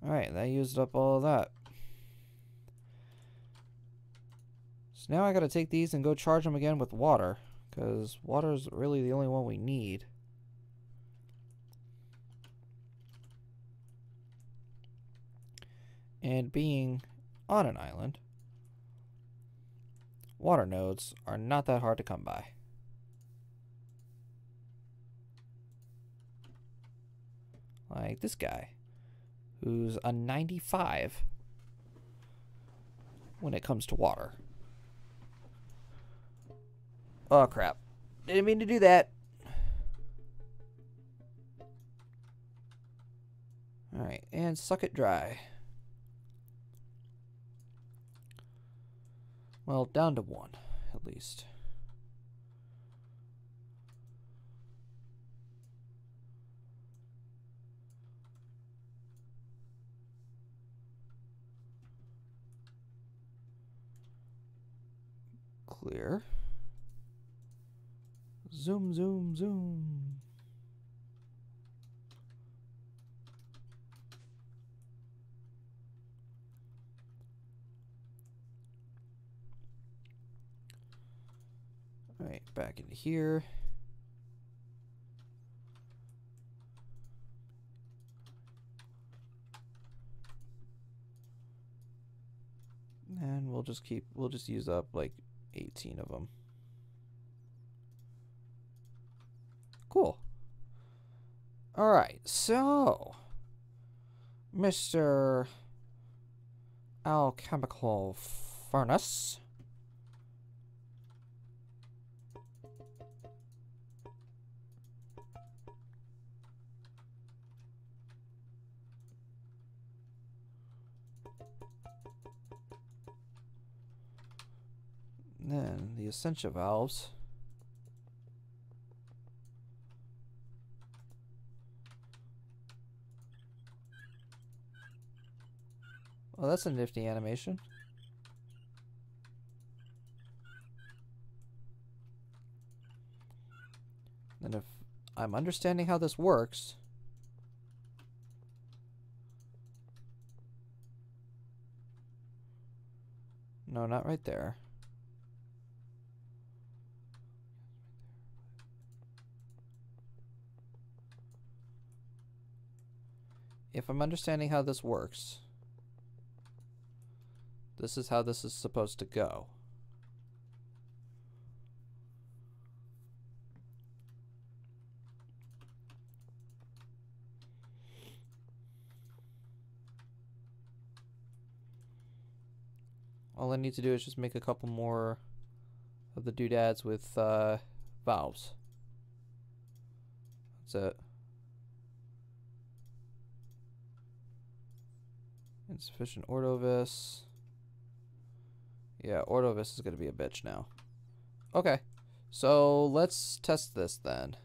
All right, that used up all of that. So now I gotta take these and go charge them again with water, because water is really the only one we need. And being on an island, water nodes are not that hard to come by. Like this guy, who's a 95 when it comes to water. Oh crap. Didn't mean to do that. Alright, and suck it dry. Well, down to 1, at least. Clear. Zoom, zoom, zoom. All right, back into here. And we'll just use up like 18 of them. Cool. All right, so Mr. Alchemical Furnace. And then the Essentia valves. Well, that's a nifty animation. And if I'm understanding how this works... No, not right there. If I'm understanding how this works, this is how this is supposed to go. All I need to do is just make a couple more of the doodads with valves. That's it. Insufficient ordovis. Yeah, ordovis is going to be a bitch now. Okay, so let's test this then.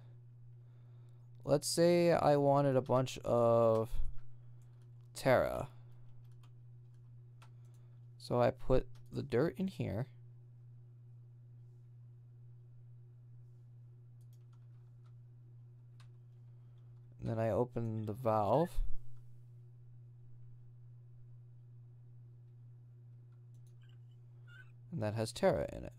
Let's say I wanted a bunch of Terra. So I put the dirt in here. And then I open the valve. And that has Terra in it.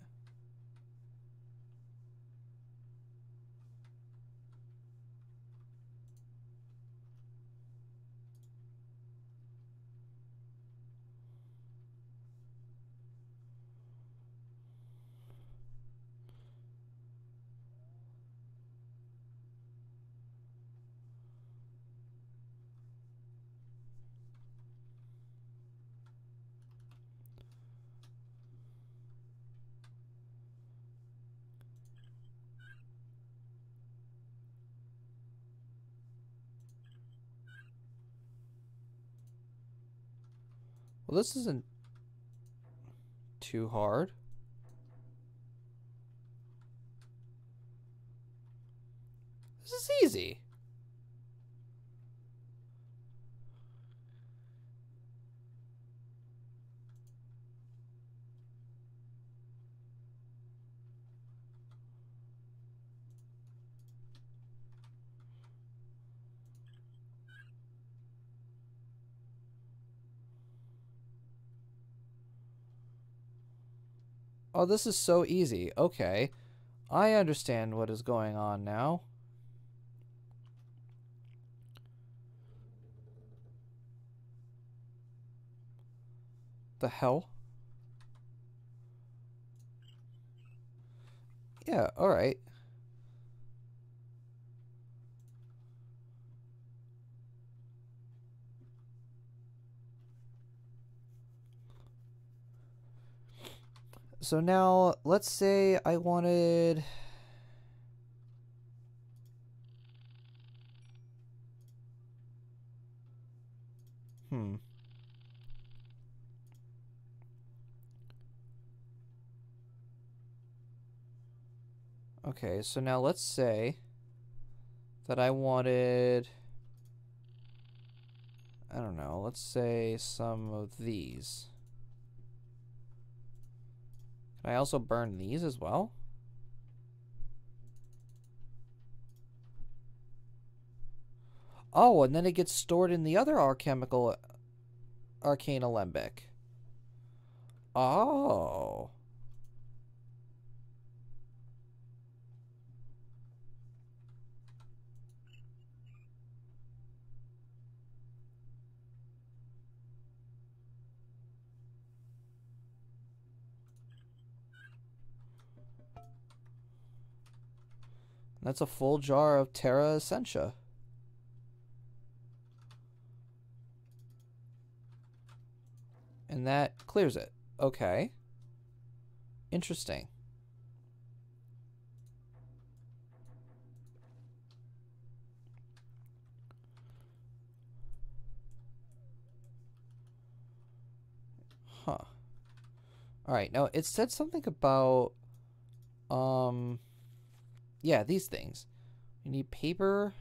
Well, this isn't too hard. This is easy. Oh, this is so easy. Okay. I understand what is going on now. The hell? Yeah, alright. So now, let's say I wanted... Okay, so now let's say that I wanted... I don't know, let's say some of these. Can I also burn these as well? Oh, and then it gets stored in the other alchemical arcane alembic. Oh. That's a full jar of Terra Essentia. And that clears it. Okay. Interesting. Huh. Alright, now it said something about yeah, these things. You need paper,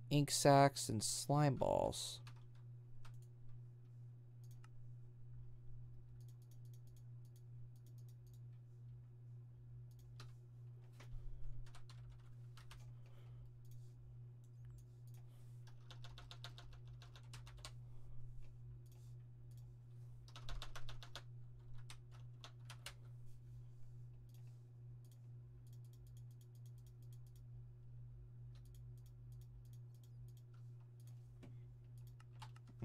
ink sacs, and slime balls.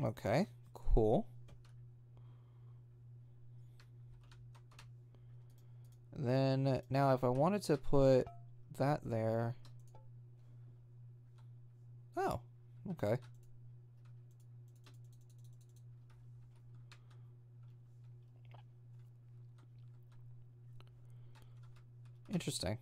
Okay, cool. Then, now if I wanted to put that there... Oh, okay. Interesting.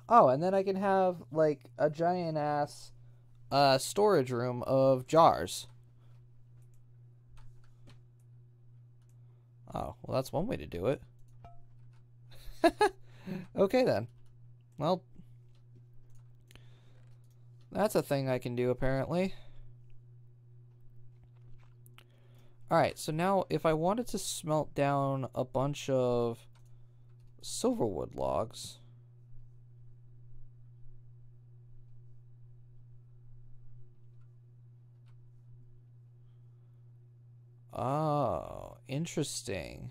Oh, and then I can have, like, a giant-ass storage room of jars. Oh, well, that's one way to do it. Okay, then. Well, that's a thing I can do, apparently. Alright, so now if I wanted to smelt down a bunch of silverwood logs... Oh, interesting.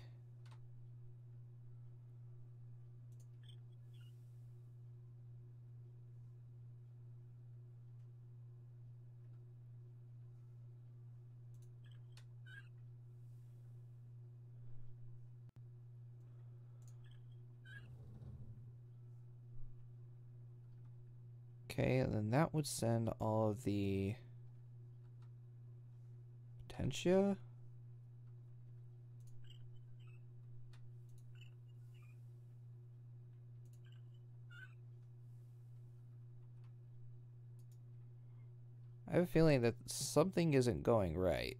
Okay, and then that would send all of the potentia. I have a feeling that something isn't going right.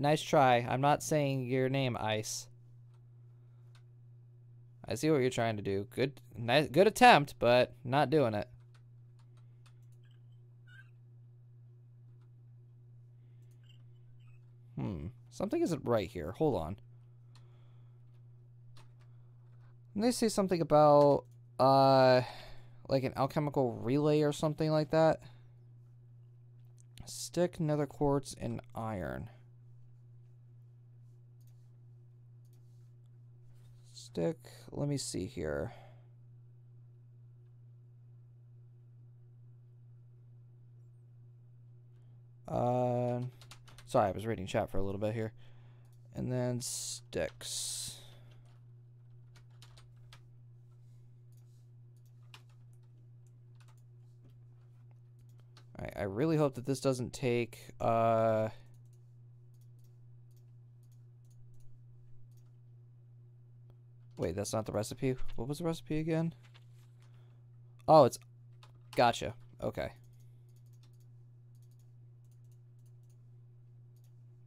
Nice try. I'm not saying your name, Ice. I see what you're trying to do. Good attempt, but not doing it. Something isn't right here. Hold on. Didn't they say something about, like an alchemical relay or something like that? Stick, nether quartz, and iron. Stick, let me see here. Sorry, I was reading chat for a little bit here. And then sticks. Alright, I really hope that this doesn't take, Wait, that's not the recipe? What was the recipe again? Oh, it's... Gotcha. Okay.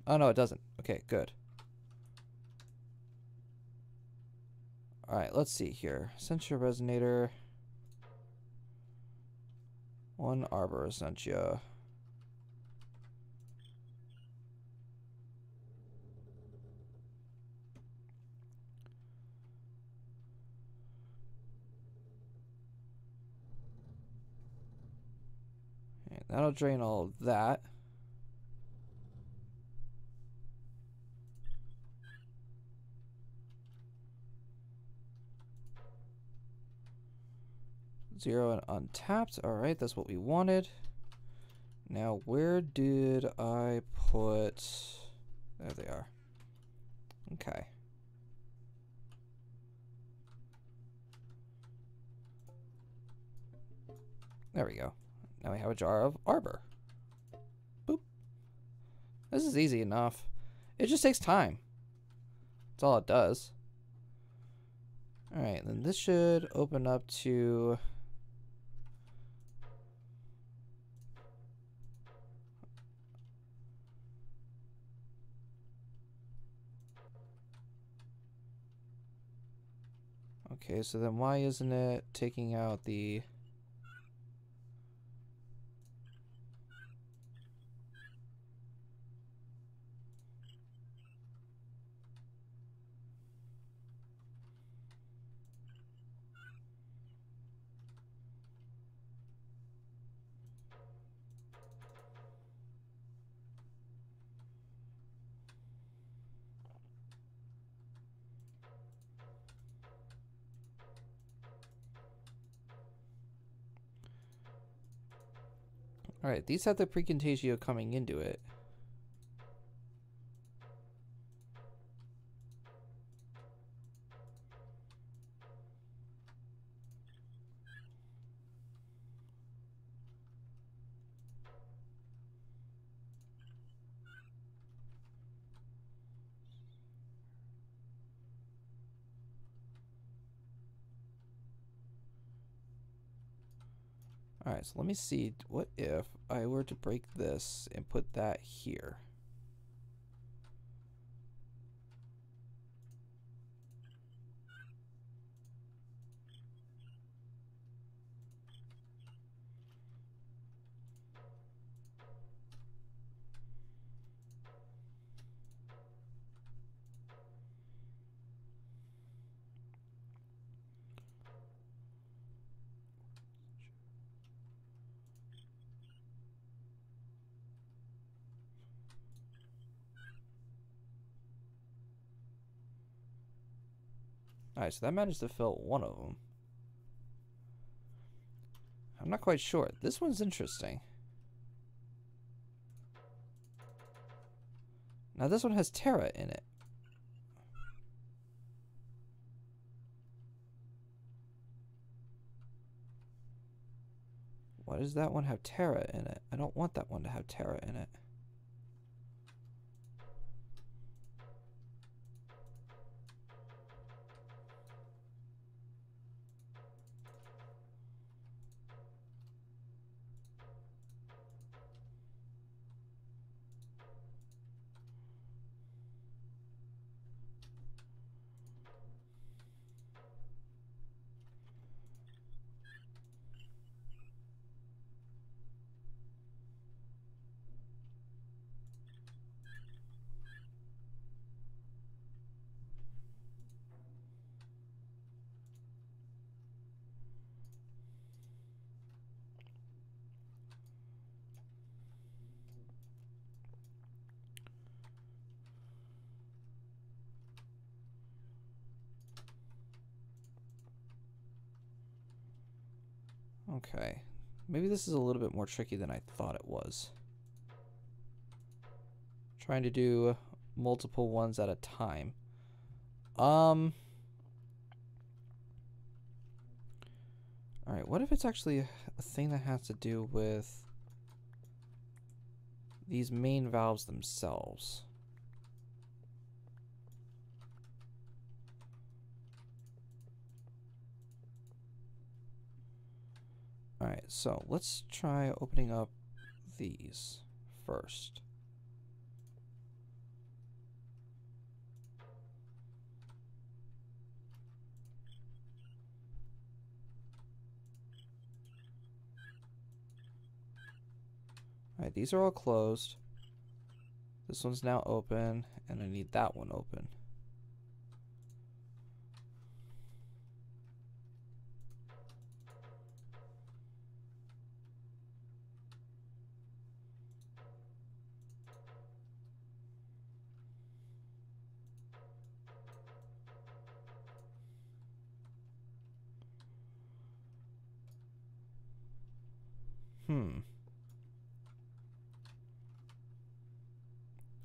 Oh, no, it doesn't. Okay, good. Alright, let's see here. Essentia Resonator. 1 Arbor Essentia. Okay, that'll drain all of that. Zero and untapped. Alright, that's what we wanted. Now, where did I put... There they are. Okay. There we go. Now we have a jar of arbor. Boop. This is easy enough. It just takes time. That's all it does. Alright, then this should open up to... Okay, so then why isn't it taking out the... Alright, these have the precontatio coming into it. Alright, so let me see. What if I were to break this and put that here? Alright, so that managed to fill one of them. I'm not quite sure. This one's interesting. Now this one has Terra in it. Why does that one have Terra in it? I don't want that one to have Terra in it. Okay. Maybe this is a little bit more tricky than I thought it was. Trying to do multiple ones at a time. Alright, what if it's actually a thing that has to do with these main valves themselves? Alright, so let's try opening up these first. Alright, these are all closed. This one's now open, and I need that one open.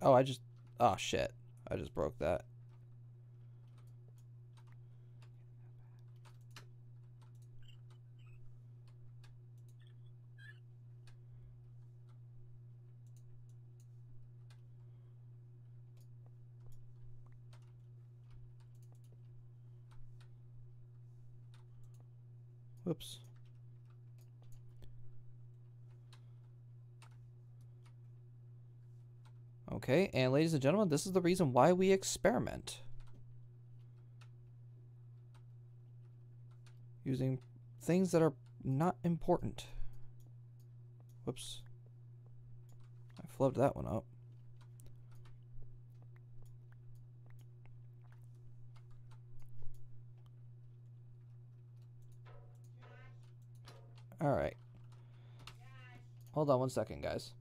Oh, oh shit. I just broke that. Whoops. Okay, and ladies and gentlemen, this is the reason why we experiment. Using things that are not important. Whoops. I flubbed that one up. Alright. Hold on one second, guys.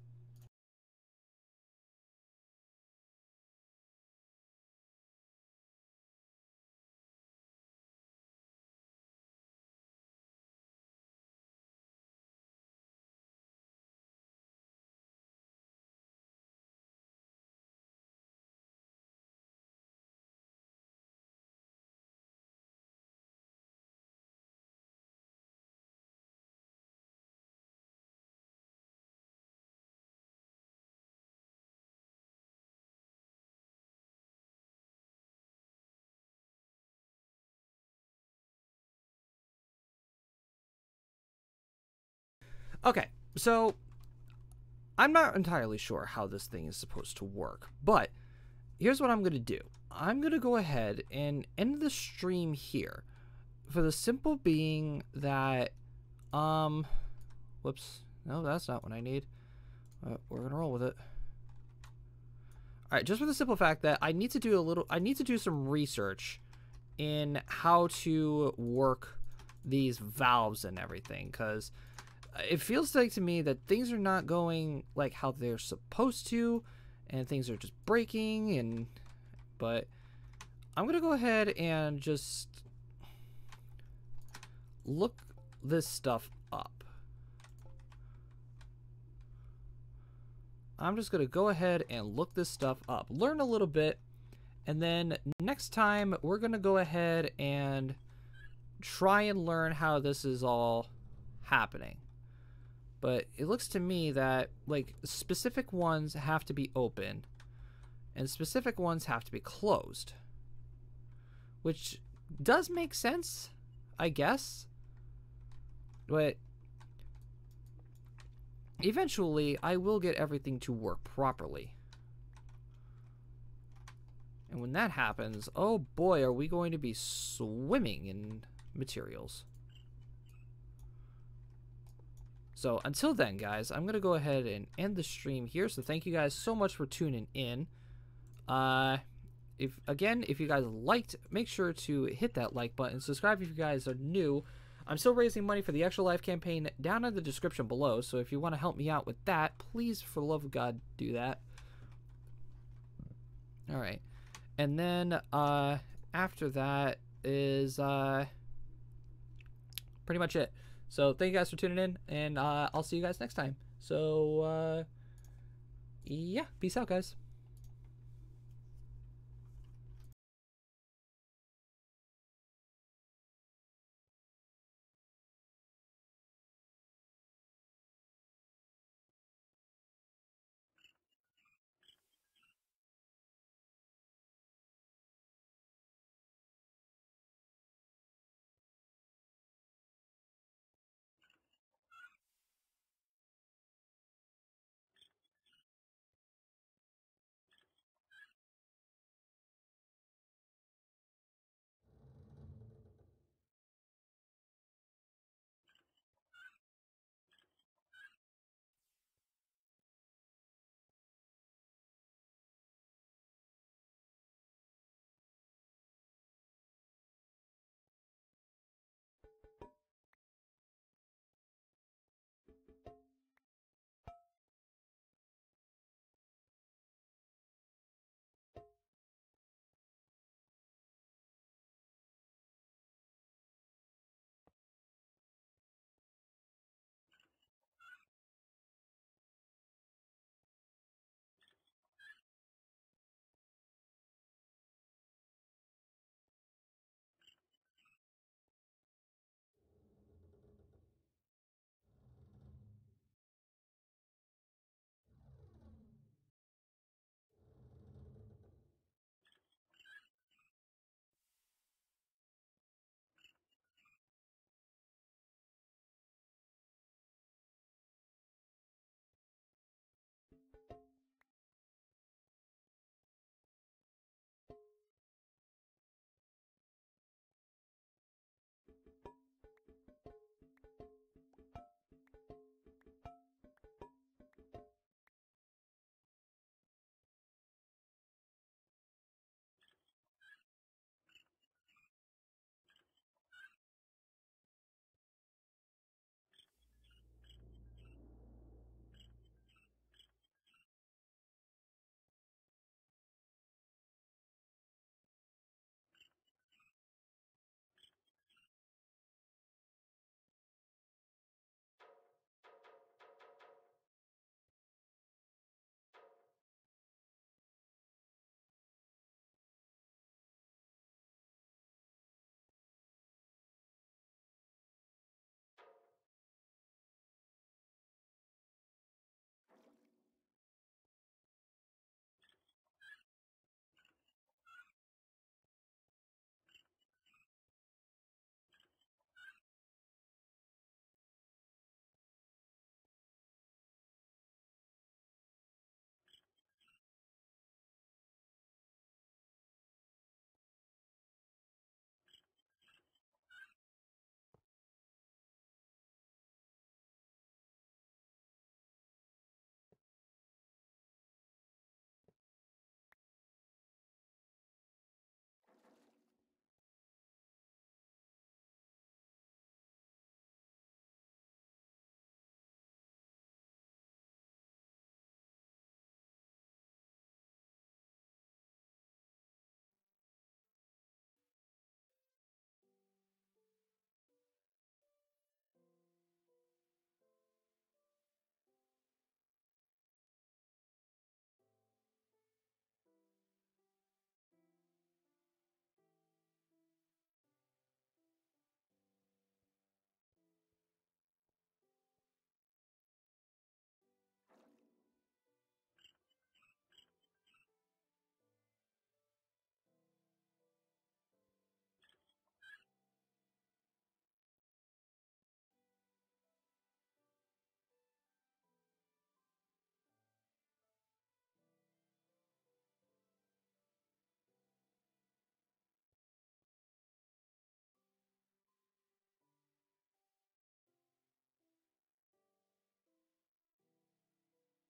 Okay, so I'm not entirely sure how this thing is supposed to work, but here's what I'm going to do. I'm going to go ahead and end the stream here for the simple being that, whoops, no, that's not what I need. We're going to roll with it. All right, just for the simple fact that I need to do some research in how to work these valves and everything, because it feels like to me that things are not going like how they're supposed to, and things are just breaking. But I'm gonna go ahead and just look this stuff up. I'm just gonna go ahead and look this stuff up, learn a little bit, and then next time we're gonna go ahead and try and learn how this is all happening. But it looks to me that like specific ones have to be open and specific ones have to be closed, which does make sense, I guess. But eventually I will get everything to work properly. And when that happens, oh boy, are we going to be swimming in materials. So until then, guys, I'm going to go ahead and end the stream here. So thank you guys so much for tuning in. If you guys liked, make sure to hit that like button. Subscribe if you guys are new. I'm still raising money for the Extra Life campaign down in the description below. So if you want to help me out with that, please, for the love of God, do that. All right. And then after that is pretty much it. So thank you guys for tuning in, and I'll see you guys next time. So yeah, peace out, guys.